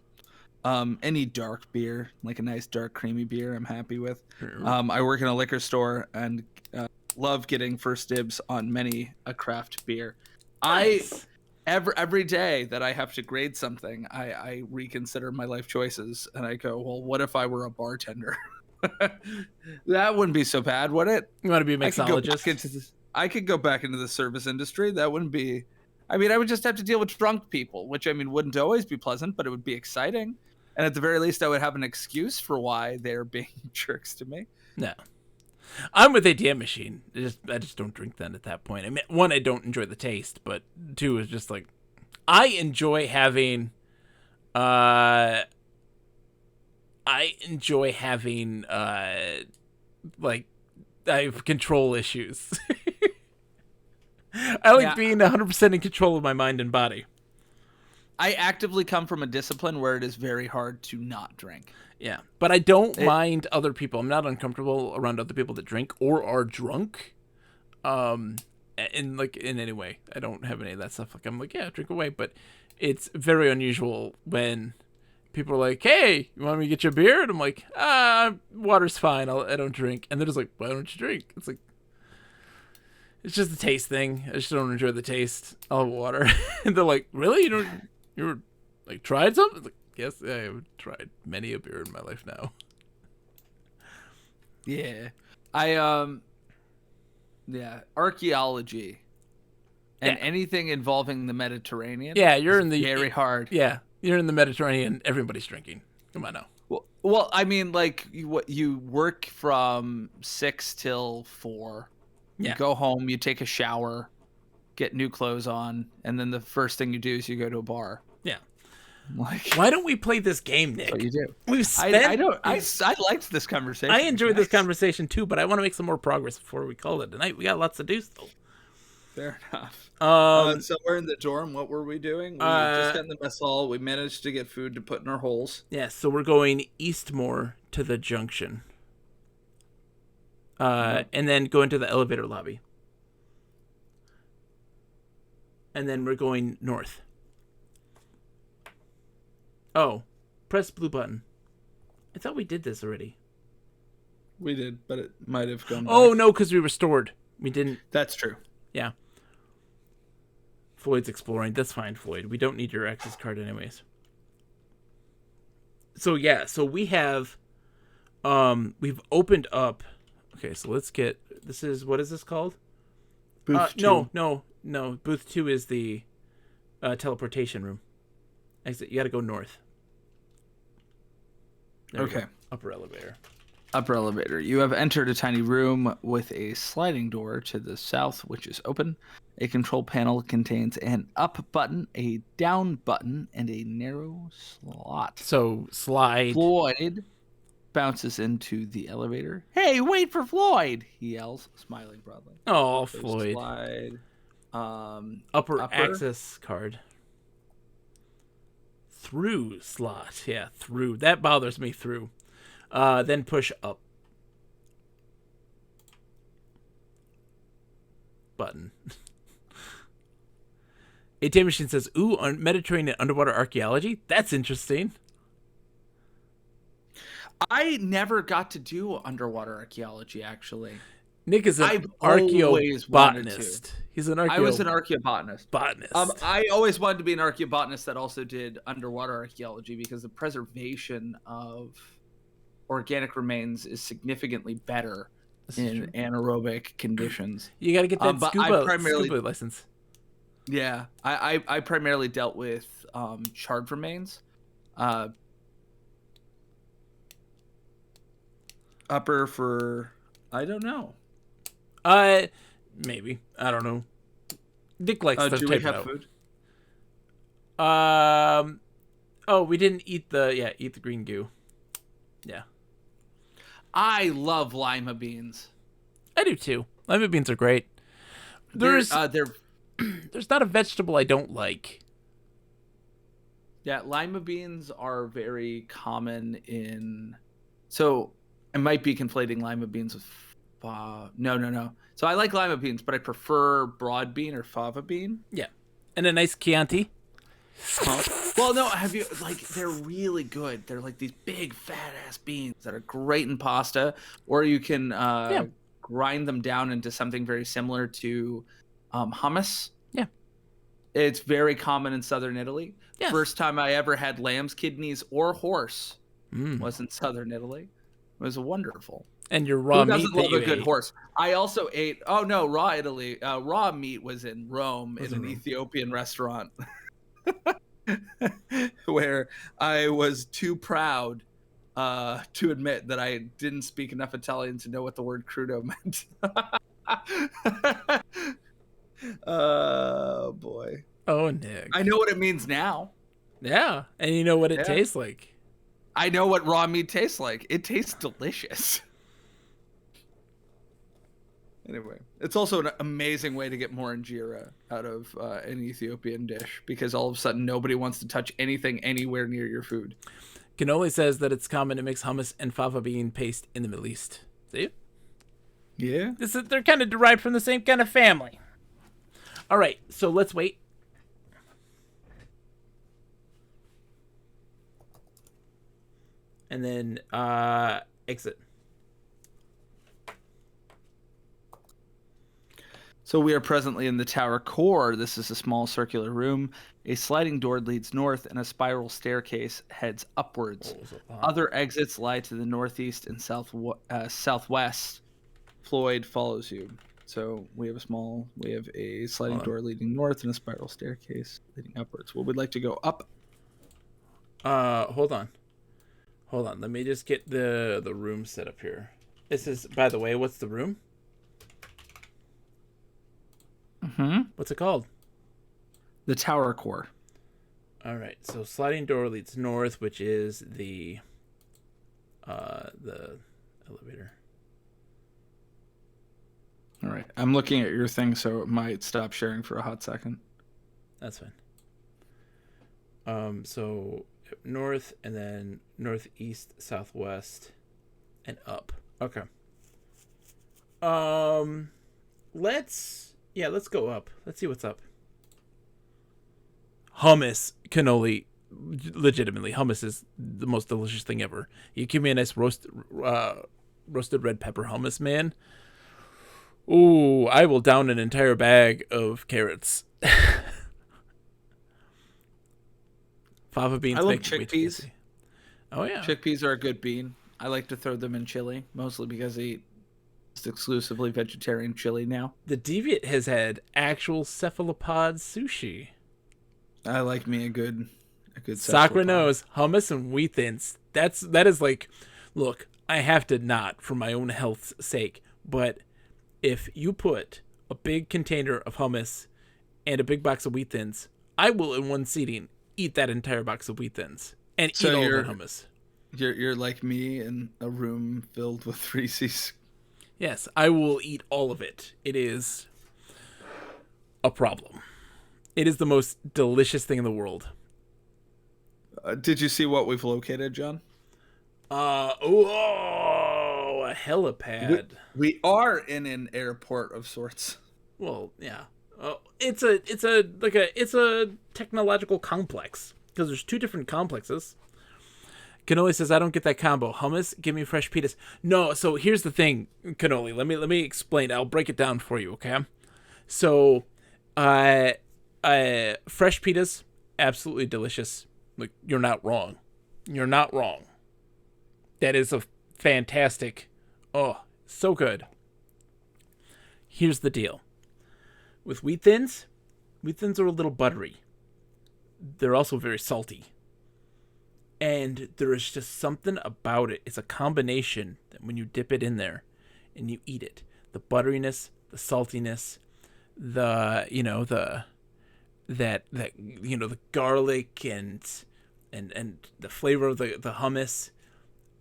Any dark beer, like a nice dark creamy beer, I'm happy with. I work in a liquor store and love getting first dibs on many a craft beer. Nice. Every day that I have to grade something, I reconsider my life choices and I go, well, what if I were a bartender? That wouldn't be so bad, would it? You want to be a mixologist? I could go back into the service industry. That wouldn't be. I mean, I would just have to deal with drunk people, which I mean wouldn't always be pleasant, but it would be exciting. And at the very least, I would have an excuse for why they're being jerks to me. No. I'm with ATM machine. I just don't drink then at that point. I mean, one, I don't enjoy the taste, but two is just like, I enjoy having, like I have control issues. I like being 100% in control of my mind and body. I actively come from a discipline where it is very hard to not drink. Yeah, but I don't mind other people. I'm not uncomfortable around other people that drink or are drunk. In any way, I don't have any of that stuff. Like I'm like, yeah, drink away. But it's very unusual when people are like, hey, you want me to get you a beer? And I'm like, water's fine. I don't drink. And they're just like, why don't you drink? It's like, it's just a taste thing. I just don't enjoy the taste. I'll have water. And they're like, really? You like tried something? Like, yes, I have tried many a beer in my life now. Yeah. Archaeology and anything involving the Mediterranean. Yeah, you're in the very hard. Yeah, you're in the Mediterranean. Everybody's drinking. Come on now. Well, I mean, like you work from 6 till 4. Yeah. You go home, you take a shower, get new clothes on, and then the first thing you do is you go to a bar. Yeah. Like, why don't we play this game, Nick? What you do? We've spent. I liked this conversation. I enjoyed this conversation too, but I want to make some more progress before we call it a night. We got lots to do still. Fair enough. So we're in the dorm. What were we doing? We just got in the mess hall. We managed to get food to put in our holes. Yeah, so we're going Eastmore to the Junction. And then go into the elevator lobby. And then we're going north. Oh, press blue button. I thought we did this already. We did, but it might have gone back. Oh, no, because we restored. We didn't. That's true. Yeah. Floyd's exploring. That's fine, Floyd. We don't need your access card anyways. So, yeah. So, we have... we've opened up... Okay, so let's get... This is... What is this called? Booth 2. No. Booth 2 is the teleportation room. Exit. You got to go north. There okay. Upper elevator. Upper elevator. You have entered a tiny room with a sliding door to the south, which is open. A control panel contains an up button, a down button, and a narrow slot. So, slide. Floyd bounces into the elevator. Hey, wait for Floyd! He yells, smiling broadly. Oh, So Floyd. Slide. Upper access card. Through slot. Yeah, through. That bothers me, through. Then push up. Button. ATM machine says, ooh, Mediterranean underwater archaeology? That's interesting. I never got to do underwater archaeology, actually. Nick is an archaeobotanist. He's an I was an archaeobotanist. Botanist. I always wanted to be an archaeobotanist that also did underwater archaeology because the preservation of organic remains is significantly better in anaerobic conditions. You got to get that scuba license. Yeah, I primarily dealt with charred remains. Upper for I don't know. Maybe. I don't know. Dick likes to do type we it have out. food? Oh, we didn't eat the green goo. Yeah. I love lima beans. I do too. Lima beans are great. There's They're there's not a vegetable I don't like. Yeah, lima beans are very common in. So I might be conflating lima beans with. No. So I like lima beans, but I prefer broad bean or fava bean. Yeah. And a nice Chianti. Huh? Well, no, have you they're really good. They're like these big fat ass beans that are great in pasta, or you can grind them down into something very similar to hummus. Yeah. It's very common in southern Italy. Yes. First time I ever had lamb's kidneys or horse was in southern Italy. It was wonderful. And your raw Who meat doesn't that love you a good ate. horse? I also ate. Oh no, raw Italy. Raw meat was in Rome in an Ethiopian restaurant, where I was too proud to admit that I didn't speak enough Italian to know what the word crudo meant. Oh boy. Oh, Nick. I know what it means now. Yeah, and you know what it tastes like. I know what raw meat tastes like. It tastes delicious. Anyway, it's also an amazing way to get more injera out of an Ethiopian dish, because all of a sudden nobody wants to touch anything anywhere near your food. Cannoli says that it's common to mix hummus and fava bean paste in the Middle East. See? Yeah. They're kind of derived from the same kind of family. All right, so let's wait. And then exit. So we are presently in the tower core. This is a small circular room. A sliding door leads north, and a spiral staircase heads upwards. Other exits lie to the northeast and southwest. Floyd follows you. So we have a sliding door leading north and a spiral staircase leading upwards. Well, we'd like to go up. Hold on. Let me just get the room set up here. This is, by the way, what's the room? What's it called? The tower core. All right. So sliding door leads north, which is the elevator. All right. I'm looking at your thing, so it might stop sharing for a hot second. That's fine. So north and then northeast, southwest, and up. Okay. Let's go up. Let's see what's up. Hummus, cannoli. Legitimately, hummus is the most delicious thing ever. You give me a nice roasted red pepper hummus, man. Ooh, I will down an entire bag of carrots. Fava beans. I love make me way too chickpeas. fancy. Oh yeah, Chickpeas are a good bean. I like to throw them in chili, mostly because I eat exclusively vegetarian chili now. the Deviant has had actual cephalopod sushi. I like me a good Sakura cephalopod. knows hummus and wheat thins. That is like, look, I have to not for my own health's sake, but if you put a big container of hummus and a big box of wheat thins, I will in one seating eat that entire box of wheat thins and eat all the hummus. You're like me in a room filled with Reese's. Yes, I will eat all of it. It is a problem. It is the most delicious thing in the world. Did you see what we've located, John? A helipad. We are in an airport of sorts. Well, yeah. It's a technological complex because there's two different complexes. Cannoli says, "I don't get that combo. Hummus, give me fresh pitas." No, so here's the thing, Cannoli. Let me explain. I'll break it down for you, okay? So, fresh pitas, absolutely delicious. Like, you're not wrong. You're not wrong. That is a fantastic. Oh, so good. Here's the deal. With wheat thins are a little buttery. They're also very salty. And there is just something about it. It's a combination that when you dip it in there and you eat it, the butteriness, the saltiness, the garlic and the flavor of the hummus,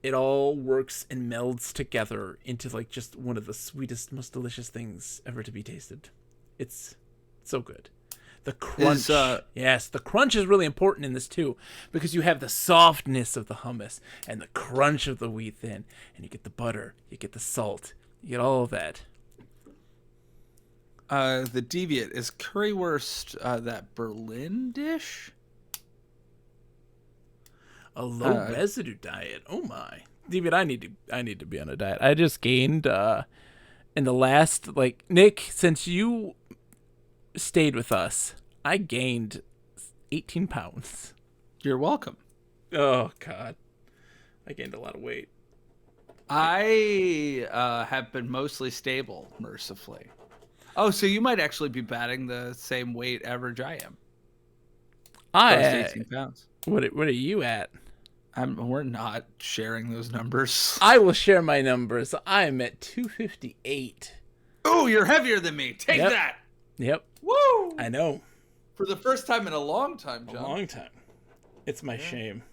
it all works and melds together into like just one of the sweetest, most delicious things ever to be tasted. It's so good. The crunch, yes, the crunch is really important in this too, because you have the softness of the hummus and the crunch of the wheat thin, and you get the butter, you get the salt, you get all of that. The deviant is currywurst that Berlin dish? A low residue diet. Oh my, Deviant, I need to be on a diet. I just gained in the last, like, Nick, since you stayed with us, I gained 18 pounds. You're welcome. Oh God, I gained a lot of weight. I have been mostly stable, mercifully. Oh, so you might actually be batting the same weight average I am. I 18 pounds. What are you at? We're not sharing those numbers. I will share my numbers. I am at 258. Oh, you're heavier than me. Take that. Yep. Woo! I know. For the first time in a long time, John. A long time. It's my shame.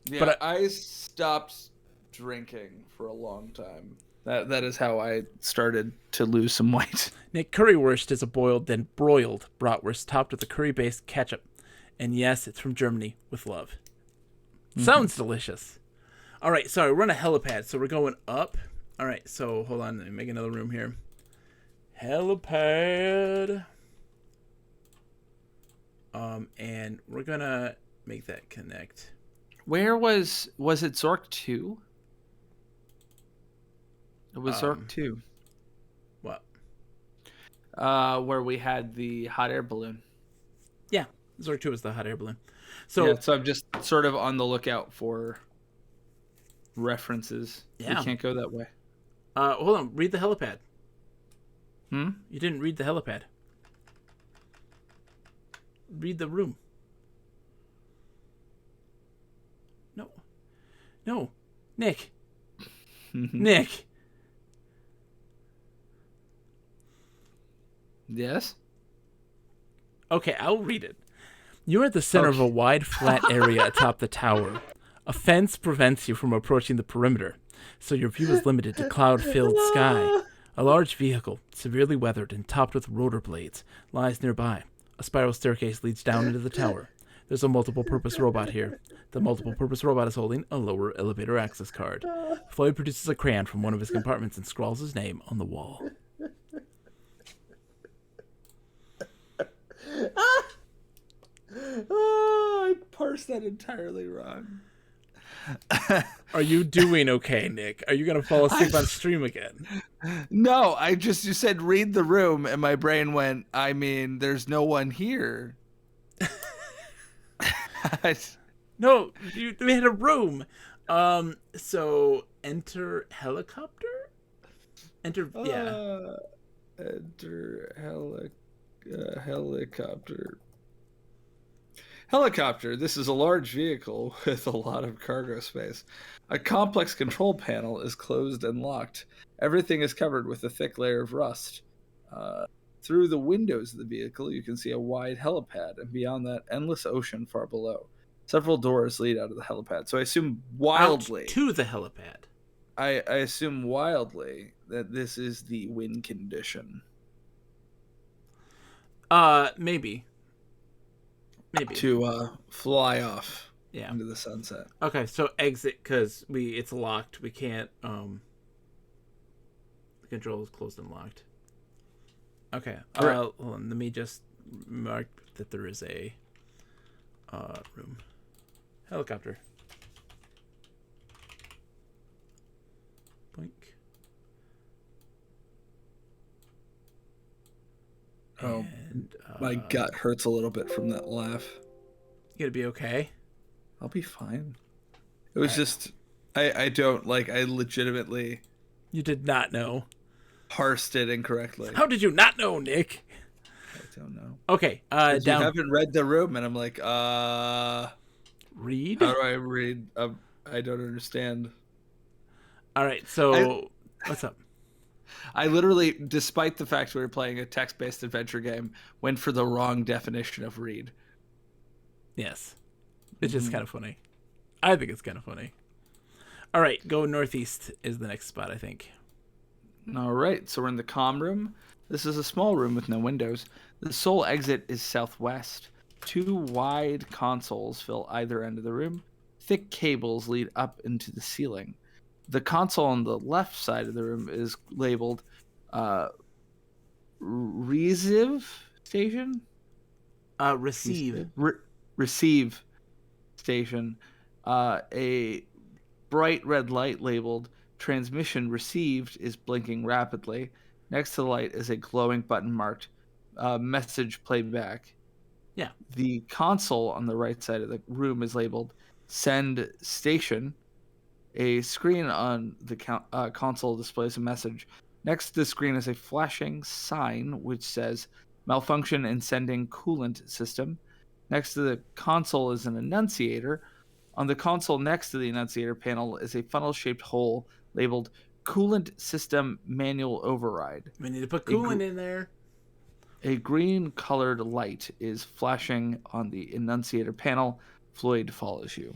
Yeah, but I stopped drinking for a long time. That is how I started to lose some weight. Nick, currywurst is a boiled, then broiled bratwurst topped with a curry-based ketchup. And yes, it's from Germany with love. Sounds delicious. All right, sorry, we're on a helipad, so we're going up. All right, so hold on, let me make another room here. Helipad. And we're gonna make that connect. Where was it Zork 2? It was Zork 2. What? Where we had the hot air balloon. Yeah, Zork 2 is the hot air balloon. So I'm just sort of on the lookout for references. Yeah. We can't go that way. Hold on, read the helipad. You didn't read the helipad. Read the room. No. Nick. Nick. Yes? Okay, I'll read it. You're at the center of a wide, flat area atop the tower. A fence prevents you from approaching the perimeter, so your view is limited to cloud-filled sky. A large vehicle, severely weathered and topped with rotor blades, lies nearby. A spiral staircase leads down into the tower. There's a multiple-purpose robot here. The multiple-purpose robot is holding a lower elevator access card. Floyd produces a crayon from one of his compartments and scrawls his name on the wall. Oh, I parsed that entirely wrong. Are you doing okay, Nick? Are you going to fall asleep on stream again? No, you said read the room, and my brain went, I mean, there's no one here. No, we had a room. So enter helicopter? Enter helicopter. Helicopter. This is a large vehicle with a lot of cargo space. A complex control panel is closed and locked. Everything is covered with a thick layer of rust. Through the windows of the vehicle, you can see a wide helipad, and beyond that, endless ocean far below. Several doors lead out of the helipad. So I assume wildly... Out to the helipad. I assume wildly that this is the win condition. Maybe. To fly off into the sunset. Okay, so exit, because it's locked. We can't... The control is closed and locked. Okay, hold on. Let me just mark that there is a room. Helicopter. Boink. Oh, and, my gut hurts a little bit from that laugh. You gonna be okay? I'll be fine. It was just, I don't, I legitimately... You did not know. Parsed it incorrectly. How did you not know, Nick? I don't know. Okay, down. You haven't read the room, and I'm like, read? How do I read? I don't understand. All right, so what's up? I literally, despite the fact we were playing a text-based adventure game, went for the wrong definition of read. Yes. It's just kind of funny. I think it's kind of funny. All right, go northeast is the next spot, I think. All right, so we're in the comm room. This is a small room with no windows. The sole exit is southwest. 2 wide consoles fill either end of the room. Thick cables lead up into the ceiling. The console on the left side of the room is labeled Receive Station? Receive. Receive Station. A bright red light labeled Transmission Received is blinking rapidly. Next to the light is a glowing button marked Message Playback. Yeah. The console on the right side of the room is labeled Send Station. A screen on the console displays a message. Next to the screen is a flashing sign which says Malfunction in Sending Coolant System. Next to the console is an annunciator. On the console next to the annunciator panel is a funnel-shaped hole labeled Coolant System Manual Override. We need to put coolant in there. A green-colored light is flashing on the annunciator panel. Floyd follows you.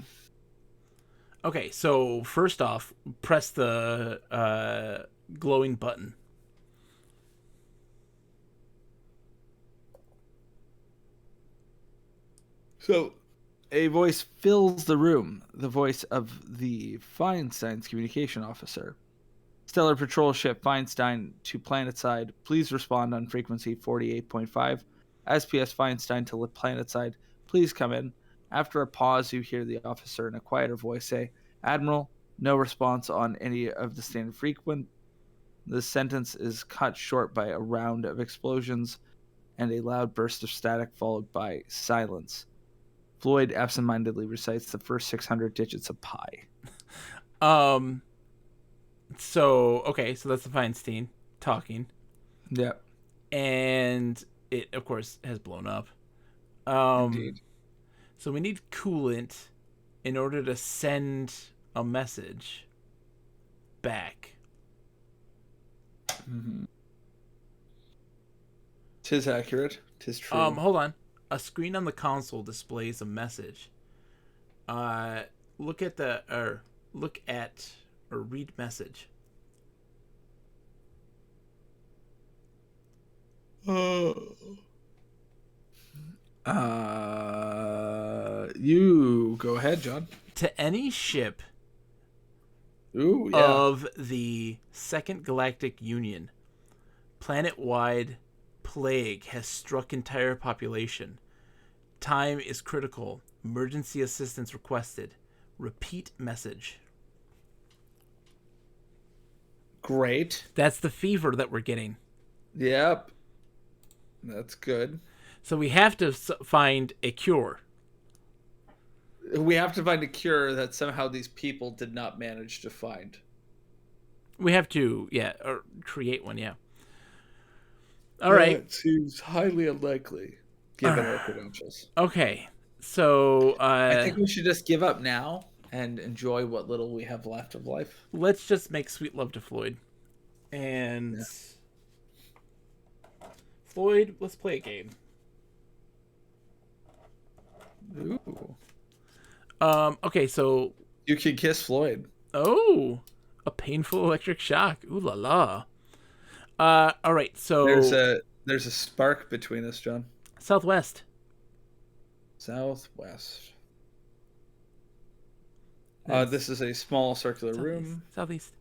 Okay, so first off, press the glowing button. So, a voice fills the room, the voice of the Feinstein's communication officer. Stellar Patrol Ship Feinstein to Planetside. Please respond on frequency 48.5. SPS Feinstein to Planetside. Please come in. After a pause, you hear the officer in a quieter voice say, Admiral, no response on any of the standard frequent. The sentence is cut short by a round of explosions and a loud burst of static followed by silence. Floyd absentmindedly recites the first 600 digits of pi. So that's the Feinstein talking. Yeah. And it, of course, has blown up. Indeed. So we need coolant in order to send a message back. Mm-hmm. 'Tis accurate. 'Tis true. Hold on. A screen on the console displays a message. Look at or read message. You go ahead, John. To any ship Ooh, yeah. of the Second Galactic Union, planet-wide plague has struck entire population. Time is critical. Emergency assistance requested. Repeat message. Great. That's the fever that we're getting. Yep. That's good. So we have to find a cure. We have to find a cure that somehow these people did not manage to find. We have to, or create one, yeah. All right. It seems highly unlikely, given our credentials. Okay, so I think we should just give up now and enjoy what little we have left of life. Let's just make sweet love to Floyd. And Floyd, let's play a game. Ooh. Okay, so you can kiss Floyd. Oh, a painful electric shock. Ooh la la. All right, so there's a spark between us, John. Southwest. Southwest. This is a small circular room. Southeast.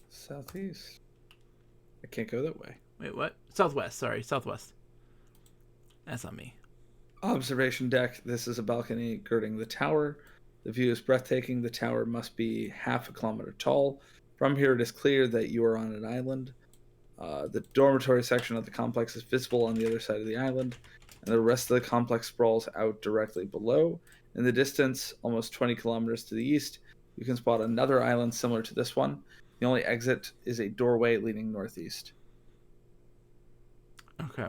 Southeast. I can't go that way. Wait, what? Southwest. Sorry, southwest. That's on me. Observation deck. This is a balcony girding the tower. The view is breathtaking. The tower must be half a kilometer tall. From here, it is clear that you are on an island. The dormitory section of the complex is visible on the other side of the island, and the rest of the complex sprawls out directly below. In the distance, almost 20 kilometers to the east, you can spot another island similar to this one. The only exit is a doorway leading northeast. Okay.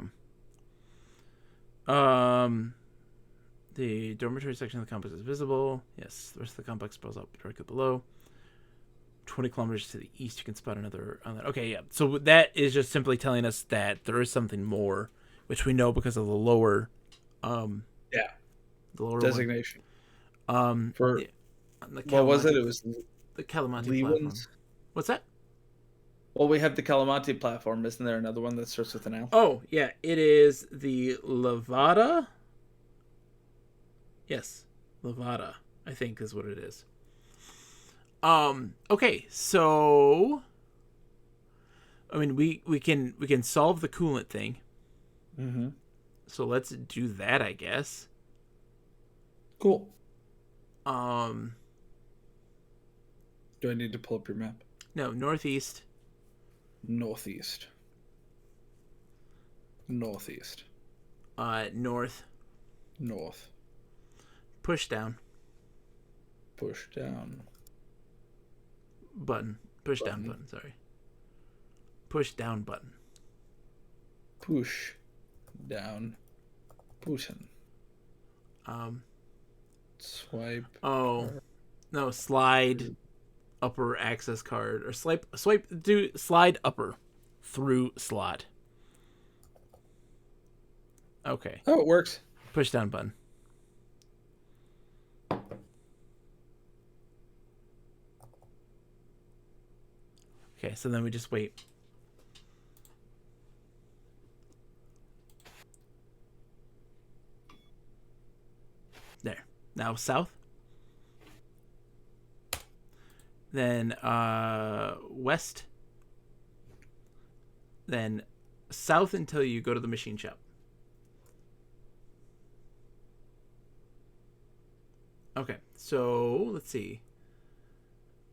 The dormitory section of the complex is visible. Yes, the rest of the complex sprawls out directly below. 20 kilometers to the east, you can spot another. Okay, yeah. So that is just simply telling us that there is something more, which we know because of the lower. The lower designation. One. For the what was it? It was the Calamati Lee platform. ones? What's that? Well, we have the Calamati platform. Isn't there another one that starts with an L? Oh, yeah. It is the Levada. Yes, Levada, I think is what it is. Okay, so I mean we can solve the coolant thing. Mm-hmm. So let's do that, I guess. Cool. Do I need to pull up your map? No, northeast. Northeast. Northeast. North. North. Push down. Push down. Button. Push down button, sorry. Push down button. Push down button. Swipe. Oh. No, slide upper access card. Or slide upper through slot. Okay. Oh, it works. Push down button. Okay, so then we just wait. There. Now south. Then west. Then south until you go to the machine shop. Okay, so let's see.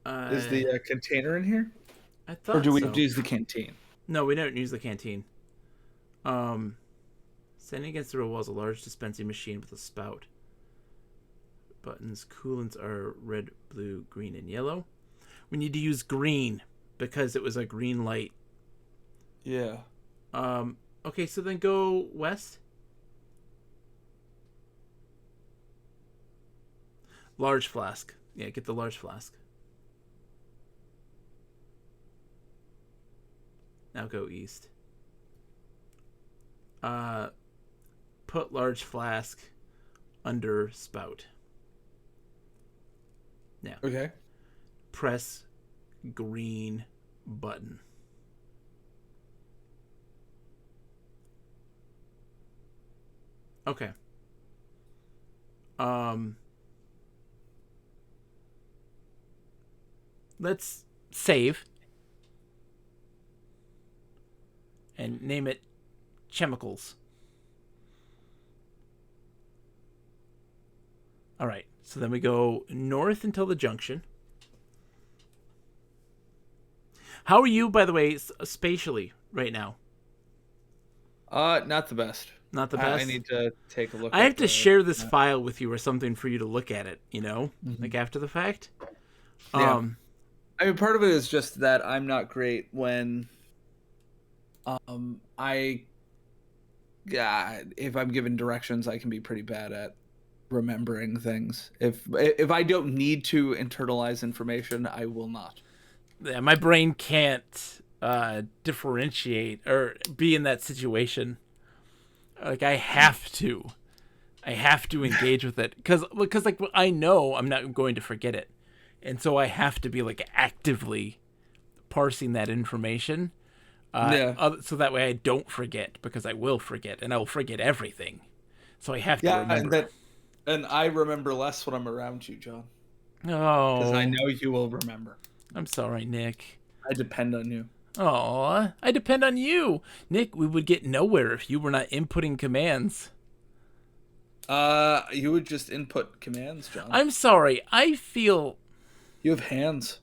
Is the container in here? I thought or do we so. use the canteen? No, we don't use the canteen. Standing against the road wall is a large dispensing machine with a spout. Buttons, coolants are red, blue, green, and yellow. We need to use green because it was a green light. Yeah. Okay, so then go west. Large flask. Yeah, get the large flask. Now go east. Put large flask under spout. Now. Okay. Press green button. Okay. Let's save and name it chemicals. All right. So then we go north until the junction. How are you, by the way, spatially right now? Not the best. Not the best. I need to take a look. I have to share this file with you or something for you to look at it. You know, like after the fact. Yeah. I mean, part of it is just that I'm not great when, if I'm given directions, I can be pretty bad at remembering things. If I don't need to internalize information, I will not. Yeah, my brain can't differentiate or be in that situation. Like I have to engage with it because like I know I'm not going to forget it, and so I have to be like actively parsing that information. So that way I don't forget, because I will forget, and I will forget everything. So I have to remember. And I remember less when I'm around you, John. Oh, because I know you will remember. I'm sorry, Nick. I depend on you. Aw, I depend on you. Nick, we would get nowhere if you were not inputting commands. You would just input commands, John. I'm sorry. I feel you have hands.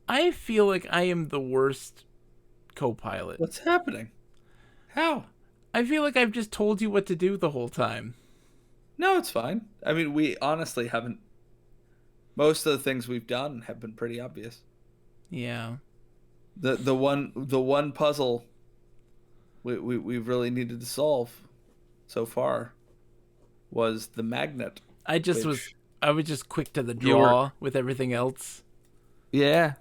I feel like I am the worst co-pilot. What's happening? How? I feel like I've just told you what to do the whole time. No, it's fine. I mean, we honestly haven't. Most of the things we've done have been pretty obvious. Yeah. The one puzzle we've really needed to solve so far was the magnet. I was just quick to the draw with everything else. Yeah.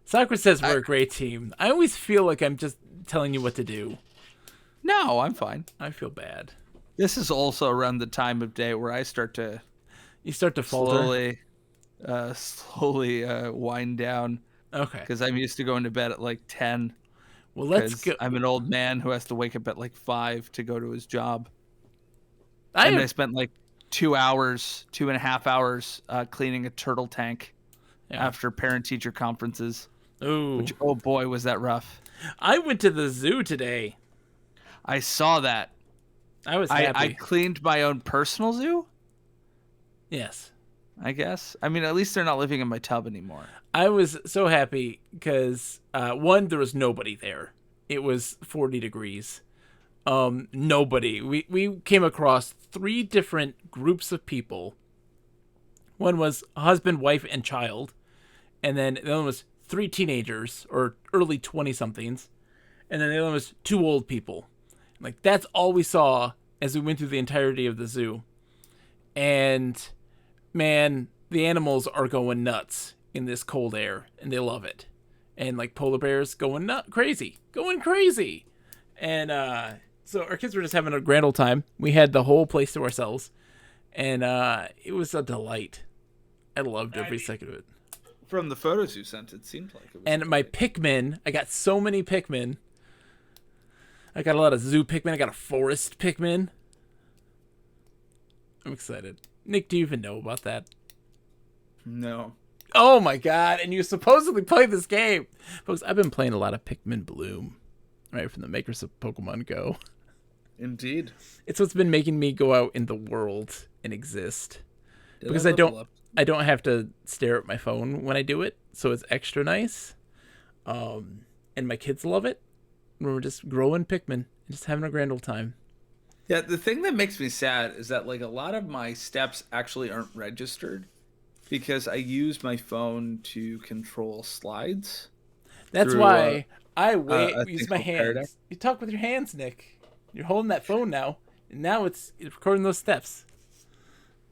Soccer says we're a great team. I always feel like I'm just telling you what to do. No, I'm fine. I feel bad. This is also around the time of day where I start to You start to falter. slowly wind down. Okay. Because I'm used to going to bed at like 10. Well, let's go. I'm an old man who has to wake up at like 5 to go to his job. I spent like 2.5 hours cleaning a turtle tank after parent-teacher conferences. Ooh. Which, oh boy, was that rough. I went to the zoo today. I saw that. I was happy. I cleaned my own personal zoo? Yes. I guess. I mean, at least they're not living in my tub anymore. I was so happy because, one, there was nobody there. It was 40 degrees. Nobody. We came across 3 different groups of people. One was a husband, wife, and child. And then the other one was 3 teenagers or early 20-somethings. And then the other one was 2 old people. Like, that's all we saw as we went through the entirety of the zoo. And, man, the animals are going nuts in this cold air, and they love it. And, like, polar bears going crazy. And so our kids were just having a grand old time. We had the whole place to ourselves, and it was a delight. I loved every second of it. From the photos you sent, it seemed like it was. And my Pikmin, I got so many Pikmin. I got a lot of zoo Pikmin. I got a forest Pikmin. I'm excited. Nick, do you even know about that? No. Oh my god, and you supposedly play this game. Folks, I've been playing a lot of Pikmin Bloom, right, from the makers of Pokemon Go. Indeed. It's what's been making me go out in the world and exist. Because I don't have to stare at my phone when I do it, so it's extra nice. And my kids love it. We're just growing Pikmin and just having a grand old time. Yeah, the thing that makes me sad is that like a lot of my steps actually aren't registered because I use my phone to control slides. That's why I use my hands. Paradox. You talk with your hands, Nick. You're holding that phone now, and now it's recording those steps.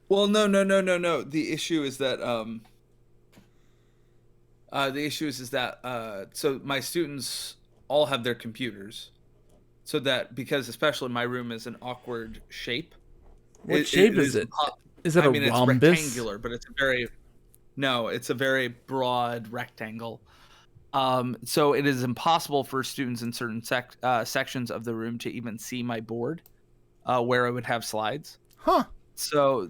Well, no. The issue is that so my students all have their computers, so that because especially my room is an awkward shape. What shape is it? Is it a rhombus? It's rectangular, but it's a very broad rectangle. So it is impossible for students in certain sections of the room to even see my board, where I would have slides. Huh. So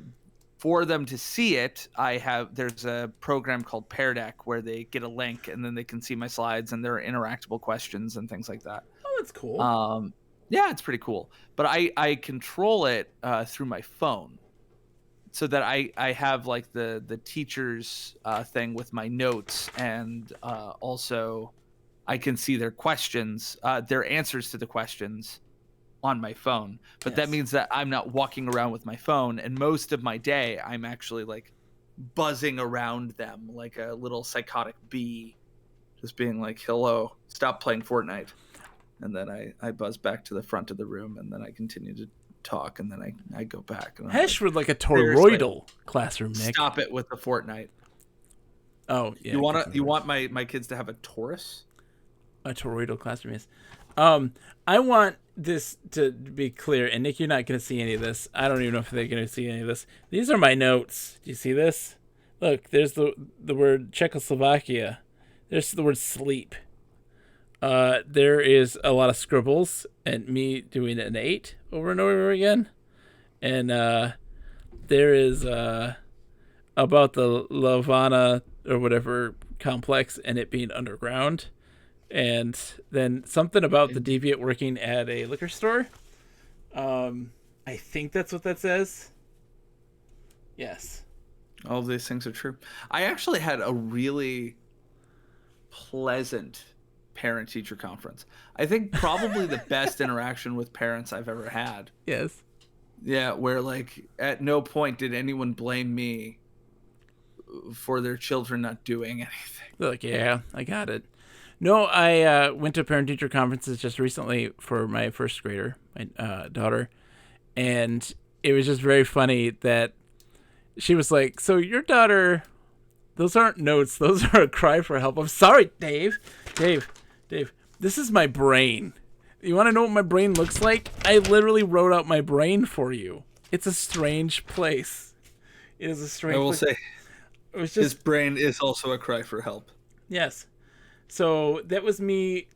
for them to see it, there's a program called Pear Deck where they get a link and then they can see my slides and there are interactable questions and things like that. Oh, that's cool. Yeah, it's pretty cool. But I control it through my phone, so that I have like the teacher's thing with my notes, and also I can see their questions, their answers to the questions on my phone. But that means that I'm not walking around with my phone, and most of my day I'm actually like buzzing around them like a little psychotic bee, just being like, hello, stop playing Fortnite. And then I buzz back to the front of the room, and then I continue to talk, and then I go back. And Heshford like a toroidal classroom, Nick. Stop it with the Fortnite. Oh, yeah. You want my kids to have a Taurus? A toroidal classroom, yes. I want this to be clear, and Nick, you're not going to see any of this. I don't even know if they're going to see any of this. These are my notes. Do you see this? Look, there's the word Czechoslovakia. There's the word sleep. There is a lot of scribbles and me doing an 8 over and over again. And there is about the Lavana or whatever complex and it being underground. And then something about the deviant working at a liquor store. I think that's what that says. Yes. All of these things are true. I actually had a really pleasant parent-teacher conference. I think probably the best interaction with parents I've ever had. Yes. Yeah, where like at no point did anyone blame me for their children not doing anything. They're like, yeah, I got it. No, I went to parent-teacher conferences just recently for my first grader, my daughter, and it was just very funny that she was like, so your daughter Those aren't notes. Those are a cry for help. I'm sorry, Dave. Dave. This is my brain. You want to know what my brain looks like? I literally wrote out my brain for you. It's a strange place. It is a strange place. I will say, it was just, his brain is also a cry for help. Yes. So that was me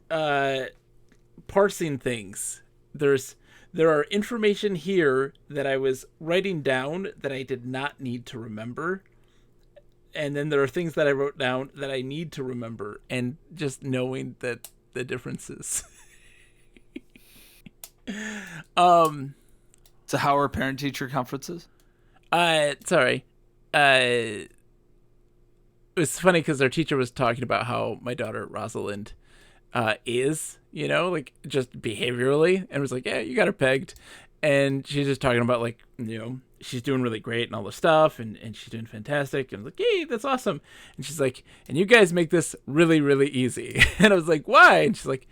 parsing things. There are information here that I was writing down that I did not need to remember. And then there are things that I wrote down that I need to remember, and just knowing that the differences. So how are parent-teacher conferences? Sorry. It was funny because our teacher was talking about how my daughter Rosalind is, like just behaviorally, and was like, yeah, you got her pegged. And she's just talking about like, she's doing really great and all this stuff, and she's doing fantastic. And I'm like, hey, that's awesome. And she's like, and you guys make this really, really easy. And I was like, why? And she's like,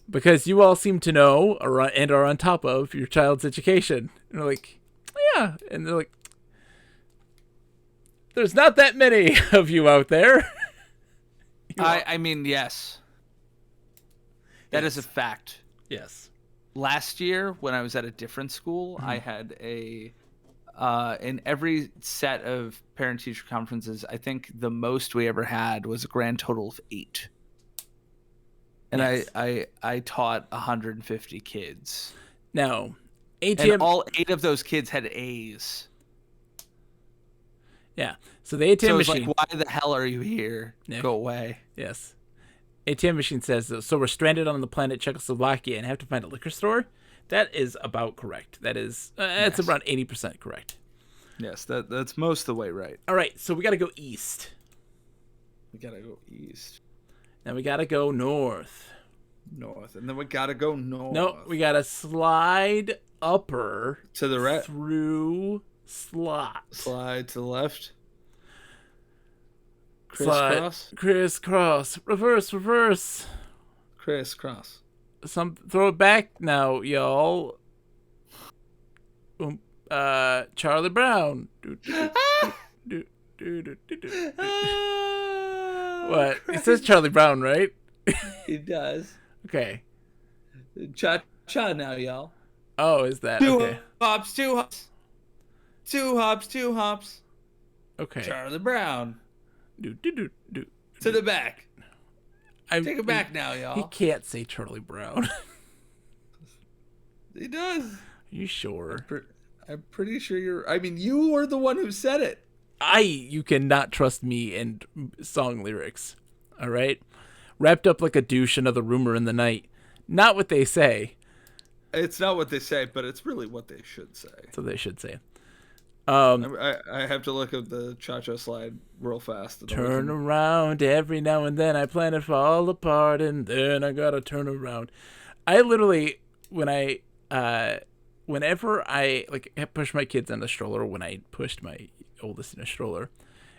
because you all seem to know and are on top of your child's education. And we're like, yeah. And they're like, there's not that many of you out there. I mean, yes. That is a fact. Yes. Last year, when I was at a different school, I had in every set of parent-teacher conferences, I think the most we ever had was a grand total of 8. And yes. I taught 150 kids. Now, and all 8 of those kids had A's. Yeah. So the ATM machine. Like, why the hell are you here? Nick. Go away. Yes. ATM machine says, so we're stranded on the planet Czechoslovakia and have to find a liquor store. That is about correct. That is, that's around 80% correct. Yes, that's most of the way right. All right, so we got to go east. Then we got to go north. And then we got to go north. No, we got to slide upper. To the right. Through slot. Slide to the left. Crisscross. Reverse. Crisscross. Throw it back now, y'all. Charlie Brown. What? It says Charlie Brown, right? It does. Okay. Cha now, y'all. Oh, is that? Two hops. Okay. Charlie Brown. To the back. Take it back now, y'all. He can't say Charlie Brown. He does. Are you sure? I'm pretty sure you were the one who said it. You cannot trust me and song lyrics. All right? Wrapped up like a douche, another rumor in the night. Not what they say. It's not what they say, but it's really what they should say. So they should say. I have to look at the cha-cha slide real fast. Turn around every now and then. I plan it fall apart, and then I gotta turn around. I literally, whenever I push my kids in the stroller, when I pushed my oldest in a stroller,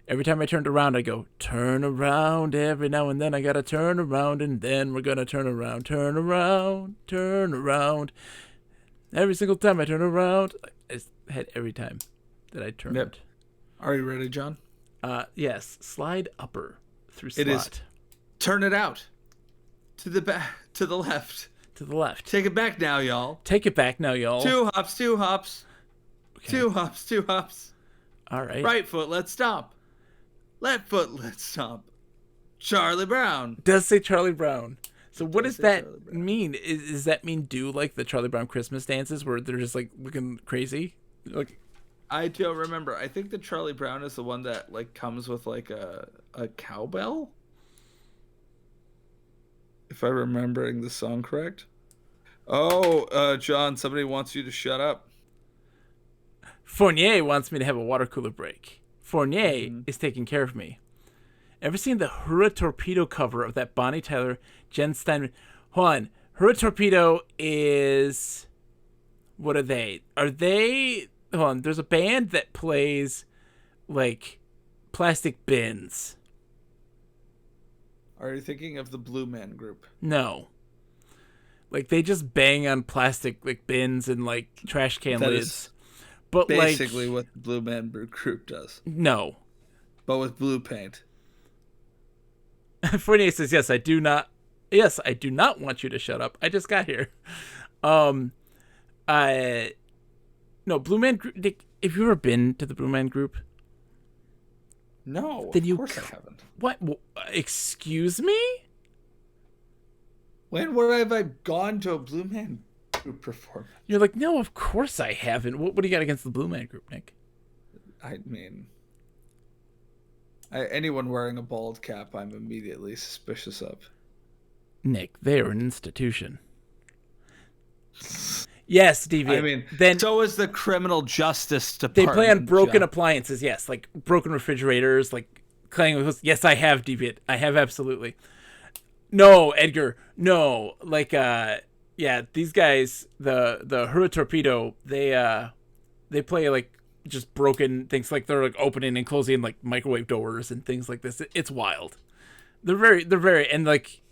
every time I turned around, I go, turn around every now and then. I gotta turn around, and then we're gonna turn around. Turn around. Every single time I turn around, I had every time that I turned. Yep. Are you ready, John? Yes. Slide upper through slot. It is. Turn it out. To the back. To the left. To the left. Take it back now, y'all. Take it back now, y'all. 2 hops. Okay. 2 hops. All right. Right foot, let's stomp. Left foot, let's stomp. Charlie Brown. Does say Charlie Brown. So what does that mean? Does that mean do like the Charlie Brown Christmas dances where they're just like looking crazy? Like, I don't remember. I think the Charlie Brown is the one that like comes with like a cowbell. If I'm remembering the song correct. Oh, John, somebody wants you to shut up. Fournier wants me to have a water cooler break. Fournier is taking care of me. Ever seen the Hura Torpedo cover of that Bonnie Tyler, Jen Steinman? Hold on. Hura Torpedo is... What are they? Are they... Hold on. There's a band that plays, like, plastic bins. Are you thinking of the Blue Man Group? No. Like, they just bang on plastic, like, bins and, like, trash can lids. But basically what the Blue Man Group does. No. But with blue paint. 48 says, yes, I do not. Yes, I do not want you to shut up. I just got here. I no Blue Man Group. Nick, have you ever been to the Blue Man Group? No, Then of course I haven't. What? Excuse me? When have I gone to a Blue Man Group performance? You're like, no, of course I haven't. What do you got against the Blue Man Group, Nick? I mean, anyone wearing a bald cap, I'm immediately suspicious of. Nick, they are an institution. Yes, Deviant. I mean, then so is the criminal justice they department. play on broken appliances, yes, like broken refrigerators, like clanging with. Yes, I have, Deviant. I have absolutely. No, Edgar. No, like yeah, these guys, the Hura Torpedo, they play like just broken things, like they're like opening and closing like microwave doors and things like this. It's wild. They're very and like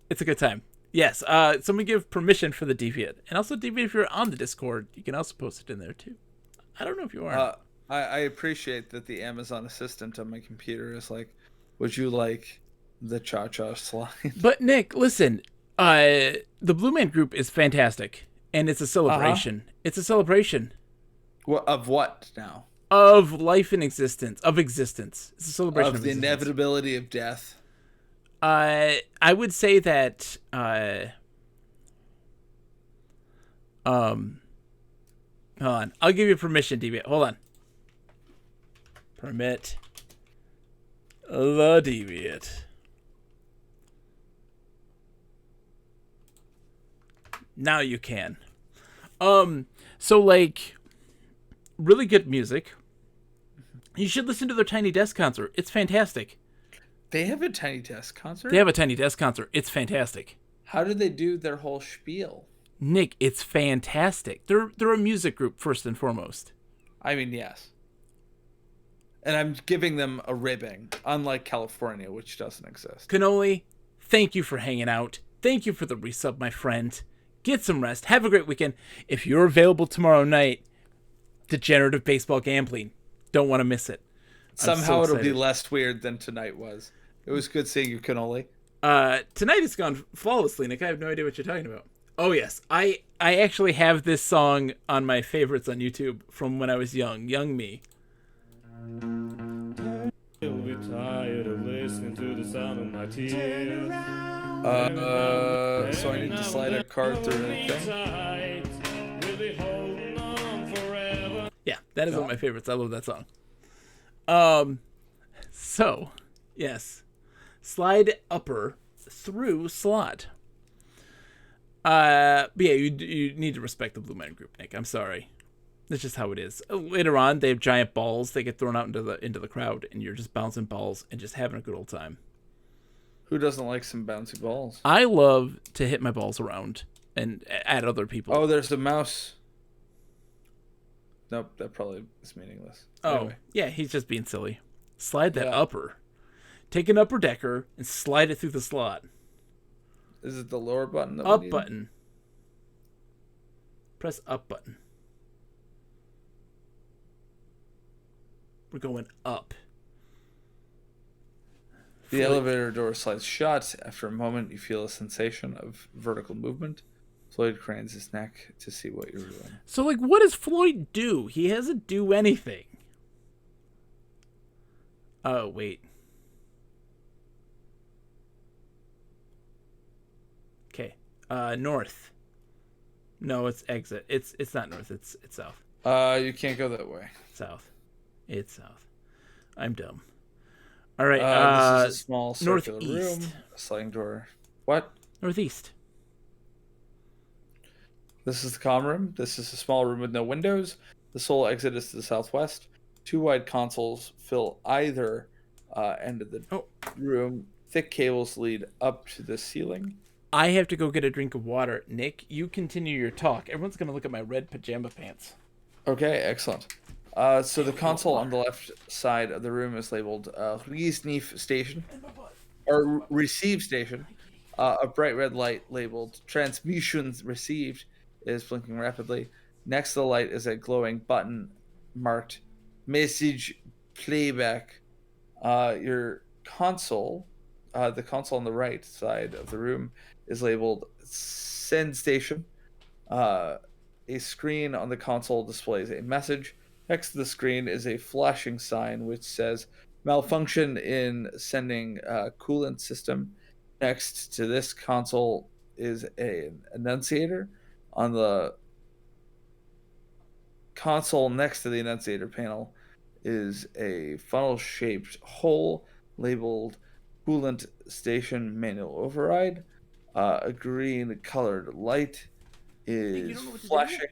it's a good time. Yes, someone give permission for the Deviant. And also, Deviant, if you're on the Discord, you can also post it in there, too. I don't know if you are. I appreciate that the Amazon Assistant on my computer is like, would you like the cha-cha slide? But, Nick, listen. The Blue Man Group is fantastic. And it's a celebration. It's a celebration. Of what now? Of life and existence. Of existence. It's a celebration of the existence. Inevitability of death. I would say that hold on. I'll give you permission, Deviant. Hold on. Permit the Deviant. Now you can. So like really good music. You should listen to their Tiny Desk concert. It's fantastic. They have a Tiny Desk concert? They have a Tiny Desk concert. It's fantastic. How do they do their whole spiel? Nick, it's fantastic. They're a music group first and foremost. I mean, yes. And I'm giving them a ribbing, unlike California, which doesn't exist. Cannoli, thank you for hanging out. Thank you for the resub, my friend. Get some rest. Have a great weekend. If you're available tomorrow night, degenerative baseball gambling. Don't want to miss it. Somehow it'll be less weird than tonight was. It was good seeing you, Cannoli. Tonight has gone flawlessly, Nick. I have no idea what you're talking about. Oh, yes. I actually have this song on my favorites on YouTube from when I was young. Young me. You'll be tired of listening to the sound of my tears. So I need to slide a card through anything. Yeah, that is one of my favorites. I love that song. So, yes. Slide upper through slot. But yeah, you need to respect the Blue Man Group, Nick. I'm sorry. That's just how it is. Later on, they have giant balls. They get thrown out into the crowd, and you're just bouncing balls and just having a good old time. Who doesn't like some bouncy balls? I love to hit my balls around and at other people. Oh, there's the mouse. Nope, that probably is meaningless. Oh, anyway. Yeah, he's just being silly. Slide that upper. Take an upper decker and slide it through the slot. Is it the lower button? Up button. Press up button. We're going up. The elevator door slides shut. After a moment, you feel a sensation of vertical movement. Floyd cranes his neck to see what you're doing. So, like, what does Floyd do? He hasn't do anything. Oh, wait. Okay. North. No, it's exit. It's not north. It's south. You can't go that way. South. It's south. I'm dumb. All right. This is a small circular northeast. room. A sliding door. What? Northeast. This is the comm room. This is a small room with no windows. The sole exit is to the southwest. Two wide consoles fill either end of the room. Thick cables lead up to the ceiling. I have to go get a drink of water. Nick, you continue your talk. Everyone's going to look at my red pajama pants. Okay, excellent. So the console on the left side of the room is labeled Receive Station, or Receive Station. A bright red light labeled Transmissions Received is blinking rapidly. Next to the light is a glowing button marked Message Playback. Your console the console on the right side of the room is labeled Send Station. A screen on the console displays a message. Next to the screen is a flashing sign which says malfunction in sending coolant system. Next to this console is an annunciator. On the console next to the annunciator panel is a funnel-shaped hole labeled coolant station manual override. A green-colored light is flashing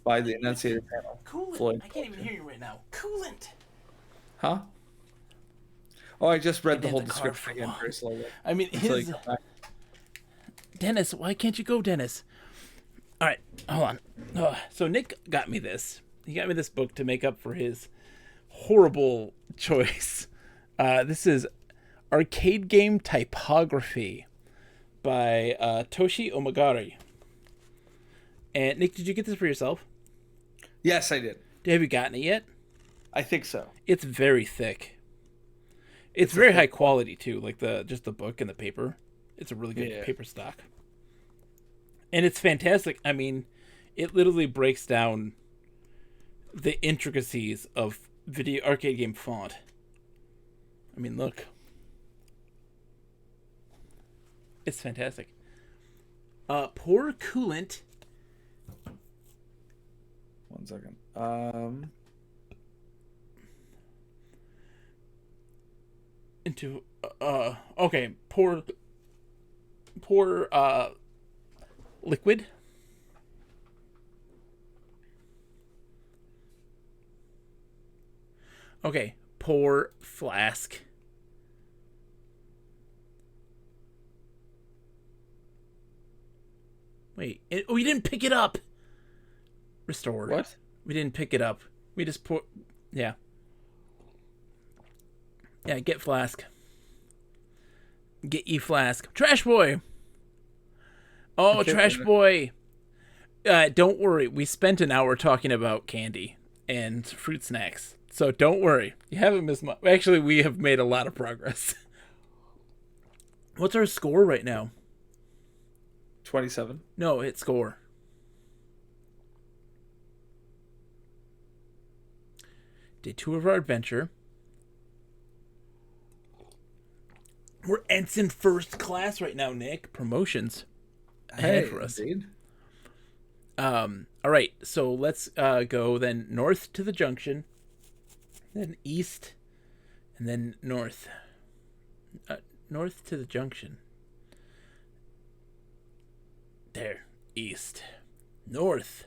by the annunciator panel. Coolant. I can't even hear you right now. Coolant. Huh? Oh, I just read the whole description again very slowly. I mean, Dennis, why can't you go, Dennis? All right, hold on. So Nick got me this. He got me this book to make up for his horrible choice. This is Arcade Game Typography by Toshi Omagari. And Nick, did you get this for yourself? Yes, I did. Have you gotten it yet? I think so. It's very thick. It's very high quality too, like just the book and the paper. It's a really good paper stock. And it's fantastic. I mean, it literally breaks down the intricacies of video arcade game font. I mean, look. It's fantastic. Pour coolant. 1 second. Into okay, pour liquid. Okay, pour flask. Wait, we didn't pick it up. Restore. What? We didn't pick it up. We just pour. Yeah. Yeah, get flask. Get ye flask. Trash boy. Oh, trash boy. Don't worry. We spent an hour talking about candy and fruit snacks. So don't worry. You haven't missed much. Actually, we have made a lot of progress. What's our score right now? 27. No, hit score. Day 2 of our adventure. We're ensign first class right now, Nick. Promotions ahead for us. Indeed. All right, so let's go then north to the junction, then east, and then north. North to the junction. There, east, north.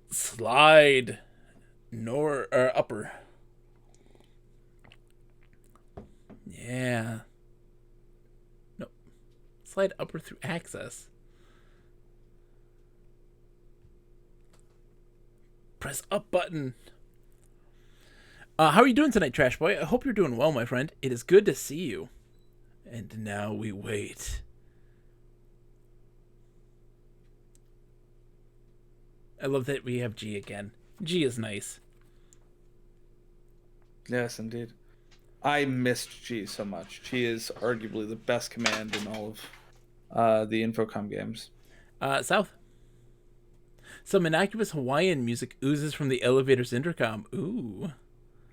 Slide, upper. Yeah. No. Slide upper through access. Press up button. How are you doing tonight, Trash Boy? I hope you're doing well, my friend. It is good to see you. And now we wait. I love that we have G again. G is nice. Yes, indeed. I missed G so much. G is arguably the best command in all of the Infocom games. South. Some innocuous Hawaiian music oozes from the elevator's intercom. Ooh.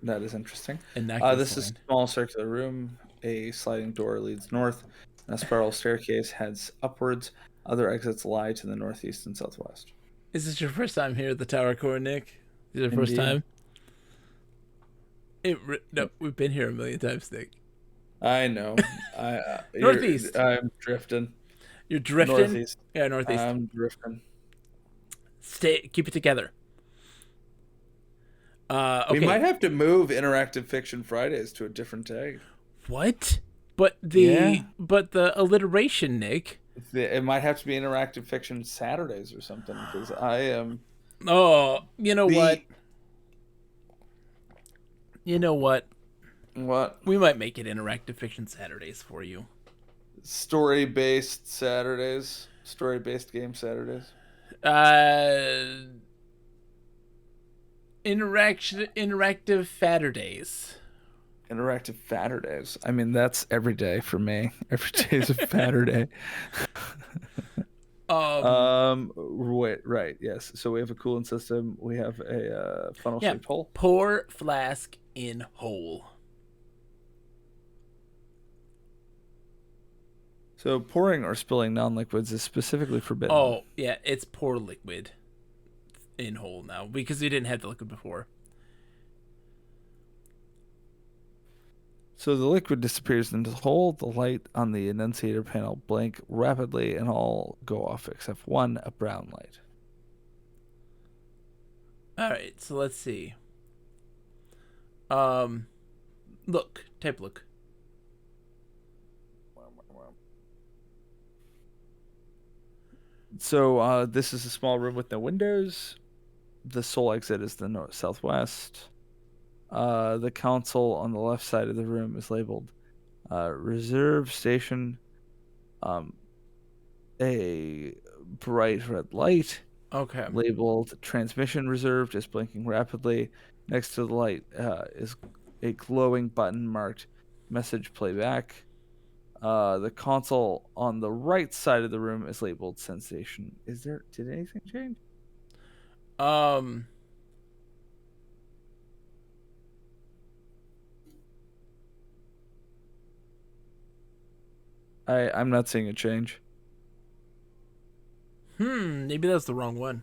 That is interesting. This is a small circular room. A sliding door leads north. And a spiral staircase heads upwards. Other exits lie to the northeast and southwest. Is this your first time here at the Tower Core, Nick? Is it your first time? No, we've been here a million times, Nick. I know. Northeast. I'm drifting. You're drifting? Northeast. Yeah, northeast. I'm drifting. Keep it together. Okay. We might have to move Interactive Fiction Fridays to a different tag. What? But the alliteration, Nick. It might have to be Interactive Fiction Saturdays or something because I am. Oh, you know what? You know what? What? We might make it Interactive Fiction Saturdays for you. Story-based Saturdays. Story-based game Saturdays. Interactive Saturdays. Interactive Fatterdays. I mean, that's every day for me. Every day is a Fatterday. Wait, right, yes. So we have a coolant system. We have a funnel-shaped hole. Pour flask in hole. So pouring or spilling non-liquids is specifically forbidden. Oh, yeah, it's pour liquid in hole now because we didn't have the liquid before. So the liquid disappears into the hole. The light on the enunciator panel blink rapidly and all go off except one, a brown light. All right, so let's see. Look. Type look. So this is a small room with no windows. The sole exit is the north-southwest. The console on the left side of the room is labeled reserve station. A bright red light. Okay. Labeled transmission reserved is blinking rapidly. Next to the light is a glowing button marked message playback. The console on the right side of the room is labeled sensation. Did anything change? I'm not seeing a change. Maybe that's the wrong one.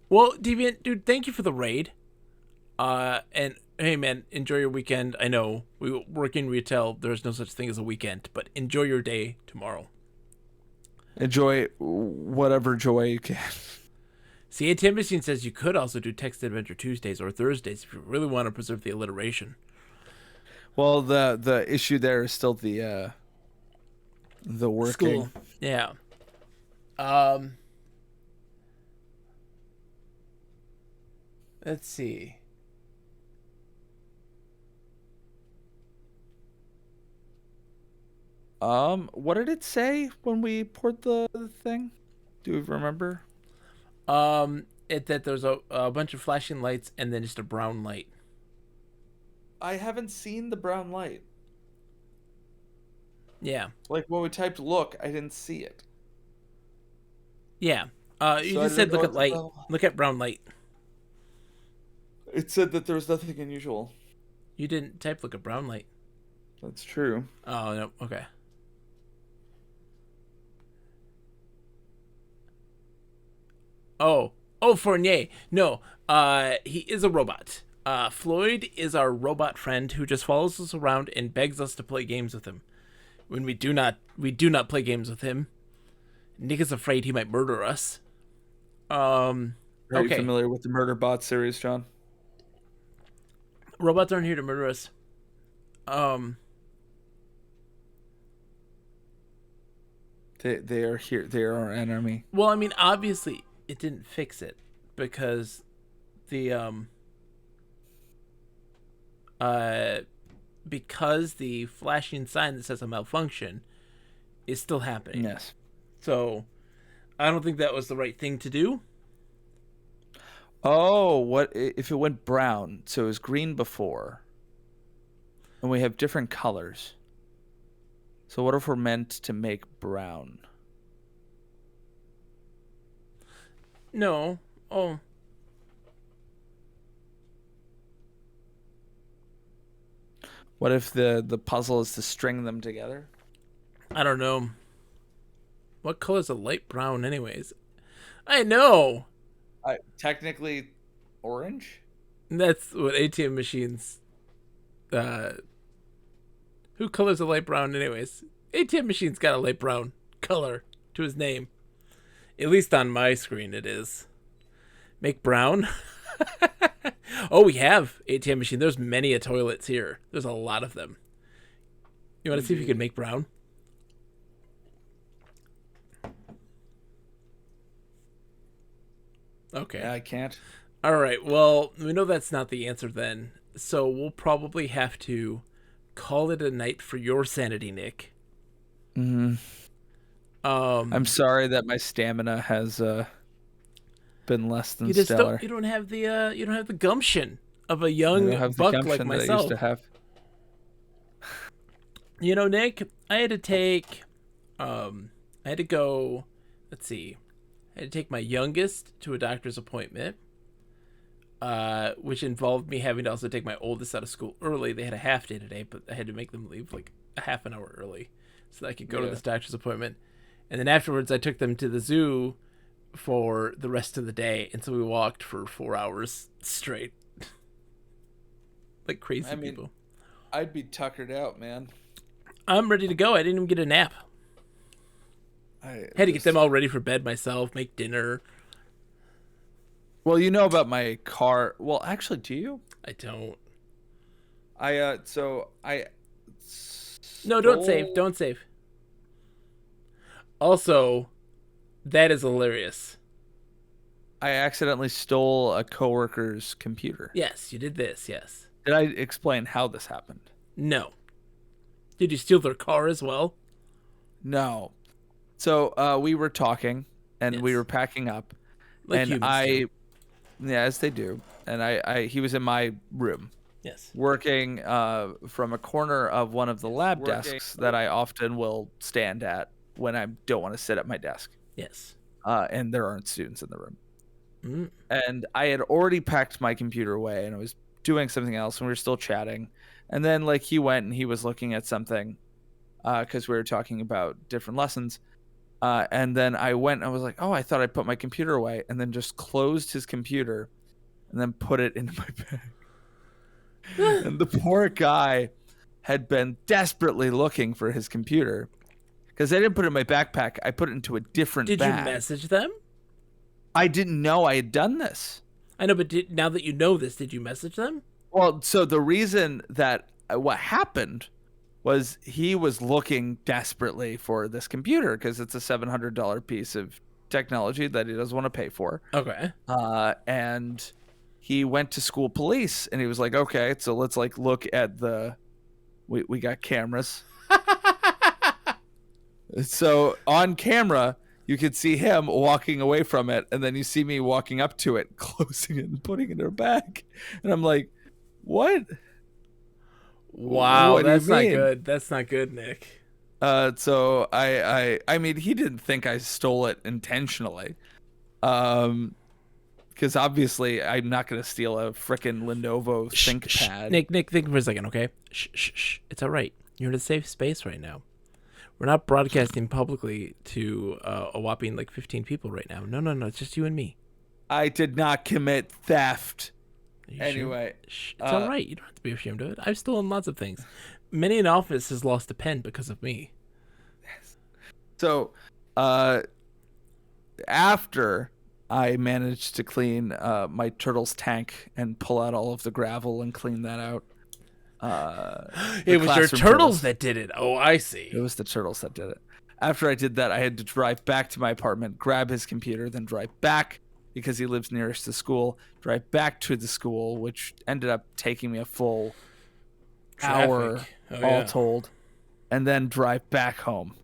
Well, Deviant, dude, thank you for the raid. And hey, man, enjoy your weekend. I know we work in retail. There's no such thing as a weekend, but enjoy your day tomorrow. Enjoy whatever joy you can. See, ATM Machine says you could also do Text Adventure Tuesdays or Thursdays if you really want to preserve the alliteration. Well, the issue there is still the working. School. Yeah. Let's see. What did it say when we poured the thing? Do you remember? That there's a bunch of flashing lights and then just a brown light. I haven't seen the brown light. Yeah. Like when we typed look, I didn't see it. Yeah. You just said look at light. Look at brown light. It said that there was nothing unusual. You didn't type look at brown light. That's true. Oh, no. Okay. Oh, Fournier. No, he is a robot. Floyd is our robot friend who just follows us around and begs us to play games with him. When we do not play games with him. Nick is afraid he might murder us. Are you familiar with the Murder Bot series, John? Robots aren't here to murder us. They are here. They are our enemy. Well, I mean, obviously it didn't fix it because the flashing sign that says a malfunction is still happening. Yes. So I don't think that was the right thing to do. Oh, what if it went brown? So it was green before. And we have different colors. So what if we're meant to make brown? No. Oh. What if the puzzle is to string them together? I don't know. What color is a light brown anyways? I know. Technically orange? That's what ATM machines who colors a light brown anyways? ATM machine's got a light brown color to his name. At least on my screen it is. Make brown? Oh, we have ATM machine. There's many a toilets here. There's a lot of them. You want to see if you can make brown? Okay. Yeah, I can't. All right. Well, we know that's not the answer then. So we'll probably have to call it a night for your sanity, Nick. Mm-hmm. I'm sorry that my stamina has been less than stellar. You don't have the gumption of a young buck like myself. That I used to have. Nick, I had to take, I had to go, let's see, I had to take my youngest to a doctor's appointment, which involved me having to also take my oldest out of school early. They had a half day today, but I had to make them leave like a half an hour early so that I could go to this doctor's appointment. And then afterwards, I took them to the zoo for the rest of the day. And so we walked for 4 hours straight. Like crazy people. I'd be tuckered out, man. I'm ready to go. I didn't even get a nap. I had to get them all ready for bed myself, make dinner. Well, you know about my car. Well, actually, do you? I don't. No, don't save. Don't save. Also, that is hilarious. I accidentally stole a coworker's computer. Yes, you did this, yes. Did I explain how this happened? No. Did you steal their car as well? No. So we were talking, and we were packing up, like and as they do, and he was in my room. Yes. Working from a corner of one of the lab desks that I often will stand at when I don't want to sit at my desk. Yes. And there aren't students in the room. Mm. And I had already packed my computer away, and I was doing something else, and we were still chatting. And then he went and he was looking at something because we were talking about different lessons. And then I went and I was like, oh, I thought I put my computer away, and then just closed his computer and then put it into my bag. And the poor guy had been desperately looking for his computer because I didn't put it in my backpack. I put it into a different bag. Did you message them? I didn't know I had done this. I know, but now that you know this, did you message them? Well, so the reason that what happened was he was looking desperately for this computer because it's a $700 piece of technology that he doesn't want to pay for. Okay. And he went to school police and he was like, okay, so let's look at we got cameras. So on camera, you could see him walking away from it, and then you see me walking up to it, closing it and putting it in her bag. And I'm like, what? Wow, what that's not good. That's not good, Nick. So I mean, he didn't think I stole it intentionally. Because obviously I'm not going to steal a frickin' Lenovo ThinkPad. Nick, think for a second, okay? Shh. It's all right. You're in a safe space right now. We're not broadcasting publicly to a whopping 15 people right now. No. It's just you and me. I did not commit theft. Anyway. Sure? It's all right. You don't have to be ashamed of it. I've stolen lots of things. Many an office has lost a pen because of me. Yes. So, after I managed to clean my turtle's tank and pull out all of the gravel and clean that out. It was your turtles that did it. Oh, I see. It was the turtles that did it. After I did that, I had to drive back to my apartment, grab his computer, then drive back because he lives nearest the school, drive back to the school, which ended up taking me a full hour told, and then drive back home.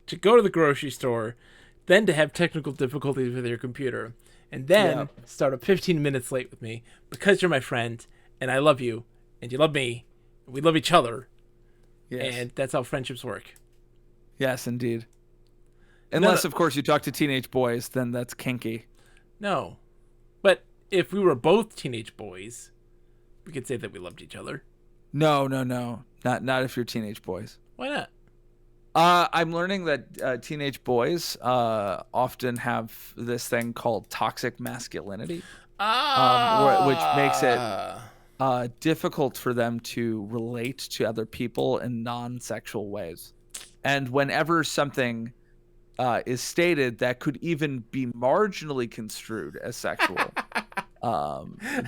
To go to the grocery store, then to have technical difficulties with your computer, and then start up 15 minutes late with me because you're my friend, and I love you, and you love me. We love each other. Yes. And that's how friendships work. Yes, indeed. Unless, of course, you talk to teenage boys, then that's kinky. No. But if we were both teenage boys, we could say that we loved each other. No. Not if you're teenage boys. Why not? I'm learning that teenage boys often have this thing called toxic masculinity, which makes it difficult for them to relate to other people in non-sexual ways. And whenever something is stated that could even be marginally construed as sexual,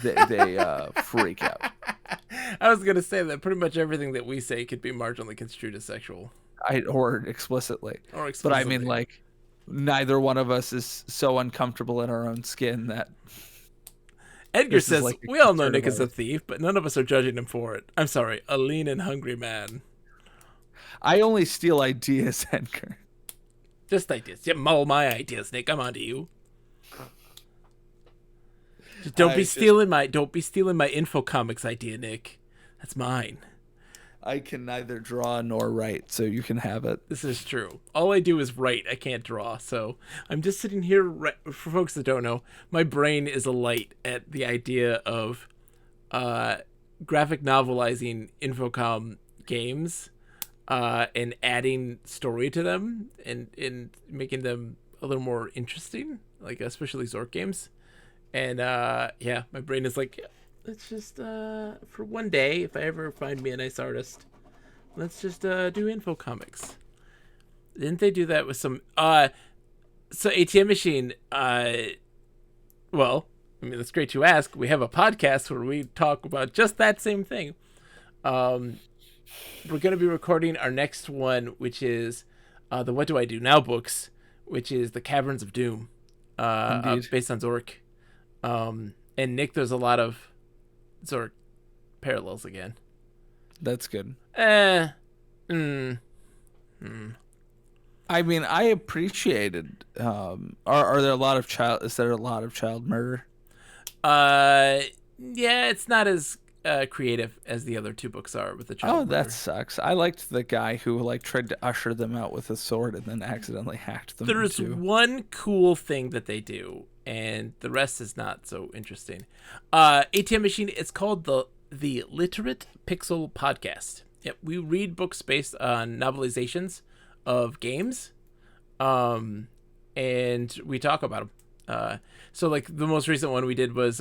they freak out. I was going to say that pretty much everything that we say could be marginally construed as sexual. Or explicitly. But I mean, neither one of us is so uncomfortable in our own skin that... Edgar says, we all know Nick is a thief, but none of us are judging him for it. I'm sorry, a lean and hungry man. I only steal ideas, Edgar. Just ideas. Yeah, all my ideas, Nick. I'm onto you. Just don't be stealing my Infocomics idea, Nick. That's mine. I can neither draw nor write, so you can have it. This is true. All I do is write. I can't draw. So I'm just sitting here. For folks that don't know, my brain is alight at the idea of graphic novelizing Infocom games and adding story to them and making them a little more interesting, like especially Zork games. And yeah, my brain is like, let's just for one day, if I ever find me a nice artist, let's just do Infocomics. Didn't they do that with some so ATM Machine, well, I mean, that's great you ask. We have a podcast where we talk about just that same thing. We're going to be recording our next one, which is the What Do I Do Now books, which is the Caverns of Doom, based on Zork. And Nick, there's a lot of Zork parallels again. That's good. I mean, I appreciated. Are there a lot of child? Is there a lot of child murder? Yeah, it's not as creative as the other two books are with the child murder. That sucks. I liked the guy who like tried to usher them out with a sword and then accidentally hacked them. There is one cool thing that they do, and the rest is not so interesting. ATM Machine. It's called the Literate Pixel Podcast. Yep, we read books based on novelizations of games, and we talk about them. So like the most recent one we did was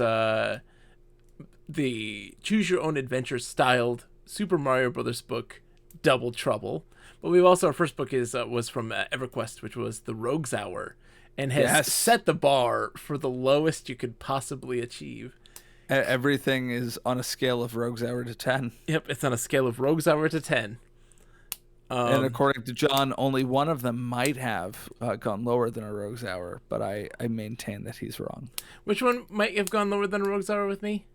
the Choose Your Own Adventure styled Super Mario Brothers book, Double Trouble. But we've also, our first book was from EverQuest, which was The Rogue's Hour, and has set the bar for the lowest you could possibly achieve. Everything is on a scale of Rogue's Hour to 10. Yep, it's on a scale of Rogue's Hour to 10. And according to John, only one of them might have gone lower than a Rogue's Hour, but I maintain that he's wrong. Which one might have gone lower than a Rogue's Hour with me?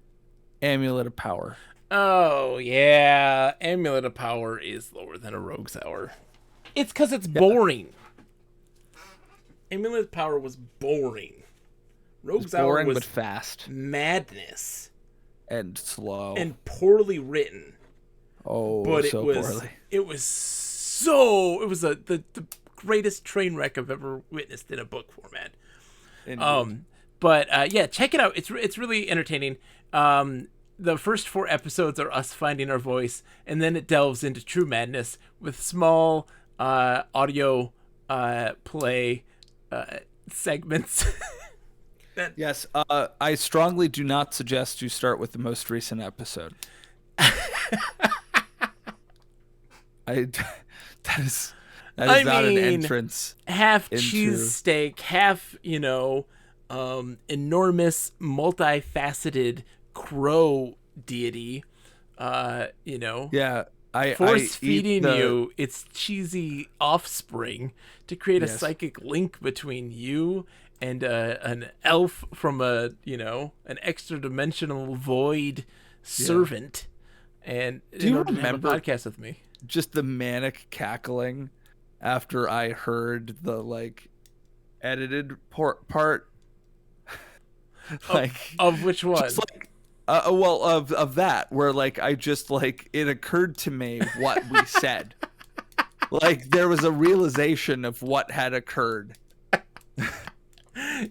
Amulet of Power. Oh, yeah. Amulet of Power is lower than a Rogue's Hour. It's because it's boring. Amulet of Power was boring. Rogue's Hour was but fast. Madness. And slow. And poorly written. Oh, but so poorly. It was the greatest train wreck I've ever witnessed in a book format. Indeed. But yeah, check it out. It's really entertaining. The first 4 episodes are us finding our voice, and then it delves into true madness with small audio play segments. Yes, I strongly do not suggest you start with the most recent episode. That is not an entrance. Half cheesesteak, half enormous, multifaceted crow deity. Yeah, force feeding you its cheesy offspring to create a psychic link between you and an elf from an extra dimensional void servant. And do you remember a podcast with me? Just the manic cackling after I heard the edited part. Of which one? Just of that, where I just it occurred to me what we said. There was a realization of what had occurred.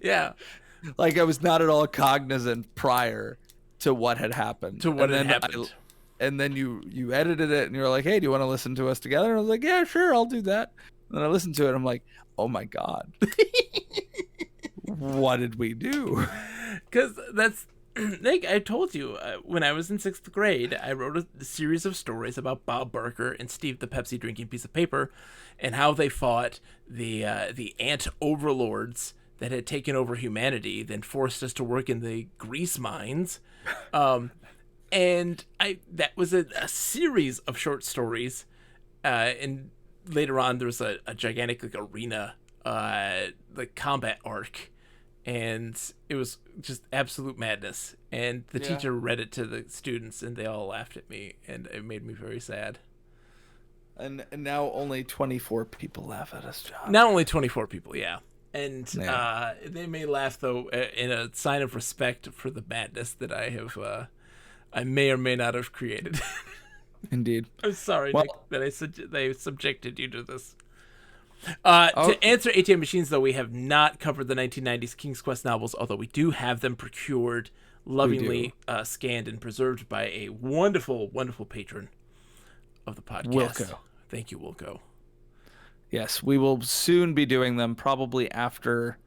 Yeah. I was not at all cognizant prior to what had happened. And then you edited it and you're like, hey, do you want to listen to us together? And I was like, yeah, sure, I'll do that. And then I listened to it and I'm like, oh my God. What did we do? Because that's, I told you, when I was in 6th grade, I wrote a series of stories about Bob Barker and Steve the Pepsi drinking piece of paper and how they fought the ant overlords that had taken over humanity, then forced us to work in the grease mines. And that was a series of short stories. And later on, there was a gigantic arena, combat arc. And it was just absolute madness. And the teacher read it to the students, and they all laughed at me, and it made me very sad. And now only 24 people laugh at us, John. Now only 24 people, yeah. And they may laugh, though, in a sign of respect for the madness that I may or may not have created. Indeed. I'm sorry, Well- Nick, that they subjected you to this. To answer ATM Machines, though, we have not covered the 1990s King's Quest novels, although we do have them procured, lovingly scanned and preserved by a wonderful, wonderful patron of the podcast. Wilco. Thank you, Wilco. Yes, we will soon be doing them, probably after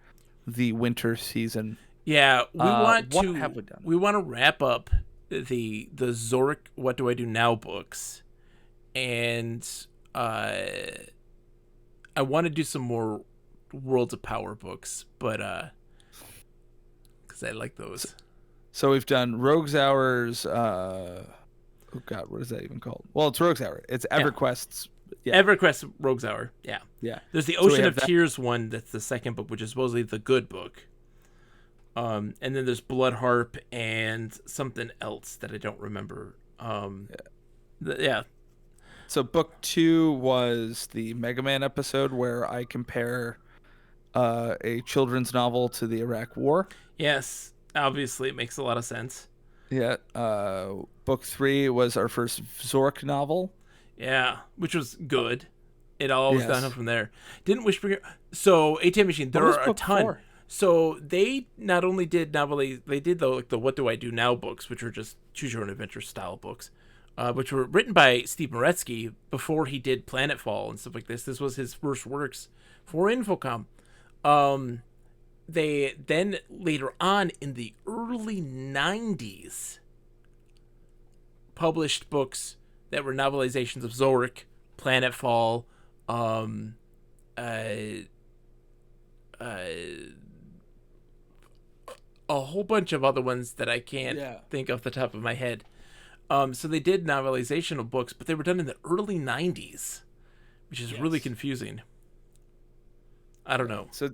the winter season. Yeah, we want what to. have we done? We want to wrap up the Zork What Do I Do Now books, and I want to do some more Worlds of Power books, but because I like those. So we've done Rogue's Hours. Oh God, what is that even called? Well, it's Rogue's Hour. It's EverQuest's. Yeah. EverQuest Rogue's Hour. Yeah. Yeah. There's the So we Ocean have of that. Tears one. That's the second book, which is supposedly the good book. And then there's Blood Harp and something else that I don't remember. Yeah. So book 2 was the Mega Man episode where I compare a children's novel to the Iraq War. Yes. Obviously, it makes a lot of sense. Yeah. Book 3 was our first Zork novel. Yeah, which was good. It all was Yes. downhill from there. Didn't Wishbringer... So, ATM Machine, there What was are a book ton. 4? So, they not only did they did the What Do I Do Now books, which are just choose your own adventure style books, which were written by Steve Moretsky before he did Planetfall and stuff like this. This was his first works for Infocom. They then, later on in the early 90s, published books that were novelizations of Zork, Planetfall, a whole bunch of other ones that I can't think off the top of my head. So they did novelization of books, but they were done in the early 90s, which is really confusing. I don't know. So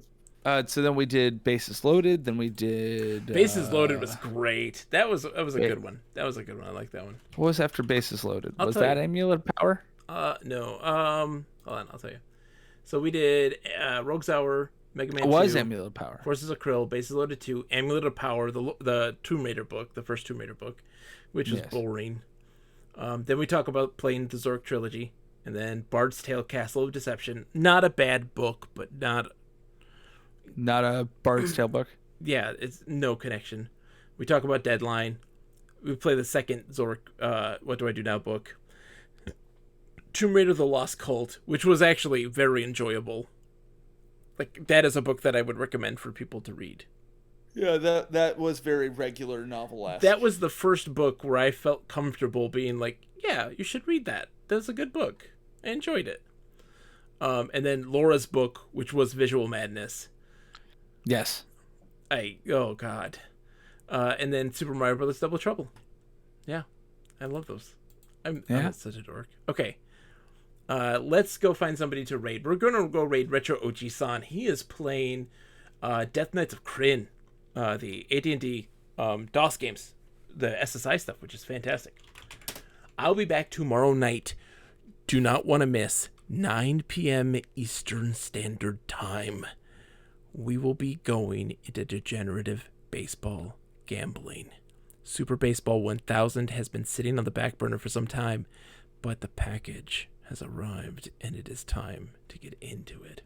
then we did Bases Loaded. Then we did Bases Loaded was great. That was a good one. That was a good one. I like that one. What was after Bases Loaded? I'll Was tell that you. Amulet of Power? No. Hold on, I'll tell you. So we did Rogue's Hour, Mega Man It was 2, Amulet of Power. Forces of Krill, Bases Loaded 2, Amulet of Power, the Tomb Raider book, the first Tomb Raider book, which was boring. Then we talk about playing the Zork trilogy, and then Bard's Tale, Castle of Deception. Not a bad book, but not a Bard's Tale book. Yeah, it's no connection. We talk about Deadline. We play the second Zork What Do I Do Now book. Tomb Raider The Lost Cult, which was actually very enjoyable. Like, that is a book that I would recommend for people to read. Yeah, that was very regular novel-esque. That was the first book where I felt comfortable being like, yeah, you should read that. That's a good book. I enjoyed it. And then Laura's book, which was Visual Madness. Yes. Oh God. And then Super Mario Brothers Double Trouble. Yeah, I love those. I'm such a dork. Okay. Let's go find somebody to raid. We're gonna go raid Retro Oji-san. He is playing Death Knights of Kryn, the AT&T DOS games, the SSI stuff, which is fantastic. I'll be back tomorrow night. Do not want to miss 9 p.m. Eastern Standard Time. We will be going into degenerative baseball gambling. Super Baseball 1000 has been sitting on the back burner for some time, but the package has arrived and it is time to get into it.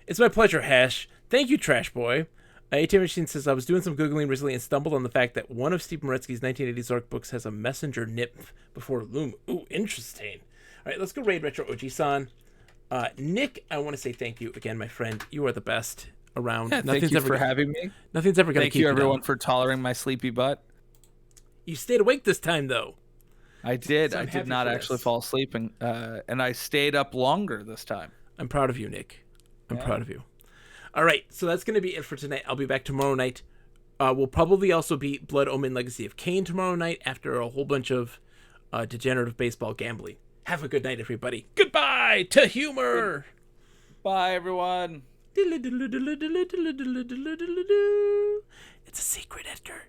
It's my pleasure, Hash. Thank you, Trash Boy. ATM Machine says, I was doing some Googling recently and stumbled on the fact that one of Steve Moretsky's 1980s Zork books has a messenger nymph before Loom. Ooh, interesting. All right, let's go raid Retro Oji-san. Nick, I want to say thank you again, my friend. You are the best around. Yeah, thank you for having me. Nothing's ever going to Thank keep you, everyone, down. for tolerating my sleepy butt. You stayed awake this time, though. I did. So I'm I happy did not for actually this. fall asleep, and I stayed up longer this time. I'm proud of you, Nick. I'm proud of you. All right, so that's going to be it for tonight. I'll be back tomorrow night. We'll probably also beat Blood Omen Legacy of Kain tomorrow night after a whole bunch of degenerative baseball gambling. Have a good night, everybody. Goodbye to humor. Bye, everyone. It's a secret, Edgar.